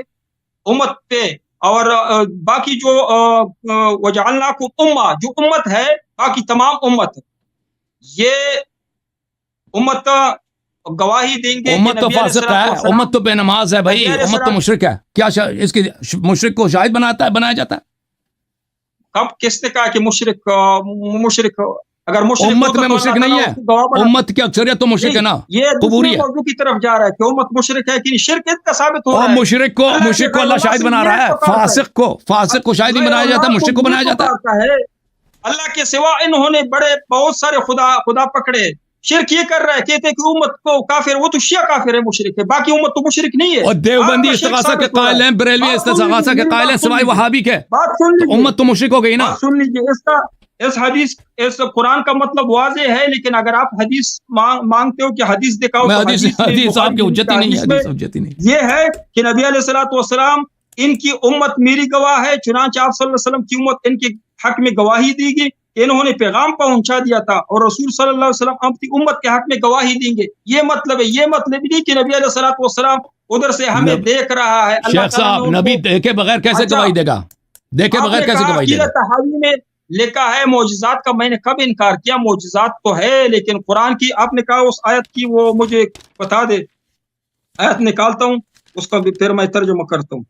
امت پہ, اور باقی جو وجعلناکم امہ, جو امت ہے باقی تمام امت, یہ امت گواہی دیں گے. امت تو فاسق ہے, امت تو بے نماز ہے بھائی, امت تو مشرک ہے. کیا اس کی مشرک کو شاہد بنایا جاتا ہے؟ کب کس نے کہا کہ مشرک اگر مشرک امت میں مشرک نہیں ہے، امت کی اکثریت تو مشرک ہے نا، یہ قبوری ہے، موضوع کی طرف جا رہا ہے کہ امت مشرک ہے کہ شرک کا ثابت ہو رہا ہے. مشرک کو اللہ شاہد بنا رہا ہے، فاسق کو شاہد نہیں بنایا جاتا، مشرک کو بنایا جاتا ہے. اللہ کے سوا انہوں نے بہت سارے خدا پکڑے. شرک یہ کر رہا ہے، کہتے ہیں کہ امت کو کافر، وہ تو شیعہ کافر ہے، مشرک ہے، باقی امت تو مشرک نہیں ہے. اور دیوبندی استغاثہ کے قائل ہیں، بریلوی استغاثہ کے قائل ہیں، سوائے وہابی کے. امت تو مشرک ہو گئی نا. سن لیجیے، اس حدیث اس قرآن کا مطلب واضح ہے، لیکن اگر آپ حدیث مانگتے ہو کہ حدیث دکھاؤ، حدیث آپ کی حجت ہی نہیں ہے، حدیث حجت ہی نہیں. یہ ہے کہ نبی علیہ الصلوۃ والسلام ان کی امت میری گواہ ہے، چنانچہ آپ صلی اللہ علیہ وسلم کی امت ان کے حق میں گواہی دی گی کہ انہوں نے پیغام پہنچا دیا تھا، اور رسول صلی اللہ علیہ وسلم اپنی امت کے حق میں گواہی دیں گے. یہ مطلب ہے، یہ مطلب نہیں کہ نبی علیہ الصلوۃ والسلام ادھر سے ہمیں دیکھ رہا ہے. شیخ صاحب، نبی دیکھے بغیر کیسے گواہی دے گا؟ دیکھے بغیر کیسے گواہی دے گا؟ تحاوی میں لکھا ہے معجزات کا. میں نے کب انکار کیا؟ معجزات تو ہے، لیکن قرآن کی آپ نے کہا اس آیت کی وہ مجھے بتا دے. آیت نکالتا ہوں اس کا بھی، پھر میں ترجمہ کرتا ہوں.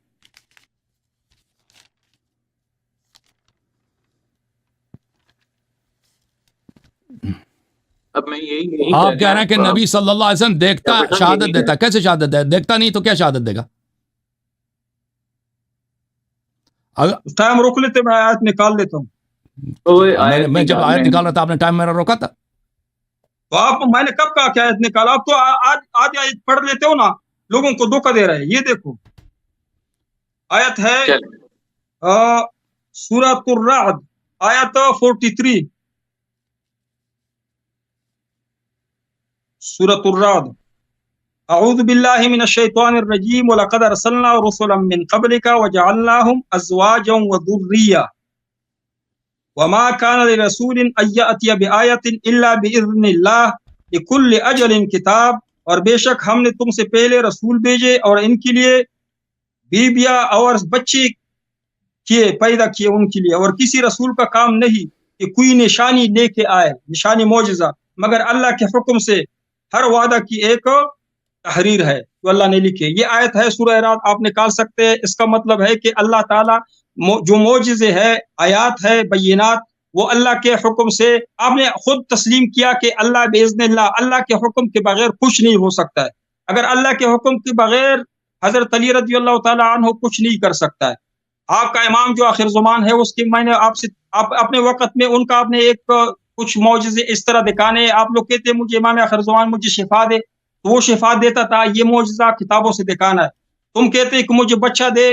اب میں یہی آپ کہہ رہے ہیں کہ نبی صلی اللہ علیہ وسلم دیکھتا شہادت دیتا، کیسے شہادت دے؟ دیکھتا نہیں تو کیا شہادت دے گا؟ ٹائم روک لیتے، میں آیت نکال لیتا ہوں. میں جب آیت نکال رہا تھا آپ نے ٹائم میرا روکا تھا. تو میں نے کب کہا کہ آیت نکالا؟ آپ تو آج آیت پڑھ لیتے ہو نا، لوگوں کو دھوکہ دے رہے ہیں. یہ دیکھو آیت ہے سورۃ الرعد، آیت 43. سورۃ الرعد. اعوذ باللہ من الشیطان الرجیم وَلَقَدْ أَرْسَلْنَا رُسُلًا مِّن قَبْلِكَ وَجَعَلْنَاهُمْ أَزْوَاجًا وَذُرِّيَّةً وَمَا كَانَ لِرَسُولٍ أَن يَأْتِيَ بِآيَةٍ إِلَّا بِإِذْنِ اللَّهِ لِكُلِّ أَجَلٍ کتاب. اور بے شک ہم نے تم سے پہلے رسول بھیجے اور ان کے لیے بیبیاں اور بچے پیدا کیے ان کے لیے، اور کسی رسول کا کام نہیں کہ کوئی نشانی لے کے آئے، نشانی معجزہ، مگر اللہ کے حکم سے ہر وعدہ کی ایک تحریر ہے جو اللہ نے لکھی. یہ آیت ہے سورہ رعد، آپ نکال سکتے ہیں. اس کا مطلب ہے کہ اللہ تعالیٰ جو معجزے ہے، آیات ہے، بینات، وہ اللہ کے حکم سے. آپ نے خود تسلیم کیا کہ اللہ باذن اللہ کے حکم کے بغیر کچھ نہیں ہو سکتا ہے. اگر اللہ کے حکم کے بغیر حضرت علی رضی اللہ تعالیٰ عنہ کچھ نہیں کر سکتا ہے. آپ کا امام جو آخر زمان ہے، اس کی میں نے آپ سے اپنے وقت میں ان کا آپ نے ایک کچھ معجزے اس طرح دکھانے. آپ لوگ کہتے ہیں مجھے امام آخر زمان مجھے شفا دے، تو وہ شفا دیتا تھا. یہ معجزہ کتابوں سے دکھانا ہے. تم کہتے ہیں کہ مجھے بچہ دے،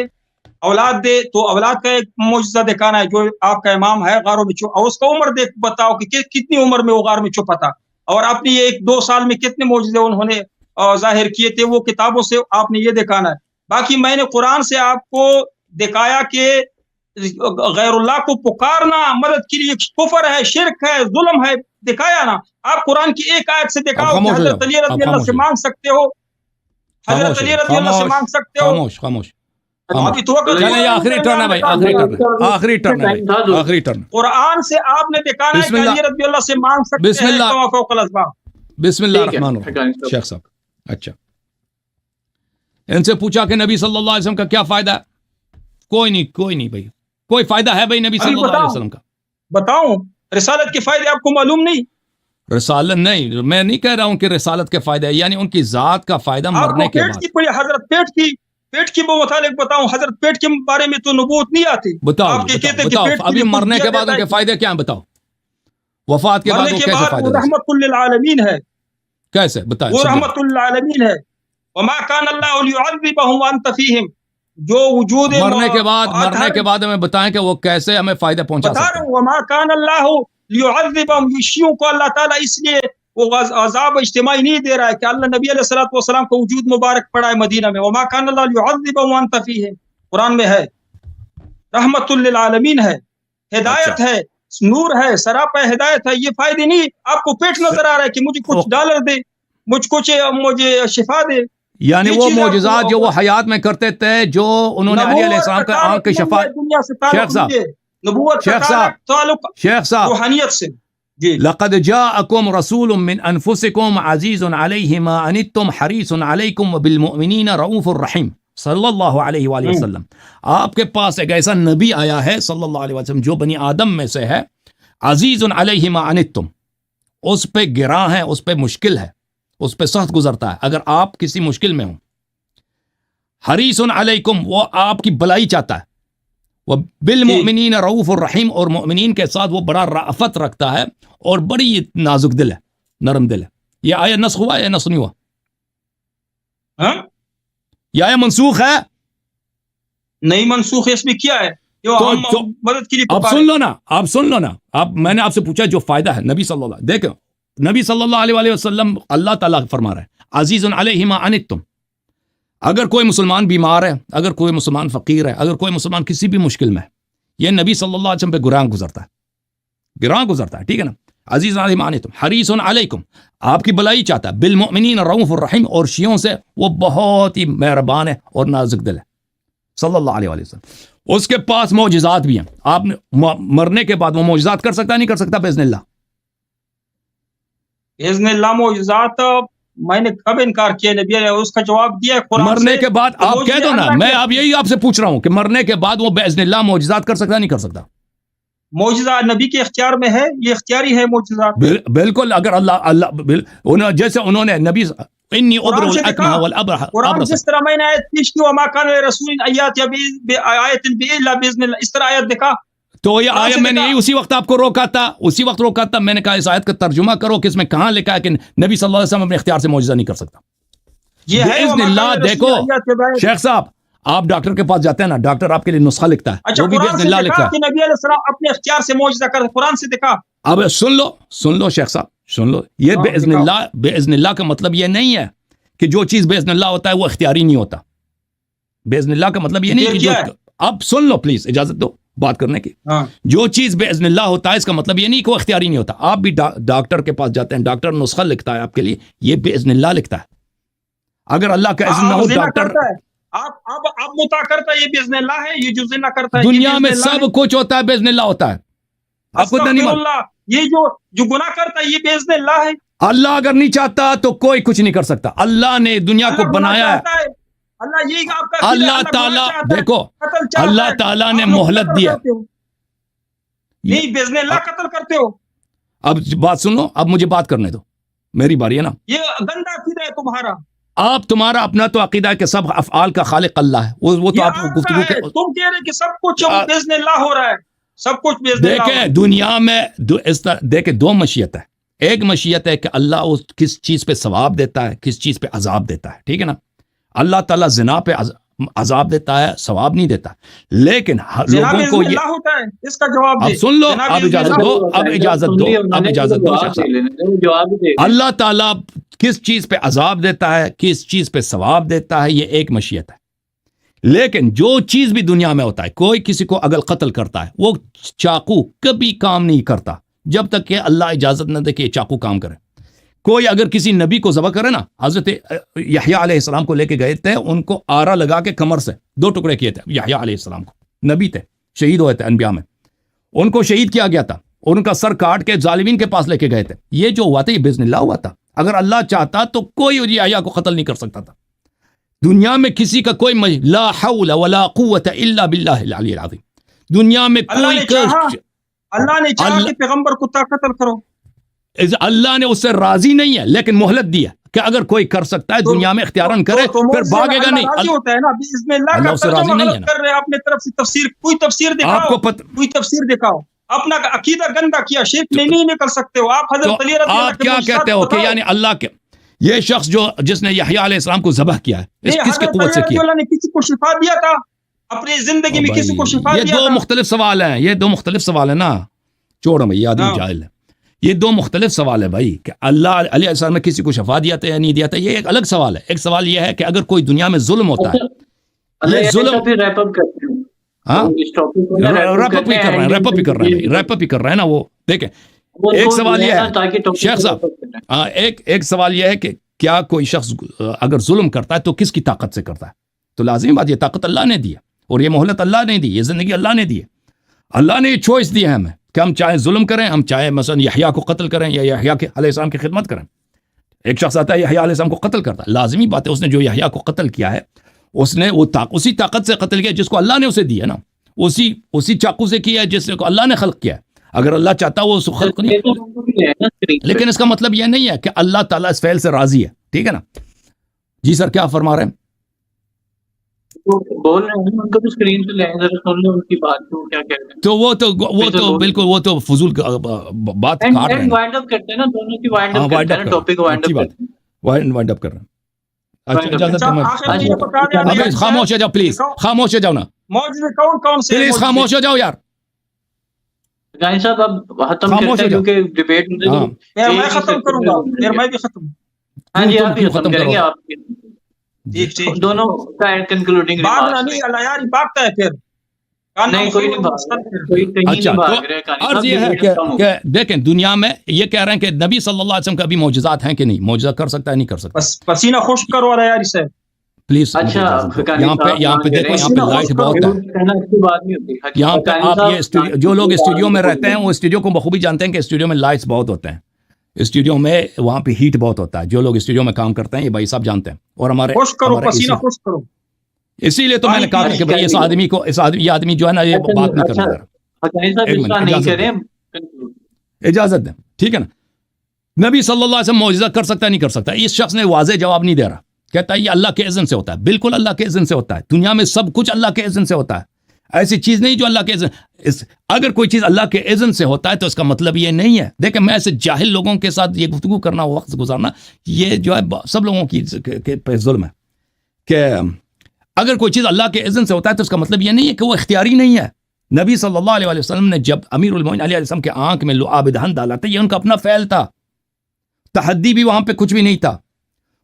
اولاد دے، تو اولاد کا ایک معجزہ دکھانا ہے جو آپ کا امام ہے غاروں میں چھپا. اور اس کا عمر دیکھ بتاؤ کہ کتنی عمر میں وہ غار میں چھپا تھا، اور اپنی 1-2 سال میں کتنے معجزے انہوں نے ظاہر کیے تھے. وہ کتابوں سے آپ نے یہ دکھانا ہے. باقی میں نے قرآن سے آپ کو دکھایا کہ غیر اللہ کو پکارنا مدد کے لیے کفر ہے، شرک ہے، ظلم ہے. دکھایا نا. آپ قرآن کی ایک آیت سے دکھاؤ کہ حضرت علی رضی اللہ سے مانگ سکتے ہو، حضرت علی رضی اللہ سے مانگ سکتے ہو. خاموش. آخری ٹرن ہے بھائی، آخری ٹرن. قرآن سے آپ نے دکھانا ہے کہ علی رضی اللہ سے مانگ سکتے ہیں فوق الاسباب. بسم اللہ الرحمن الرحیم. شیخ صاحب، اچھا ان سے پوچھا کہ نبی صلی اللہ علیہ وسلم کا کیا فائدہ ہے؟ کوئی نہیں بھائی، کوئی فائدہ ہے بھائی نبی صلی اللہ علیہ وسلم کا؟ بتاؤں رسالت کے فائدے آپ کو معلوم نہیں؟ رسالت نہیں، میں نہیں کہہ رہا ہوں کہ رسالت کے فائدہ ہے، یعنی ان کی ذات کا فائدہ مرنے کے بعد. حضرت پیٹ کی متعلق بتاؤں. حضرت پیٹ کے بارے میں تو نبوت نہیں آتی. بتاؤ ابھی مرنے کے بعد ان کے فائدے کیا ہیں؟ بتاؤ. وفات کے بعد وہ کیسے فائدہ؟ رحمت للعالمین ہے. کیسے بتائیں؟ وہ رحمت للعالمین ہے. وما كان الله ليعذبهم وانت فيهم. جو وجود مرنے کے بعد ہمیں بتائیں کہ وہ کیسے ہمیں فائدہ پہنچا سکتے ہیں. وما كان الله ليعذبهم، یشیوں کو اللہ تعالیٰ اس لیے وہ عذاب اجتماعی نہیں دے رہا ہے کہ اللہ نبی علیہ الصلوۃ والسلام کا وجود مبارک پڑا ہے مدینہ میں. وما كان الله ليعذبهم وانت فيهم، قرآن میں ہے. رحمت للعالمین ہے، ہدایت ہے، نور ہے، سراپا ہدایت ہے. یہ فائدے نہیں. آپ کو پیٹ نظر آ رہا ہے کہ مجھے کچھ ڈالر دے، مجھے شفا دے. یعنی وہ معجزات جو وہ حیات میں کرتے تھے، جو انہوں نے علی علیہ السلام کا آنکھ کی شفا. شیخ صاحب روحانیت سے. لقد جاءکم رسول من انفسکم عزیز علیہ ما عنتم حریص علیکم وبالمؤمنین رؤوف الرحیم صلی اللہ علیہ وآلہ وسلم. آپ کے پاس ایک ایسا نبی آیا ہے صلی اللہ علیہ وسلم جو بنی آدم میں سے ہے، عزیز علیہ ما عنتم، اس پہ گراں ہے، اس پہ مشکل ہے، اس پہ سخت گزرتا ہے اگر آپ کسی مشکل میں ہوں. حریص علیکم، وہ آپ کی بلائی چاہتا ہے. وہ بالمؤمنین رؤوف الرحیم، اور مؤمنین کے ساتھ وہ بڑا رأفت رکھتا ہے اور بڑی نازک دل ہے، نرم دل ہے. یہ آیہ نسخ ہوا یا نسخ نہیں ہوا؟ ہاں یہ آیہ منسوخ ہے؟ نہیں منسوخ ہے، اس میں کیا ہے جو ہم مدد کے لیے اب سن لو نا، اب سن لو نا. اب میں نے آپ سے پوچھا جو فائدہ ہے نبی صلی اللہ، دیکھو نبی صلی اللہ علیہ وآلہ وسلم، اللہ تعالیٰ فرما رہا ہے عزیز علیہ ما عنتم. اگر کوئی مسلمان بیمار ہے، اگر کوئی مسلمان فقیر ہے، اگر کوئی مسلمان کسی بھی مشکل میں ہے، یہ نبی صلی اللہ علیہ وسلم پہ گراں گزرتا ہے، گراں گزرتا ہے، ٹھیک ہے نا. عزیز علیہ ما عنتم حریص علیکم، آپ کی بلائی چاہتا ہے. بالمؤمنین رؤوف الرحیم، اور شیعوں سے وہ بہت ہی مہربان ہے اور نازک دل ہے صلی اللہ علیہ وآلہ وسلم. اس کے پاس معجزات بھی ہیں. آپ نے مرنے کے بعد وہ معجزات کر سکتا ہے نہیں کر سکتا؟ باذن اللہ، باذن اللہ معجزات. میں نے کب انکار کیا؟ نبی نے اس کا جواب دیا ہے قرآن سے. مرنے کے بعد آپ کہہ دو نا، میں اب یہی آپ سے پوچھ رہا ہوں کہ مرنے کے بعد وہ باذن اللہ معجزات کر سکتا ہے نہیں کر سکتا؟ معجزہ نبی کے اختیار میں ہے، یہ اختیاری ہے معجزات. بالکل. اگر اللہ جیسے انہوں نے نبی انی ابرئ الاکمہ والابرص، قرآن جس طرح میں نے آیت پیش کی وما کان لرسول ان یأتی بآیۃ الا باذن اللہ، اس طرح آیت دکھا. تو یہ آیت میں نے اسی وقت آپ کو روکا تھا، میں نے کہا اس آیت کا ترجمہ کرو کہ اس میں کہاں لکھا ہے کہ نبی صلی اللہ علیہ وسلم اپنے اختیار سے معجزہ نہیں کر سکتا. یہ باذن اللہ. دیکھو شیخ صاحب، آپ ڈاکٹر کے پاس جاتے ہیں نا، ڈاکٹر آپ کے لیے نسخہ لکھتا ہے، وہ بھی باذن اللہ لکھتا ہے. نبی علیہ السلام اپنے اختیار سے معجزہ کر، قرآن سے دکھا. اب سن لو شیخ صاحب، سن لو. یہ باذن اللہ کا مطلب یہ نہیں ہے کہ جو چیز باذن اللہ ہوتا ہے وہ اختیاری نہیں ہوتا. باذن اللہ کا مطلب یہ نہیں کہ اب سن لو پلیز، اجازت دو بات کرنے کی. جو چیز باذن اللہ ہوتا ہے اس کا مطلب یہ نہیں کہ وہ اختیاری نہیں ہوتا. آپ بھی ڈاکٹر کے پاس جاتے ہیں، ڈاکٹر نسخہ لکھتا ہے آپ کے لیے، یہ باذن اللہ لکھتا ہے. اگر اللہ کا اذن نہ ہو، ڈاکٹر آپ متا کرتا ہے، یہ باذن اللہ ہے. یہ جو زنا کرتا ہے، دنیا میں سب کچھ ہوتا ہے باذن اللہ ہوتا ہے. آپ کو نہیں، یہ جو گناہ کرتا ہے یہ باذن اللہ ہے. اللہ اگر نہیں چاہتا تو کوئی کچھ نہیں کر سکتا. اللہ نے دنیا کو بنایا ہے. اللہ تعالیٰ، دیکھو اللہ تعالیٰ نے مہلت دیا. نہیں باذن اللہ قتل کرتے ہو. اب بات سن لو، اب مجھے بات کرنے دو، میری باری ہے نا. یہ گندا عقیدہ ہے تمہارا. آپ تمہارا اپنا تو عقیدہ ہے کہ سب افعال کا خالق اللہ ہے. وہ تو آپ گفتگو کے تم کہہ رہے کہ سب کچھ باذن اللہ ہو رہا ہے، سب کچھ باذن اللہ. دیکھیں دنیا میں دیکھیں دو مشیت ہے. ایک مشیت ہے کہ اللہ کس چیز پہ ثواب دیتا ہے، کس چیز پہ عذاب دیتا ہے، ٹھیک ہے نا. اللہ تعالیٰ زنا پہ عذاب دیتا ہے، ثواب نہیں دیتا. لیکن لوگوں کو یہ ہوتا ہے، اس کا جواب اب سن لو، اب اجازت دو. اللہ تعالیٰ کس چیز پہ عذاب دیتا ہے، کس چیز پہ ثواب دیتا ہے، یہ ایک مشیت ہے. لیکن جو چیز بھی دنیا میں ہوتا ہے، کوئی کسی کو اگر قتل کرتا ہے، وہ چاقو کبھی کام نہیں کرتا جب تک کہ اللہ اجازت نہ دے کہ یہ چاقو کام کرے. کوئی اگر کسی نبی کو ذبح کرے نا، حضرت یحییٰ علیہ السلام کو لے کے گئے تھے، ان کو آرا لگا کے کمر سے 2 ٹکڑے کیے تھے. یحییٰ علیہ السلام کو، نبی تھے، شہید ہوئے تھے انبیاء میں، ان کو شہید کیا گیا تھا، ان کا سر کاٹ کے ظالمین کے پاس لے کے گئے تھے. یہ جو ہوا تھا یہ باذن اللہ ہوا تھا. اگر اللہ چاہتا تو کوئی یحییٰ کو قتل نہیں کر سکتا تھا. دنیا میں کسی کا کوئی لا حول ولا قوت الا باللہ العلی العظیم. دنیا میں کوئی اللہ نے چاہا کہ پیغمبر کو قتل کرو. اللہ نے اس سے راضی نہیں ہے، لیکن مہلت دیا کہ اگر کوئی کر سکتا ہے دنیا میں اختیاراً کرے، پھر بھاگے گا نہیں. اللہ اس سے راضی نہیں ہے نا. اپنے طرف سے تفسیر، کوئی تفسیر دکھاؤ، کوئی تفسیر دکھاؤ. اپنا عقیدہ گندا کیا، شرک نہیں نکل سکتے ہو آپ. حضرت علی رضی اللہ عنہ آپ کیا کہتے ہو کہ یعنی اللہ کے یہ شخص جس نے یحییٰ علیہ السلام کو ذبح کیا ہے، کس کی قوت سے کیا؟ اللہ نے کسی کو شفا دیا تھا اپنی زندگی میں، کسی کو شفا دیا تھا. یہ دو مختلف سوال ہیں، یہ دو مختلف سوال ہیں نا. چھوڑو بھائی، آدمی جاہل ہے. یہ دو مختلف سوال ہے بھائی، کہ اللہ علیہ السلام نے کسی کو شفا دیا تھا یا نہیں دیا تھا، یہ ایک الگ سوال ہے. ایک سوال یہ ہے کہ اگر کوئی دنیا میں ظلم ہوتا ہے، یہ ظلم ریپ اپ بھی کر رہے ہیں نا وہ. دیکھیں ایک سوال یہ ہے شیخ صاحب، ایک سوال یہ ہے کہ کیا کوئی شخص اگر ظلم کرتا ہے تو کس کی طاقت سے کرتا ہے؟ تو لازمی بات، یہ طاقت اللہ نے دی ہے، اور یہ مہلت اللہ نے دی، یہ زندگی اللہ نے دی ہے. اللہ نے یہ چوائس دی ہے ہمیں کہ ہم چاہے ظلم کریں، ہم چاہے مثلا یحییٰ کو قتل کریں یا یحییٰ علیہ السلام کی خدمت کریں. ایک شخص آتا ہے یحییٰ علیہ السلام کو قتل کرتا ہے، لازمی بات ہے اس نے جو یحییٰ کو قتل کیا ہے، اس نے وہ اسی طاقت سے قتل کیا جس کو اللہ نے اسے دی ہے نا. اسی چاقو سے کیا ہے جس کو اللہ نے خلق کیا ہے. اگر اللہ چاہتا وہ اس خلق نہیں، لیکن اس کا مطلب یہ نہیں ہے کہ اللہ تعالیٰ اس فعل سے راضی ہے، ٹھیک ہے نا؟ جی سر کیا فرما رہے ہیں؟ بول رہے ہیں ان کو بھی اسکرین پہ لیں، ذرا سن لیں ان کی بات کو کیا کہہ رہے ہیں. تو وہ تو بالکل وہ تو فضول بات کاٹ رہے ہیں. وائنڈ اپ کرتے ہیں نا دونوں کی، وائنڈ اپ کرتے ہیں نا ٹاپک، وائنڈ اپ کرتے ہیں، وائنڈ اپ کر رہے ہیں. اچھا اجازت ابھی خاموش ہو جاؤ پلیز، خاموش ہو جاؤ نا پلیز، خاموش ہو جاؤ یار. غانی صاحب اب ختم کرتے ہیں کیونکہ ڈیبیٹ میں ختم کروں گا، میں بھی ختم. ہاں جی آپ بھی ختم کریں گے، آپ دونوں کا کنکلوڈنگ بھاگنا نہیں اللہ یار، بھاگتا ہے پھر نہیں، کوئی نہیں بھاگ رہا، کوئی کہیں نہیں بھاگ رہا. عرض یہ ہے کہ دیکھیں دنیا میں یہ کہہ رہے ہیں کہ نبی صلی اللہ علیہ وسلم کا بھی معجزات ہیں کہ نہیں، معجزہ کر سکتا ہے نہیں کر سکتا؟ پسینہ خشک کرو رہا یار اسے پلیز. اچھا یہاں پہ دیکھو، یہاں پہ لائٹ بہت ہے، یہاں پہ آپ یہ جو لوگ اسٹوڈیو میں رہتے ہیں وہ اسٹوڈیو کو بخوبی جانتے ہیں کہ اسٹوڈیو میں لائٹس بہت ہوتے ہیں، اسٹوڈیو میں وہاں پہ ہیٹ بہت ہوتا ہے. جو لوگ اسٹوڈیو میں کام کرتے ہیں یہ بھائی صاحب جانتے ہیں. اور ہمارے پسینہ خشک کرو، اسی لیے تو میں نے کہا کہ بھائی اس آدمی کو، یہ آدمی جو ہے نا یہ بات نہیں کرنا. اجازت دیں، ٹھیک ہے نا؟ نبی صلی اللہ علیہ وسلم معجزہ کر سکتا ہے نہیں کر سکتا؟ اس شخص نے واضح جواب نہیں دے رہا، کہتا ہے یہ اللہ کے اذن سے ہوتا ہے. بالکل اللہ کے اذن سے ہوتا ہے، دنیا میں سب کچھ اللہ کے اذن سے ہوتا ہے. ایسی چیز نہیں جو اللہ کے اذن، اگر کوئی چیز اللہ کے اذن سے ہوتا ہے تو اس کا مطلب یہ نہیں ہے. دیکھیں میں ایسے جاہل لوگوں کے ساتھ یہ گفتگو کرنا، وقت گزارنا، یہ جو ہے سب لوگوں کی پہ ظلم ہے. کہ اگر کوئی چیز اللہ کے اذن سے ہوتا ہے تو اس کا مطلب یہ نہیں ہے کہ وہ اختیاری نہیں ہے. نبی صلی اللہ علیہ وسلم نے جب امیر المومنین علیہ السلام کے آنکھ میں لعاب دہن ڈالا تھا، یہ ان کا اپنا فعل تھا، تحدی بھی وہاں پہ کچھ بھی نہیں تھا.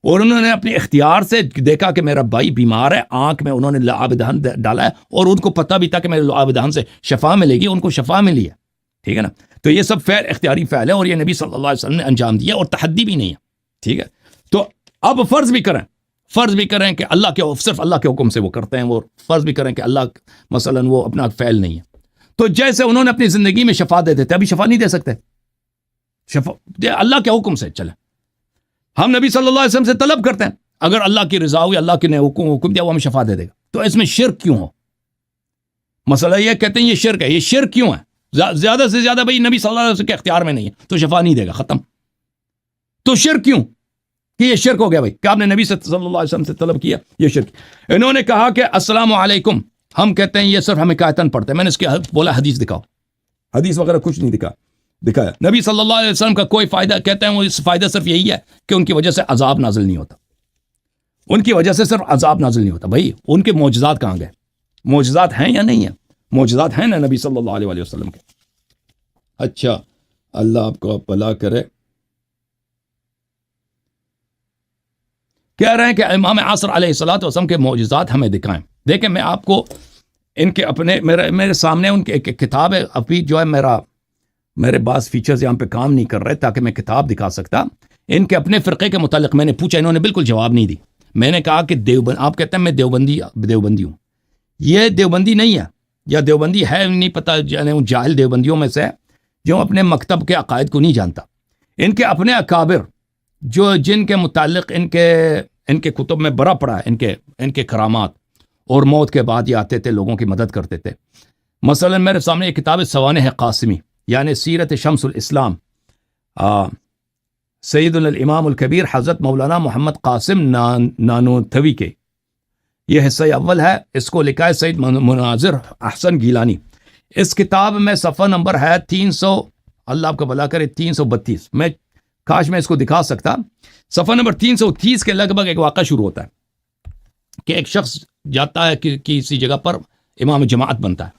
اور انہوں نے اپنے اختیار سے دیکھا کہ میرا بھائی بیمار ہے، آنکھ میں انہوں نے لعاب دہن ڈالا ہے، اور ان کو پتہ بھی تھا کہ میرے لعاب دہن سے شفا ملے گی، ان کو شفا ملی ہے، ٹھیک ہے نا؟ تو یہ سب فعل اختیاری فعل ہے، اور یہ نبی صلی اللہ علیہ وسلم نے انجام دیا، اور تحدی بھی نہیں ہے، ٹھیک ہے؟ تو اب فرض بھی کریں کہ اللہ کے صرف اللہ کے حکم سے وہ کرتے ہیں، وہ فرض بھی کریں کہ اللہ مثلا وہ اپنا فعل نہیں ہے. تو جیسے انہوں نے اپنی زندگی میں شفا دے دیتے، ابھی شفا نہیں دے سکتے؟ شفا اللہ کے حکم سے چلیں. ہم نبی صلی اللہ علیہ وسلم سے طلب کرتے ہیں، اگر اللہ کی رضا ہوئی، اللہ کے نے حکم دیا، وہ ہمیں شفا دے دے گا. تو اس میں شرک کیوں ہو؟ مسئلہ یہ کہتے ہیں یہ شرک ہے. یہ شرک کیوں ہے؟ زیادہ سے زیادہ بھائی نبی صلی اللہ علیہ وسلم کے اختیار میں نہیں ہے تو شفا نہیں دے گا، ختم. تو شرک کیوں؟ کہ یہ شرک ہو گیا بھائی کہ آپ نے نبی صلی اللہ علیہ وسلم سے طلب کیا، یہ شرک. انہوں نے کہا کہ السلام علیکم، ہم کہتے ہیں یہ صرف ہم حکایتاً پڑھتے ہیں. میں نے اس کے بولا حدیث دکھاؤ، حدیث وغیرہ کچھ نہیں دکھایا. نبی صلی اللہ علیہ وسلم کا کوئی فائدہ، کہتے ہیں وہ اس فائدہ صرف یہی ہے کہ ان کی وجہ سے عذاب نازل نہیں ہوتا، ان کی وجہ سے صرف عذاب نازل نہیں ہوتا. بھائی ان کے معجزات کہاں گئے؟ معجزات ہیں یا نہیں ہیں؟ معجزات ہیں نا نبی صلی اللہ علیہ وسلم کے. اچھا اللہ آپ کو بھلا کرے. کہہ رہے ہیں کہ امام عصر علیہ الصلوۃ والسلام کے معجزات ہمیں دکھائیں. دیکھیں میں آپ کو ان کے اپنے میرے سامنے ان کی ایک کتاب ہے، ابھی جو ہے میرے بعض فیچرز یہاں پہ کام نہیں کر رہے تاکہ میں کتاب دکھا سکتا. ان کے اپنے فرقے کے متعلق میں نے پوچھا، انہوں نے بالکل جواب نہیں دی. میں نے کہا کہ آپ کہتے ہیں میں دیوبندی ہوں. یہ دیوبندی نہیں ہے، یا دیوبندی ہے نہیں پتہ، یعنی جاہل دیوبندیوں میں سے ہے جو اپنے مکتب کے عقائد کو نہیں جانتا. ان کے اپنے اکابر جن کے متعلق ان کے کتب میں بڑا پڑا ہے، ان کے کرامات، اور موت کے بعد یہ آتے تھے لوگوں کی مدد کرتے تھے. مثلا میرے سامنے ایک کتاب ہے سوانح قاسمی، یعنی سیرت شمس الاسلام، سید الامام الکبیر حضرت مولانا محمد قاسم نانوتوی کے. یہ حصہ اول ہے، اس کو لکھا ہے سید مناظر احسن گیلانی. اس کتاب میں صفحہ نمبر ہے 300، اللہ آپ کا بھلا کرے 332. میں کاش میں اس کو دکھا سکتا. صفحہ نمبر 330 کے لگ بھگ ایک واقعہ شروع ہوتا ہے کہ ایک شخص جاتا ہے کہ کسی جگہ پر امام جماعت بنتا ہے،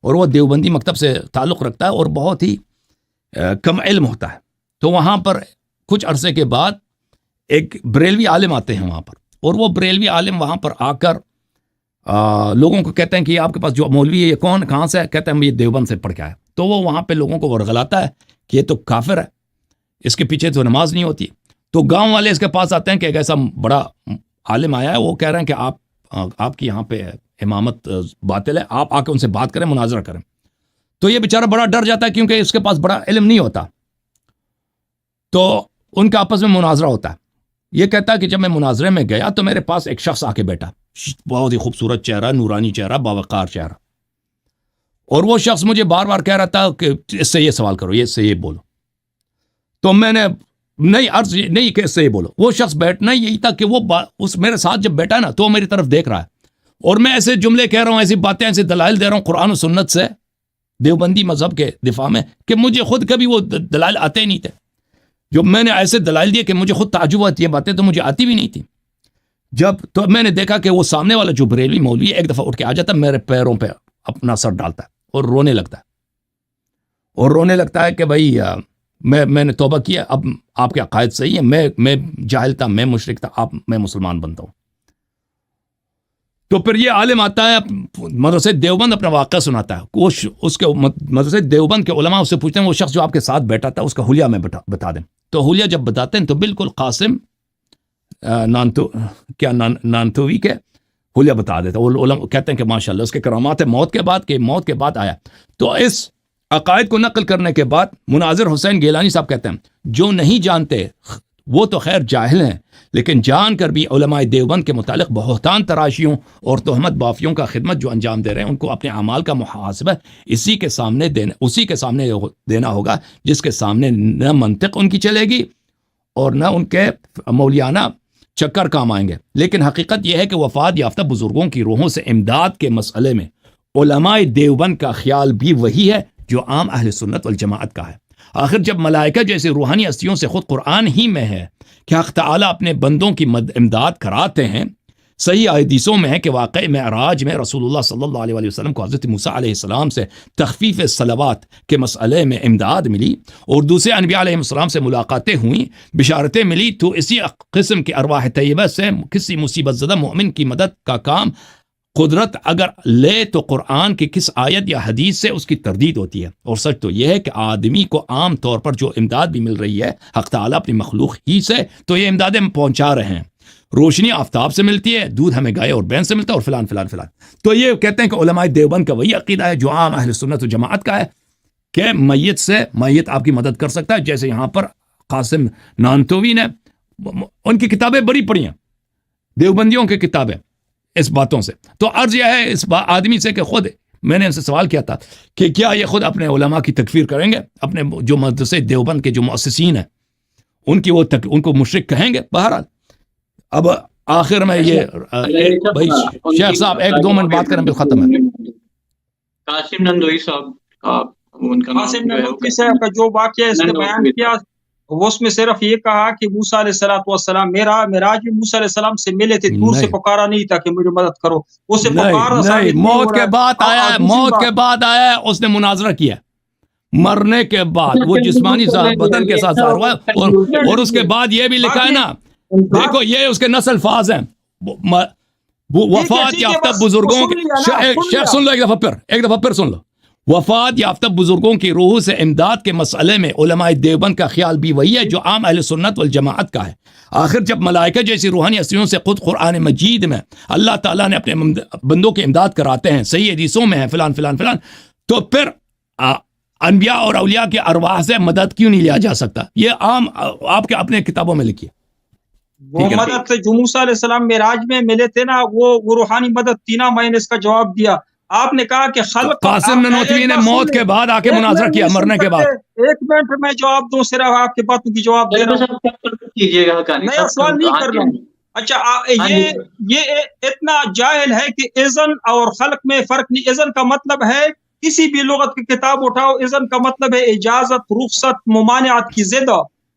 اور وہ دیوبندی مکتب سے تعلق رکھتا ہے اور بہت ہی کم علم ہوتا ہے. تو وہاں پر کچھ عرصے کے بعد ایک بریلوی عالم آتے ہیں وہاں پر، اور وہ بریلوی عالم وہاں پر آ کر لوگوں کو کہتے ہیں کہ آپ کے پاس جو مولوی ہے یہ کون، کہاں سے ہے؟ کہتے ہیں یہ دیوبند سے پڑھ کے آیا. تو وہ وہاں پہ لوگوں کو ورغلاتا ہے کہ یہ تو کافر ہے، اس کے پیچھے تو نماز نہیں ہوتی. تو گاؤں والے اس کے پاس آتے ہیں کہ ایک ایسا بڑا عالم آیا ہے، وہ کہہ رہے ہیں کہ آپ کی یہاں پہ امامت باطل ہے، آپ آ کے ان سے بات کریں، مناظرہ کریں. تو یہ بیچارہ بڑا ڈر جاتا ہے کیونکہ اس کے پاس بڑا علم نہیں ہوتا. تو ان کا آپس میں مناظرہ ہوتا ہے. یہ کہتا ہے کہ جب میں مناظرے میں گیا تو میرے پاس ایک شخص آ کے بیٹھا، بہت ہی خوبصورت چہرہ، نورانی چہرہ، باوقار چہرہ. اور وہ شخص مجھے بار بار کہہ رہا تھا کہ اس سے یہ سوال کرو، یہ اس سے یہ بولو، تو میں نے نہیں عرض نہیں کہ اس سے یہ بولو. وہ شخص بیٹھنا یہی تھا کہ وہ اس میرے ساتھ جب بیٹھا نا تو وہ میری طرف دیکھ رہا ہے اور میں ایسے جملے کہہ رہا ہوں، ایسی باتیں، ایسے دلائل دے رہا ہوں قرآن و سنت سے دیوبندی مذہب کے دفاع میں کہ مجھے خود کبھی وہ دلائل آتے ہی نہیں تھے. جو میں نے ایسے دلائل دیے کہ مجھے خود تعجب آتی ہے، باتیں تو مجھے آتی بھی نہیں تھی. جب تو میں نے دیکھا کہ وہ سامنے والا جو بریلوی مولوی ایک دفعہ اٹھ کے آ جاتا، میرے پیروں پہ اپنا سر ڈالتا ہے اور رونے لگتا ہے، اور رونے لگتا ہے کہ بھائی میں نے توبہ کیا، اب آپ کے عقائد صحیح ہیں، میں جاہل تھا، میں مشرک تھا، میں مسلمان بنتا ہوں. تو پھر یہ عالم آتا ہے مدرسہ دیوبند، اپنا واقعہ سناتا ہے. اس کے مدرسہ دیوبند کے علماء اس سے پوچھتے ہیں وہ شخص جو آپ کے ساتھ بیٹھا تھا اس کا حلیہ میں بتا دیں. تو حلیہ جب بتاتے ہیں تو بالکل قاسم نانتوی کے حلیہ بتا دیتا. وہ علماء کہتے ہیں کہ ماشاءاللہ اس کے کرامات موت کے بعد آیا. تو اس عقائد کو نقل کرنے کے بعد مناظر حسین گیلانی صاحب کہتے ہیں جو نہیں جانتے وہ تو خیر جاہل ہیں، لیکن جان کر بھی علماء دیوبند کے متعلق بہتان تراشیوں اور تہمت بافیوں کا خدمت جو انجام دے رہے ہیں ان کو اپنے اعمال کا محاسبہ اسی کے سامنے دینا ہوگا جس کے سامنے نہ منطق ان کی چلے گی اور نہ ان کے مولیانہ چکر کام آئیں گے. لیکن حقیقت یہ ہے کہ وفات یافتہ بزرگوں کی روحوں سے امداد کے مسئلے میں علماء دیوبند کا خیال بھی وہی ہے جو عام اہل سنت والجماعت کا ہے. آخر جب ملائکہ جیسے روحانی ہستیوں سے خود قرآن ہی میں ہے کہ حق تعالیٰ اپنے بندوں کی امداد کراتے ہیں، صحیح حدیثوں میں ہے کہ واقع معراج میں رسول اللہ صلی اللہ علیہ وسلم کو حضرت موسیٰ علیہ السلام سے تخفیف صلوات کے مسئلے میں امداد ملی اور دوسرے انبیاء علیہ السلام سے ملاقاتیں ہوئیں، بشارتیں ملی. تو اسی قسم کی ارواح طیبہ سے کسی مصیبت زدہ مومن کی مدد کا کام قدرت اگر لے تو قرآن کی کس آیت یا حدیث سے اس کی تردید ہوتی ہے. اور سچ تو یہ ہے کہ آدمی کو عام طور پر جو امداد بھی مل رہی ہے حق تعالیٰ اپنی مخلوق ہی سے تو یہ امدادیں پہنچا رہے ہیں. روشنی آفتاب سے ملتی ہے، دودھ ہمیں گائے اور بین سے ملتا ہے اور فلان فلان فلان. تو یہ کہتے ہیں کہ علماء دیوبند کا وہی عقیدہ ہے جو عام اہل سنت و جماعت کا ہے کہ میت آپ کی مدد کر سکتا ہے. جیسے یہاں پر قاسم نانتوی نے ان کی کتابیں بڑی پڑھی ہیں، دیوبندیوں کی کتابیں اس باتوں سے. تو عرض یہ ہے اس آدمی سے کہ خود میں نے ان سے سوال کیا تھا کہ کیا یہ خود اپنے علماء کی تکفیر کریں گے، اپنے جو مدرسے دیوبند کے جو مؤسسین ہیں ان کو مشرک کہیں گے. بہرحال اب آخر میں یہ بھائی شیخ صاحب 1-2 منٹ بات کریں پھر ختم ہے. قاسم نندوی صاحب قاسم نندوی صاحب کا جو واقعہ اس نے بیان کیا وہ اس میں صرف یہ کہا کہ موسیٰ علیہ السلام معراج میں موسیٰ علیہ السلام سے ملے تھے، دور سے پکارا نہیں تھا کہ مجھے مدد کرو، اسے پکارا موت کے بعد آیا اس نے مناظرہ کیا، مرنے کے بعد وہ جسمانی بدن کے ساتھ ظاہر ہوا اور اس کے بعد یہ بھی لکھا ہے نا، دیکھو یہ اس کے نسل الفاظ ہیں، وفات یافتہ بزرگوں شیخ سن لو ایک دفعہ پھر سن لو. وفات یافتہ بزرگوں کی روح سے امداد کے مسئلے میں علماء دیوبند کا خیال بھی وہی ہے جو عام اہل سنت والجماعت کا ہے. آخر جب ملائکہ جیسی روحانی ہستیوں سے خود قرآن مجید میں اللہ تعالیٰ نے اپنے بندوں کی امداد کراتے ہیں، صحیح حدیثوں میں ہے فلان فلان فلان، تو پھر انبیاء اور اولیاء کے ارواح سے مدد کیوں نہیں لیا جا سکتا؟ یہ عام آپ کے اپنے کتابوں میں لکھیے. وہ مدد سے جو موسیٰ علیہ السلام معراج میں ملے تھے نا، وہ روحانی مدد تھی نا. میں نے اس کا جواب دیا. آپ نے کہا کہ خلق قاسم نانوتوی نے موت کے بعد آ کے مناظرہ کیا، مرنے کے بعد. 1 منٹ میں جواب دوں، صرف آپ کی باتوں کی جواب دے رہا ہوں، میں سوال نہیں کر رہا ہوں. اچھا یہ اتنا جاہل ہے کہ اذن اور خلق میں فرق نہیں. اذن کا مطلب ہے کسی بھی لغت کی کتاب اٹھاؤ، اذن کا مطلب ہے اجازت، رخصت، ممانعت کی ضد.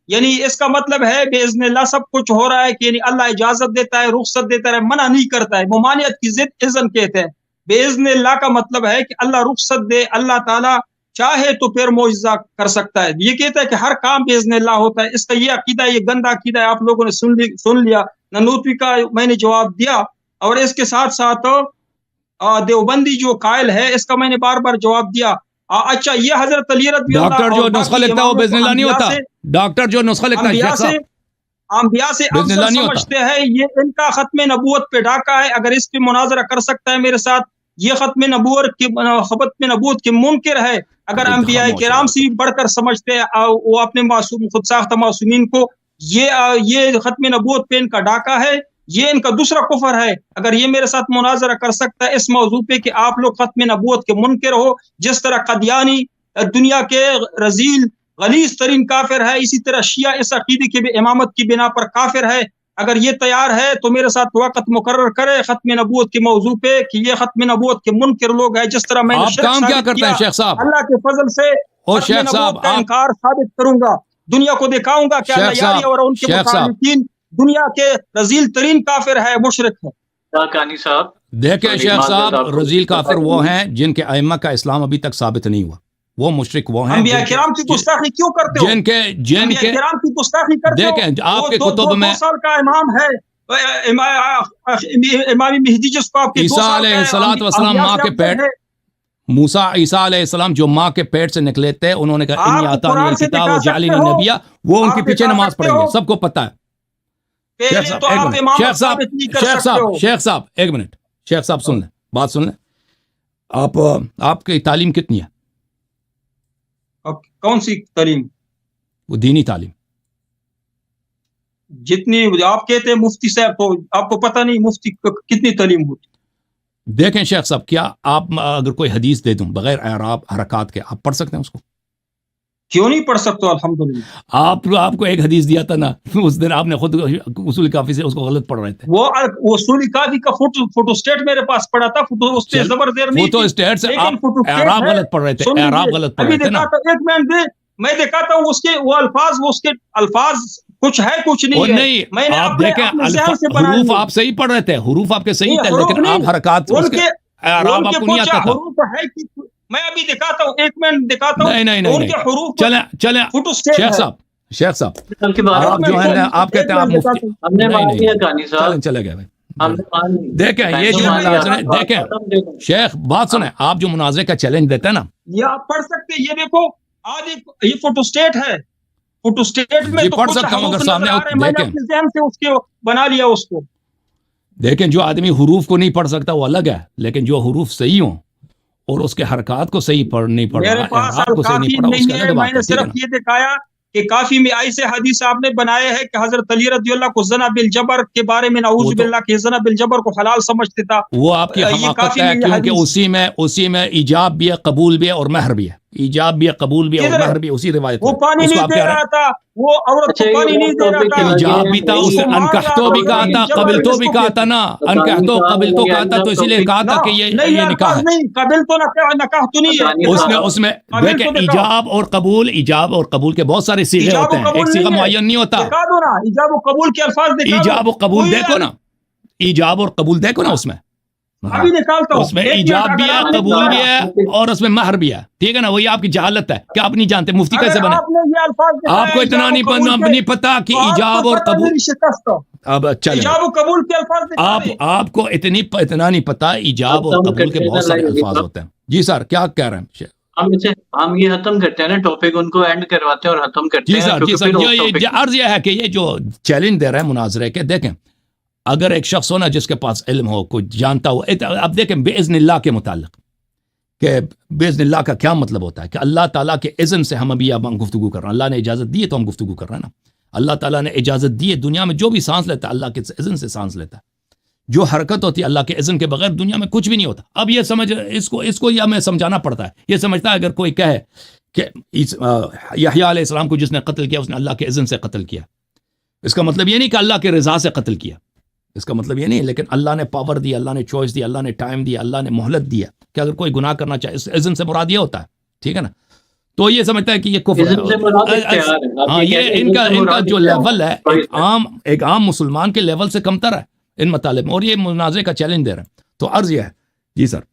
یعنی اس کا مطلب ہے باذن اللہ سب کچھ ہو رہا ہے کہ یعنی اللہ اجازت دیتا ہے، رخصت دیتا ہے، منع نہیں کرتا ہے. ممانعت کی ضد اذن کہتے ہیں. باذن اللہ کا مطلب ہے کہ اللہ رخصت دے، اللہ تعالیٰ چاہے تو پھر معجزہ کر سکتا ہے. یہ کہتا ہے کہ ہر کام باذن اللہ ہوتا ہے. اس کا یہ عقیدہ، یہ گندا عقیدہ ہے، آپ لوگوں نے سن لیا. نانوتوی کا میں نے جواب دیا، اور اس کے ساتھ ساتھ دیوبندی جو قائل ہے اس کا میں نے بار بار جواب دیا. اچھا یہ حضرت علی رضی اللہ ڈاکٹر جو نسخہ لکھتا ہے وہ باذن اللہ نہیں ہوتا. ڈاکٹر جو نسخہ لکھتا ہے انبیاء سے اکثر سمجھتے ہیں یہ ان کا ختم نبوت پہ ڈاکہ ہے. اگر اس پہ مناظرہ کر سکتا ہے میرے ساتھ، یہ ختم نبوت کے منکر ہے. اگر انبیاء کرام سے بڑھ کر سمجھتے ہیں وہ اپنے معصوم خود ساختہ معصومین کو، یہ ختم نبوت پہ ان کا ڈاکہ ہے. یہ ان کا دوسرا کفر ہے. اگر یہ میرے ساتھ مناظرہ کر سکتا ہے اس موضوع پہ کہ آپ لوگ ختم نبوت کے منکر ہو، جس طرح قادیانی دنیا کے رذیل غلیظ ترین کافر ہے، اسی طرح شیعہ اس عقیدے کے بھی امامت کی بنا پر کافر ہے. اگر یہ تیار ہے تو میرے ساتھ وقت مقرر کرے ختم نبوت کے موضوع پہ کہ یہ ختم نبوت کے منکر لوگ ہیں. جس طرح میں نے آپ کام کیا کرتے ہیں شیخ صاحب؟ اللہ کے فضل سے شیخ صاحب کا انکار ثابت کروں گا، دنیا کو دکھاؤں گا کہ اللہ یاری اور ان کے مخالفین دنیا کے رذیل ترین کافر ہے، مشرک ہے. کانی صاحب دیکھیں شیخ صاحب، رذیل کافر وہ ہیں جن کے ائمہ کا اسلام ابھی تک ثابت نہیں ہوا. وہ مشرک وہ ہیں انبیاء کرام کی گستاخی کیوں کرتے ہو؟ جن کے کرام کی گستاخی کرتے ہو. دیکھیں آپ کے کتب میں 2 سال کا امام ہے امام مہدی، جس کو آپ کے عیسیٰ علیہ السلام ماں کے پیٹ، موسیٰ عیسیٰ علیہ السلام جو ماں کے پیٹ سے نکلے تھے، انہوں نے کہا انی آتانی الکتاب وجعلنی نبیہ، وہ ان کے پیچھے نماز پڑھیں گے، سب کو پتہ ہے. شیخ صاحب ایک منٹ، شیخ صاحب سن لیں، بات سن لیں. آپ کی تعلیم کتنی ہے؟ کون سی تعلیم؟ وہ دینی تعلیم. جتنی آپ کہتے ہیں مفتی صاحب، تو آپ کو پتہ نہیں مفتی کتنی تعلیم ہوتی. دیکھیں شیخ صاحب، کیا آپ اگر کوئی حدیث دے دوں بغیر اعراب حرکات کے، آپ پڑھ سکتے ہیں اس کو؟ کیوں نہیں پڑھ سکتے؟ الحمدللہ. آپ کو ایک حدیث دیا تھا نا اس دن، آپ نے خود اصول کافی سے اس کو غلط پڑھ رہے تھے. وہ اصول کافی کا فوٹو اسٹیٹ میرے پاس پڑا تھا، اس پہ زبر زیر نہیں، فوٹو اسٹیٹ سے آپ اعراب غلط پڑھ رہے تھے، اعراب غلط پڑھ رہے تھے نا. ایک منٹ دے، میں دکھاتا ہوں اس کے وہ الفاظ کچھ ہے کچھ نہیں ہے. میں نے آپ دیکھیں حروف آپ صحیح پڑھ رہے تھے، حروف آپ کے صحیح تھے، لیکن آپ حرکات اعراب آپ کو نہیں آتا تھا. میں ابھی دکھاتا ہوں، ایک منٹ دکھاتا ہوں. نہیں چلیں شیخ صاحب آپ جو ہے آپ کہتے ہیں آپ مفتی، چلے گئے. دیکھیں یہ جو مناظرے، دیکھیں شیخ بات سنیں، آپ جو مناظرے کا چیلنج دیتے ہیں نا، یہ آپ پڑھ سکتے ہیں. یہ دیکھو آج یہ فوٹو اسٹیٹ ہے، فوٹو اسٹیٹ میں تو پڑھ سکتا ہوں اگر سامنے دیکھیں، ذہن سے اس کے بنا لیا اس کو. دیکھیں جو آدمی حروف کو نہیں پڑھ سکتا وہ الگ ہے، لیکن جو حروف صحیح ہوں اور اس کے حرکات کو صحیح نہیں پڑھ میرے پاس کافی نہیں ہے. میں نے صرف یہ دکھایا کہ کافی میں ایسے حدیث آپ نے بنائے ہیں کہ حضرت علی رضی اللہ کو زنا بالجبر کے بارے میں نعوذ باللہ کہ زنا بالجبر کو حلال سمجھتے تھا. وہ آپ کی حماقت ہے، کیونکہ اسی میں ایجاب بھی ہے، قبول بھی ہے اور مہر بھی ہے. ایجاب بھی ہے، قبول بھی ہے اور مہر بھی اسی روایت. وہ پانی نہیں دے رہا تھا، وہ عورت کو پانی نہیں دے رہا تھا. ایجاب بھی تھا، اسے انکحتو بھی کہا تھا، قبلتو بھی کہا تھا نا، انکحتو قبلتو کہا تھا، تو اسی لیے کہا تھا کہ یہ نکاح ہے. نہیں قبلتو نکاح تو نہیں ہے. اس میں دیکھیں ایجاب اور قبول کے بہت سارے صیغے ہوتے ہیں، ایک صیغہ معین نہیں ہوتا. ایجاب و قبول کے الفاظ دکھا دو. ایجاب و قبول دیکھو نا، ایجاب اور قبول دیکھو نا، اس میں اس میں ایجاب بھی ہے، قبول بھی ہے اور اس میں مہر بھی ہے. ٹھیک ہے نا، وہی آپ کی جہالت ہے کہ آپ نہیں جانتے مفتی کیسے بنے. آپ کو اتنا نہیں پتا کہ ایجاب اور قبول، اب ایجاب و قبول کے الفاظ آپ کو اتنا نہیں پتا ایجاب اور قبول کے بہت سارے الفاظ ہوتے ہیں. جی سر کیا کہہ رہے ہیں؟ ہم یہ ختم کرتے ہیں نا ٹاپک، ان کو اینڈ کرواتے ہیں اور ختم کرتے ہیں. جی سر عرض یہ ہے کہ یہ جو چیلنج دے رہے ہیں مناظرے کے، دیکھیں اگر ایک شخص ہو نا جس کے پاس علم ہو، کوئی جانتا ہو، اب دیکھیں بِإِذْنِ اللہ کے متعلق کہ بِإِذْنِ اللہ کا کیا مطلب ہوتا ہے کہ اللہ تعالیٰ کے اذن سے ہم ابھی اب گفتگو کر رہے ہیں. اللہ نے اجازت دی ہے تو ہم گفتگو کر رہے ہیں نا. اللہ تعالیٰ نے اجازت دی ہے، دنیا میں جو بھی سانس لیتا ہے اللہ کے اذن سے سانس لیتا ہے. جو حرکت ہوتی ہے اللہ کے اذن کے بغیر دنیا میں کچھ بھی نہیں ہوتا. اب یہ سمجھ اس کو یہ ہمیں سمجھانا پڑتا ہے. یہ سمجھتا ہے اگر کوئی کہے کہ یحییٰ علیہ السلام کو جس نے قتل کیا اس نے اللہ کے اذن سے قتل کیا، اس کا مطلب یہ نہیں کہ اللہ کے رضا سے قتل کیا، اس کا مطلب یہ نہیں. لیکن اللہ نے پاور دی، اللہ نے چوائس دی، اللہ نے ٹائم دیا، اللہ نے مہلت دیا کہ اگر کوئی گناہ کرنا چاہے، اس اذن سے مراد یہ ہوتا ہے. ٹھیک ہے نا، تو یہ سمجھتا ہے کہ یہ کفر ہے. ہاں یہ ان کا جو لیول ہے ایک عام مسلمان کے لیول سے کمتر ہے ان مطالب میں، اور یہ مناظرے کا چیلنج دے رہے ہیں. تو عرض یہ ہے. جی سر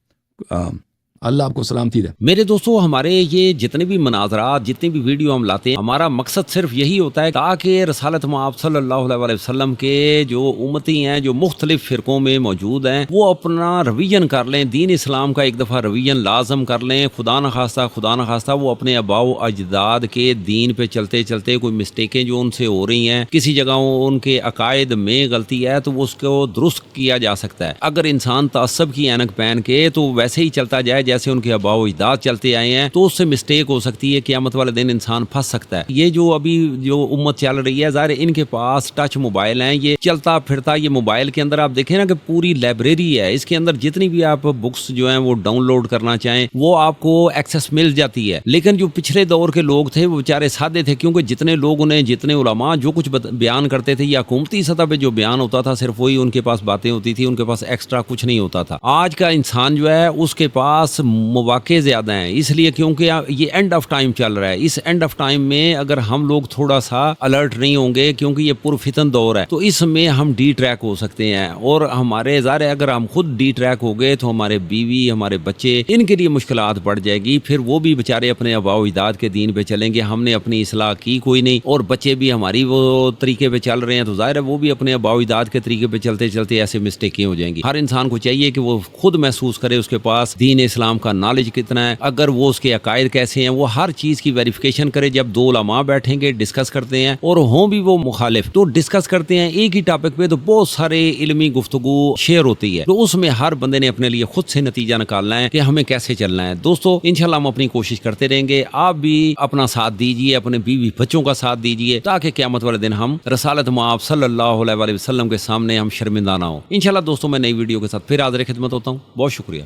اللہ آپ کو سلامتی دے. میرے دوستو ہمارے یہ جتنے بھی مناظرات، جتنے بھی ویڈیو ہم لاتے ہیں، ہمارا مقصد صرف یہی ہوتا ہے تاکہ رسالت مآب صلی اللہ علیہ وسلم کے جو امتی ہیں، جو مختلف فرقوں میں موجود ہیں، وہ اپنا رویژن کر لیں، دین اسلام کا ایک دفعہ رویژن لازم کر لیں. خدا نخواستہ وہ اپنے آباء و اجداد کے دین پہ چلتے چلتے کوئی مسٹیکیں جو ان سے ہو رہی ہیں، کسی جگہ ان کے عقائد میں غلطی ہے تو اس کو درست کیا جا سکتا ہے. اگر انسان تعصب کی اینک پہن کے تو ویسے ہی چلتا جائے جیسے ان کے آباء و اجداد چلتے آئے ہیں تو اس سے مسٹیک ہو سکتی ہے, قیامت والے دن انسان پھنس سکتا ہے. یہ جو ابھی جو امت چل رہی ہے, ظاہر ان کے پاس ٹچ موبائل ہیں, یہ چلتا پھرتا یہ موبائل کے اندر آپ دیکھیں نا کہ پوری لائبریری ہے, اس کے اندر جتنی بھی آپ بکس جو ہیں وہ ڈاؤن لوڈ کرنا چاہیں وہ آپ کو ایکسیس مل جاتی ہے. لیکن جو پچھلے دور کے لوگ تھے وہ بیچارے سادے تھے, کیونکہ جتنے لوگ انہیں, جتنے علماء جو کچھ بیان کرتے تھے یا حکومتی سطح پہ جو بیان ہوتا تھا صرف وہی ان کے پاس باتیں ہوتی تھی, ان کے پاس ایکسٹرا کچھ نہیں ہوتا تھا. آج کا انسان جو ہے اس کے پاس مواقع زیادہ ہیں, اس لیے کیونکہ یہ اینڈ آف ٹائم چل رہا ہے. اس اینڈ آف ٹائم میں اگر ہم لوگ تھوڑا سا الرٹ نہیں ہوں گے, کیونکہ یہ پرفتن دور ہے, تو اس میں ہم ڈی ٹریک ہو سکتے ہیں. اور ہمارے ظاہر ہے اگر ہم خود ڈی ٹریک ہو گئے تو ہمارے بیوی, ہمارے بچے, ان کے لیے مشکلات بڑھ جائے گی. پھر وہ بھی بیچارے اپنے آباء و اجداد کے دین پہ چلیں گے, ہم نے اپنی اصلاح کی کوئی نہیں, اور بچے بھی ہماری وہ طریقے پہ چل رہے ہیں, تو ظاہر ہے وہ بھی اپنے آباء و اجداد کے طریقے پہ چلتے چلتے ایسے مسٹیکیں ہو جائیں گی. ہر انسان کو چاہیے کہ وہ خود محسوس کرے اس کے پاس دین اسلام کا نالج کتنا ہے, اگر وہ اس کے عقائد کیسے ہیں, وہ ہر چیز کی ویریفیکیشن کرے. جب دو علماء بیٹھیں گے ڈسکس کرتے ہیں اور ہوں بھی وہ مخالف تو ڈسکس کرتے ہیں ایک ہی ٹاپک پہ, تو بہت سارے علمی گفتگو شیئر ہوتی ہے, تو اس میں ہر بندے نے اپنے لیے خود سے نتیجہ نکالنا ہے کہ ہمیں کیسے چلنا ہے. دوستو انشاءاللہ ہم اپنی کوشش کرتے رہیں گے, آپ بھی اپنا ساتھ دیجئے, اپنے بیوی بچوں کا ساتھ دیجئے, تاکہ قیامت والے دن ہم رسالت مآب صلی اللہ علیہ وسلم کے سامنے ہم شرمندہ نہ ہوں. انشاءاللہ دوستو میں نئی ویڈیو کے ساتھ پھر حاضر خدمت ہوتا ہوں. بہت شکریہ.